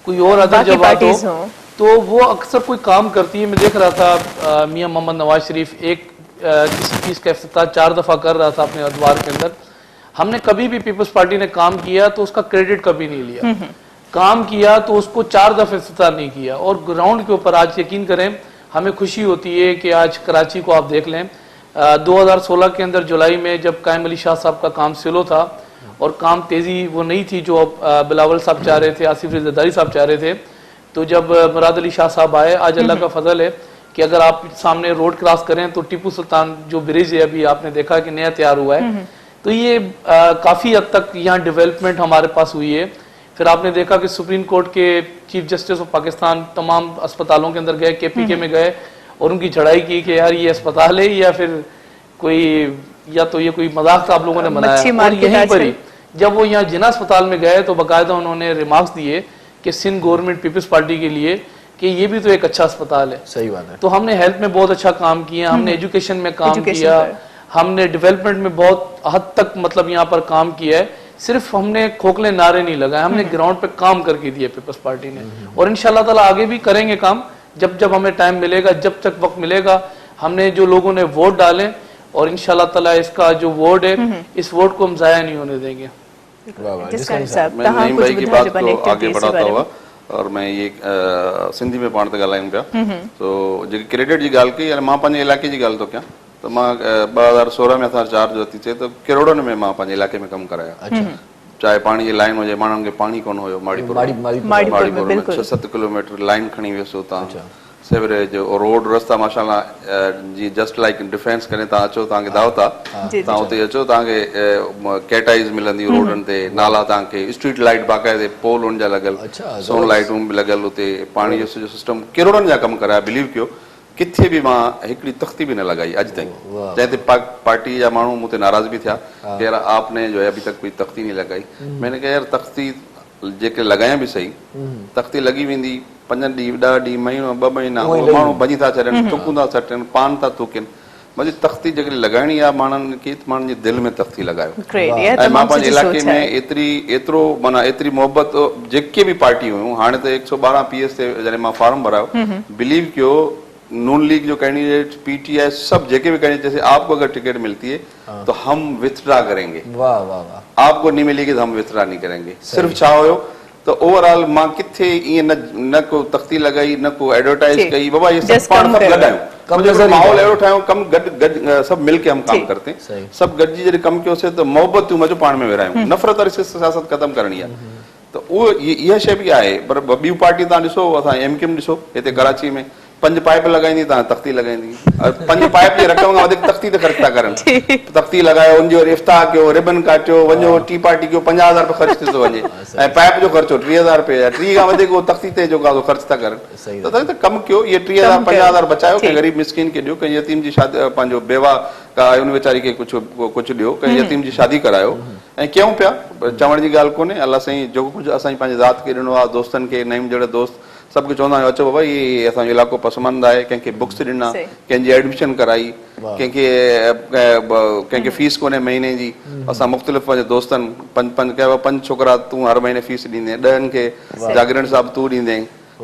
S7: कोई और अदर जमात हो, तो वो अक्सर कोई काम करती है। मैं देख रहा था मियाँ मोहम्मद नवाज शरीफ एक किसी चीज़ का इफ्तिताह 4 दफ़ा कर रहा था अपने अदवार के अंदर। हमने कभी भी पीपल्स पार्टी ने काम किया तो उसका क्रेडिट कभी नहीं लिया, काम किया तो उसको 4 दफ़े इफ्तिताह नहीं किया। और ग्राउंड के ऊपर आज यकीन करें हमें खुशी होती है कि आज कराची को आप देख लें, 2016 के अंदर जुलाई में जब कायम अली शाह साहब का काम स्लो था और काम तेज़ी वो नहीं थी जो बिलावल साहब चाह रहे थे, आसिफ रिजदारी साहब चाह रहे थे, तो जब मुराद अली शाह साहब आए, आज अल्लाह का फजल है कि अगर आप सामने रोड क्रॉस करें तो टीपू सुल्तान जो ब्रिज है अभी आपने देखा कि नया तैयार हुआ है, तो ये काफ़ी हद तक यहाँ डेवलपमेंट हमारे पास हुई है। फिर आपने देखा कि सुप्रीम कोर्ट के चीफ जस्टिस ऑफ पाकिस्तान तमाम अस्पतालों के अंदर गए, KPK में गए और उनकी चढ़ाई की कि यार ये अस्पताल है या फिर कोई, या तो ये कोई मजाक था आप लोगों ने बनाया। और यहीं पर ही जब वो यहाँ जिना अस्पताल में गए तो बाकायदा उन्होंने रिमार्क्स दिए कि सिंध गवर्नमेंट पीपल्स पार्टी के लिए कि ये भी तो एक अच्छा अस्पताल है।
S1: सही बात है।
S7: तो हमने हेल्थ में बहुत अच्छा काम किया, हमने एजुकेशन में काम किया, हमने डेवलपमेंट में बहुत हद तक मतलब यहाँ पर काम किया है। सिर्फ हमने खोखले नारे नहीं लगाए, हमने ग्राउंड पे काम करके दिए पीपल्स पार्टी ने। और इंशाल्लाह ताला आगे भी करेंगे काम, जब जब हमें टाइम मिलेगा, जब तक वक्त मिलेगा। हमने जो लोगों ने वोट डाले और इंशाल्लाह ताला इसका जो वोट है इस वोट को हम जाया नहीं होने देंगे।
S5: मैं नईम भाई की बात को आगे बढ़ाता हुआ और मैं ये सिंधी में पाण ते ॻाल्हायूं पिया, तो जेकी क्रेडिट जी ॻाल्हि कई, मां पंहिंजे इलाइक़े जी ॻाल्हि थो कयां, तो मां 2016 में असां चार्ज जो थी थिए तो करोड़नि में मां पंहिंजे इलाइक़े में कमु कराया। चाहे पाणी जी लाइन हुजे, माण्हुनि खे पाणी कोन हुयो, माड़ीपुर में 6-7 किलोमीटर लाइन खणी वियुसि उतां, सेवरेज और रोड रस्ता माशाल्लाह जी जस्ट लाइक डिफेंस करें तव्हां अचो तव्हांखे दावत आहे तव्हां उते अचो तव्हांखे कैटाइज़ मिलंदी रोडनि ते नाला तव्हांखे स्ट्रीट लाइट बाक़ाइदे पोल उन जा लॻल सोन लाइटूं बि लॻल उते पाणी जो सॼो सिस्टम किरोड़नि जा कमु कराया बिलीव कयो किथे बि मां हिकिड़ी तख़्ती बि न लॻाई अॼु ताईं जंहिं ते पार्टी जा माण्हू मूं ते नाराज़ बि थिया कि यार आपने जो है अभी तक कोई तख़्ती नहीं लगाई मैंने कहा यार तख़्ती जेके लॻायां बि सही तख़्ती लॻी वेंदी 5 ॾींहं 10 ॾींहं महीनो 2 महीना माण्हू भॼी था छॾनि थुकूं था छॾनि पान था थुकनि मुंहिंजी तख़्ती जेकॾहिं लॻाइणी आहे माण्हुनि खे माण्हुनि जी दिलि में तख़्ती लॻायो ऐं मां पंहिंजे इलाइक़े में एतिरो माना एतिरी मोहबत जेके बि पार्टियूं हुयूं हाणे त 112 PS ते जॾहिं मां फॉर्म भरायो बिलीव कयो नून लीग जो कैंडिडेट PTI सब जेके भी कैंडिडेट जैसे आपको अगर टिकट मिलती है तो हम विथड्रा करेंगे
S1: वाह वाह वाह
S5: आपको नहीं मिलेगी तो हम विथड्रा नहीं करेंगे सिर्फ छा हुयो तो ओवरऑल मां किथे ये न को तख्ती लगाई न को एडवर्टाइज कई बाबा ये सब पाण सब गडायो मुझे माहौल एड़ो ठायो कम गड सब मिलके हम काम करते हैं सब गडजी जॾहिं कम कयो से तो मोहब्बत मजो पाण में विरायूं नफ़रत वारी सियासत खत्म करणी आहे तो वो इहा शइ बि आहे पर ॿियूं पार्टी तव्हां ॾिसो असां MKM ॾिसो हिते कराची में 5 पाइप लॻाईंदी तव्हां तख़्ती लॻाईंदी 5 पाइप जी रक़म खां वधीक तख़्ती ते ख़र्च था करनि तख़्ती लॻायो उनजो इफ्ताह कयो रिबन काटियो वञो टी पार्टी कयो 50,000 रुपया ख़र्च थी थो वञे ऐं पाइप जो ख़र्चो 30,000 रुपया 30 खां वधीक उहो तख़्ती ते जेको आहे ख़र्च था करनि त कमु कयो इहे 30,000 50,000 बचायो कंहिं ग़रीब मिसकिन खे ॾियो कंहिं यतीम जी शादी पंहिंजो बेवा का उन वीचारी खे कुझु ॾियो कंहिं यतीम जी शादी करायो ऐं कयूं पिया चवण जी ॻाल्हि कोन्हे अलाह साईं जेको कुझु असांजी पंहिंजे ज़ात खे ॾिनो आहे दोस्तनि खे नईम जहिड़े दोस्त सबके चवंदा आहियूं अचो बाबा ये असांजो इलाइक़ो पसंदि आहे कंहिंखे बुक्स ॾिना कंहिंजी एडमिशन कराई कंहिंखे फीस कोन्हे महीने जी असां मुख़्तलिफ़ पंहिंजे दोस्तनि पंज छोकिरा तूं हर महीने फीस ॾींदे 10 खे जागरण साहिब तूं ॾींदे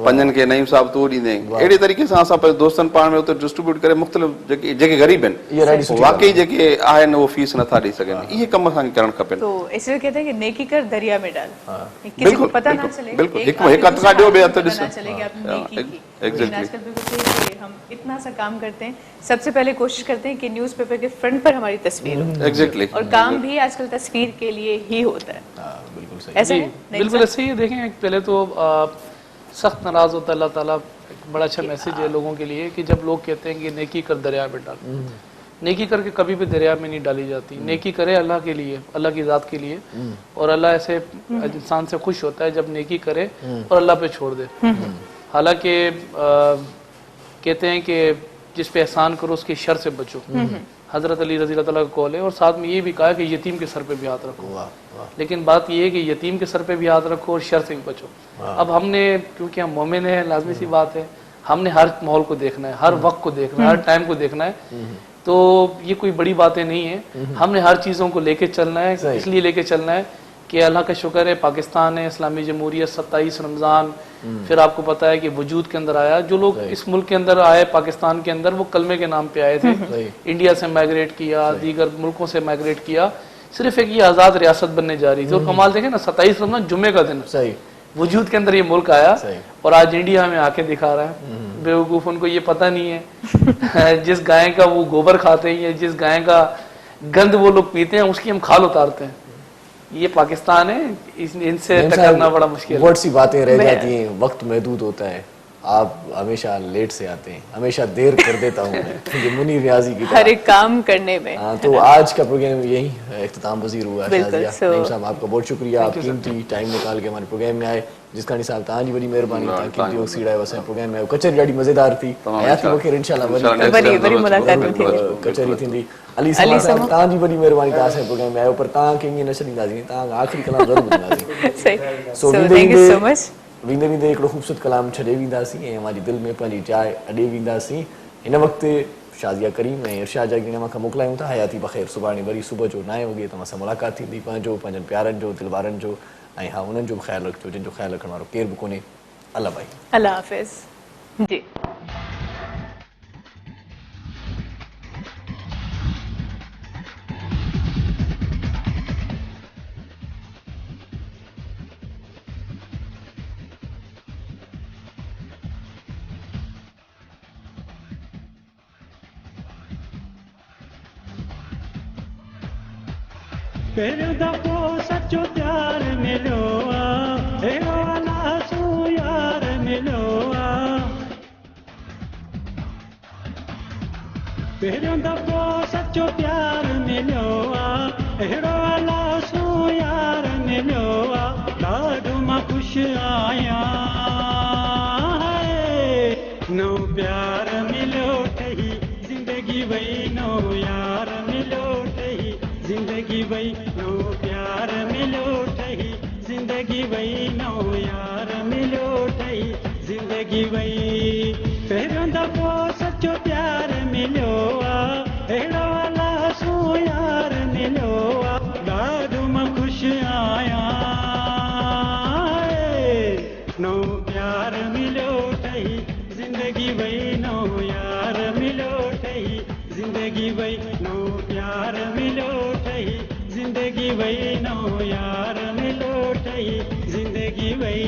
S5: 5 खे नईम साहिब तूं ॾींदे अहिड़े तरीक़े सां असां पंहिंजे दोस्तनि पाण में उते डिस्ट्रीब्यूट करे मुख़्तलिफ़ जेके ग़रीब आहिनि वाकई जेके आहिनि उहो फीस नथा ॾेई सघनि इहे कम असांखे करणु खपनि
S2: तो इसलिए कहते हैं कि नेकी कर दरिया में डाल किसी
S5: बिल्कुल
S2: को पता ना चले
S5: बिल्कुल हिकु हथ खां ॾियो ॿिए हथ ॾिस
S2: पता ना चले कि आपने नेकी की
S5: एग्जैक्टली
S2: आजकल बिल्कुल सही है, हम इतना सा काम करते हैं सबसे पहले कोशिश करते हैं कि न्यूज़पेपर के फ्रंट पर हमारी तस्वीर हो
S5: एग्जैक्टली
S2: और काम भी आजकल तस्वीर के लिए ही होता है
S1: बिल्कुल सही
S2: ऐसा है
S7: बिल्कुल ऐसे ही देखें पहले तो सख्त नाराज होता है अल्लाह ताला एक बड़ा अच्छा मैसेज है लोगों के लिए कि जब लोग कहते हैं कि नेकी कर दरिया में डाल नेकी करके कभी भी दरिया में नहीं डाली जाती नेकी करे अल्लाह के लिए अल्लाह की ज़ात के लिए और अल्लाह ऐसे इंसान से खुश होता है जब नेकी करे और अल्लाह पे छोड़ दे हालांकि कहते हैं कि जिस पे एहसान करो उसकी शर से बचो हजरत अली रज़ी अल्लाह का कौल है और साथ में ये भी कहा कि यतीम के सर पे भी हाथ रखो लेकिन बात ये है कि यतीम के सर पे भी हाथ रखो और शर से भी बचो अब हमने क्योंकि हम मोमिन हैं लाजमी सी बात है हमने हर माहौल को देखना है हर वक्त को देखना है हर टाइम को देखना है तो ये कोई बड़ी बातें नहीं है हमने हर चीज़ों को लेके चलना है इसलिए लेके चलना है कि अल्लाह का शुक्र है पाकिस्तान है इस्लामी जमहूरियत 27 रमज़ान फिर आपको पता है कि वजूद के अंदर आया जो लोग इस मुल्क के अंदर आए पाकिस्तान के अंदर वो कलमे के नाम पे आए थे इंडिया से माइग्रेट किया दीगर मुल्कों से माइग्रेट किया सिर्फ एक ये आज़ाद रियासत बनने जा रही थी और कमाल देखें ना 27 रमज़ान जुम्मे का दिन वजूद के अंदर ये मुल्क आया और आज इंडिया में आके दिखा रहा है बेवकूफ़ उनको ये पता नहीं है जिस गाय का वो गोबर खाते हैं या जिस गाय का गंद वो लोग पीते हैं उसकी हम खाल उतारते हैं ये पाकिस्तान है इनसे टकराना बड़ा मुश्किल है
S1: बहुत सी बातें रह जाती हैं वक्त महदूद होता है आप हमेशा लेट से आते हैं हमेशा देर कर देता हूँ मुझे मुनीर रियाजी की
S2: हर एक काम करने में
S1: हाँ तो आज का प्रोग्राम यही इख्तिताम पज़ीर हुआ शाज़िया नईम साहब आपका बहुत शुक्रिया आप कीमती टाइम निकाल के हमारे प्रोग्राम में आए जिसका साहब तव्हांजी वॾी महिरबानी तव्हां कीमती वक़्तु सीड़ायो असांजे प्रोग्राम में आयो कचहरी ॾाढी मज़ेदार थी हयाती मूंखे इंशाल्लाह
S2: वरी मुलाक़ात थी
S1: कचहरी थींदी अली साहब तव्हांजी वॾी महिरबानी तव्हां असांजे प्रोग्राम में आयो पर तव्हांखे ईअं न छॾींदासीं तव्हां आख़िरी कलाम ज़रूरु ॿुधंदासीं
S2: सही
S1: so
S2: thank you so much
S1: वेंदे वेंदे हिकिड़ो ख़ूबसूरत कलाम छॾे वेंदासीं ऐं हमारी दिलि में पंहिंजी जाइ अॾे वेंदासीं हिन वक़्तु शाज़िया करीम ऐं इरशाद जागीरनामा खां मोकिलायूं था हयाती बख़ैर सुभाणे वरी सुबुह जो 9 वॻे तव्हां सां मुलाक़ात थींदी पंहिंजो पंहिंजनि प्यारनि जो दिलवारनि जो ऐं हा उन्हनि जो बि ख़्यालु रखिजो जिन जो ख़्यालु रखण वारो केरु बि कोन्हे अल्लाह भाई
S2: अल्लाह हाफ़िज़ जी
S6: पहिरियों दफ़ो सचो प्यार मिलियो आहे अहिड़ो अलाह सो यार मिलियो आहे पहिरियों दफ़ो सचो प्यार मिलियो आहे, अहिड़ो अलासो यार मिलियो आहे, ॾाढो मां ख़ुशि आहियां। नओ प्यार मिलियो ठही ज़िंदगी वई, नओ यार मिलियो ठही ज़िंदगी वई, नओ प्यार मिलियो ठही ज़िंदगी वई, नओ यार मिलियो ठही ज़िंदगी वई। पहिरियों दफ़ो सचो प्यार मिलियो आहे, अहिड़ो अलासो यार मिलियो आहे, ॾाढो मां ख़ुशि आहियां। नओ प्यार मिलियो ठही ज़िंदगी वई, नओ यार मिलियो ठही ज़िंदगी वई, नओ प्यार मिलियो ठही ज़िंदगी वई, नओ यार मिलियो ठही ज़िंदगी वई।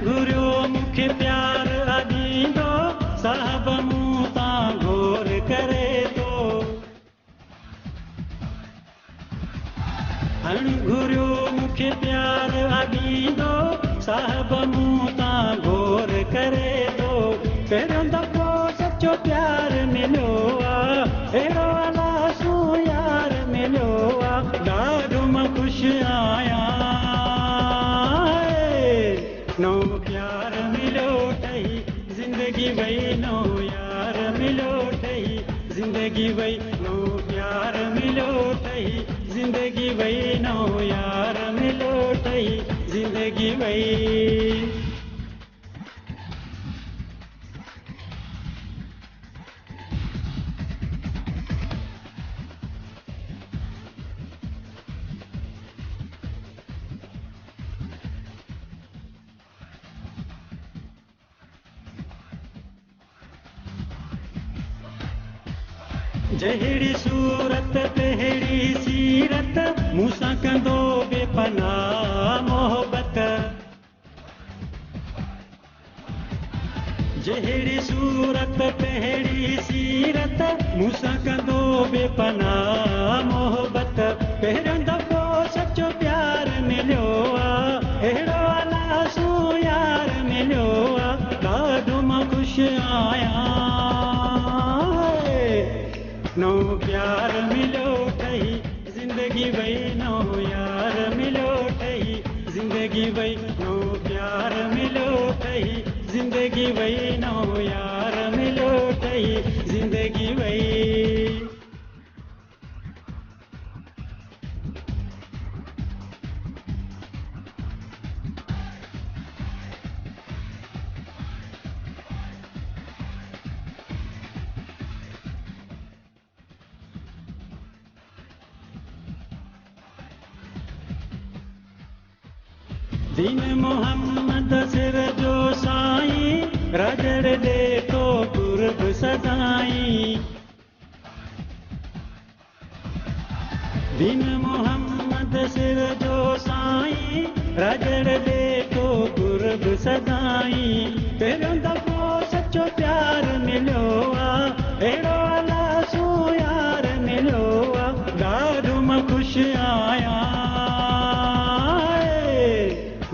S6: घुरियो मूंखे प्यार अॼींदो, साहब मूं तां घोर करे थो। घुरियो मूंखे प्यार अॼींदो, साहब मूं तां घोर करे थो। पहिरियों दफ़ो सचो प्यार मिलियो आहे, अहिड़ो अलासो यार मिलियो आहे, ॾाढो मां ख़ुशि आहियां। नओ प्यार मिलियो ठही ज़िंदगी वई, नओ यार मिलियो ठही ज़िंदगी वई, नओ प्यार मिलियो ठही ज़िंदगी वई, नओ यार मिलियो ठही ज़िंदगी वई। जहिड़ी सूरत तहिड़ी सीरत, मूंसां कंदो बेपनाह मोहबत। जहिड़ी सूरत तहिड़ी सीरत, मूंसां कंदो बेपनाह मोहबत। पहिरियों दफ़ो सचो प्यार मिलियो आहे, अहिड़ो अलासो यार मिलियो आहे, ॾाढो मां ख़ुशि आहियां। नओ प्यार मिलियो ठही ज़िंदगी वई, नओ यार मिलियो ठही ज़िंदगी वई, नओ प्यार मिलियो ठही ज़िंदगी वई, नओ यार मिलियो ठही ज़िंदगी वई। दीन मोहम्मद सिर जो साईं, रजड़ दे तो कुर्ब सदाई। दीन मोहम्मद सिर जो साईं, रजड़ दे तो कुर्ब सदाई। पहिरियों दफ़ो सचो प्यार मिलियो आहे, अहिड़ो अलासो यार मिलियो आहे, ॾाढो मां ख़ुशि आहियां।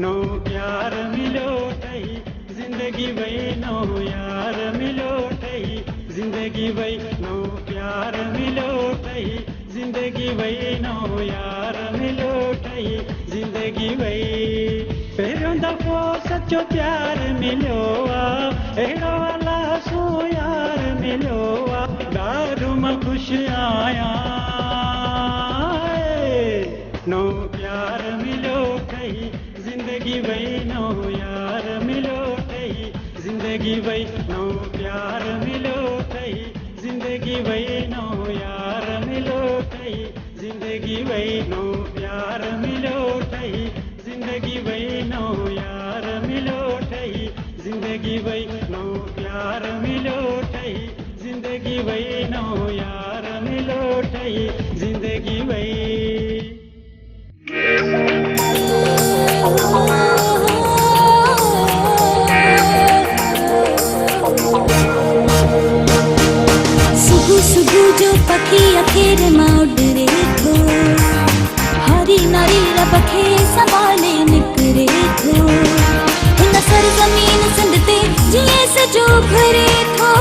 S6: नओ प्यार मिलियो ठही ज़िंदगी वई, नओ यार मिलियो ठही ज़िंदगी वई, नओ प्यार मिलियो ठही ज़िंदगी वई, नओ यार मिलियो ठही ज़िंदगी वई। पहिरियों दफ़ो सचो प्यार मिलियो आहे, अहिड़ो अलासो यार मिलियो आहे, ॾाढो मां ख़ुशि आहियां। नओ प्यार मिलियो ठही ज़िंदगी वई, नओ यार मिलियो ठही ज़िंदगी वई, नओ प्यार मिलियो ठही ज़िंदगी वई, नओ यार मिलियो ठही ज़िंदगी वई, नओ प्यार मिलियो ठही ज़िंदगी वई, नओ यार मिलियो ठही ज़िंदगी वई, नओ प्यार मिलियो ठही ज़िंदगी वई, नओ यार मिलियो ठही ज़िंदगी वई।
S3: मां उडरे थो हरी नारी रब खे संभाले निकरे थो हिन सरज़मीन सिंध ते जीअं सजो घरे थो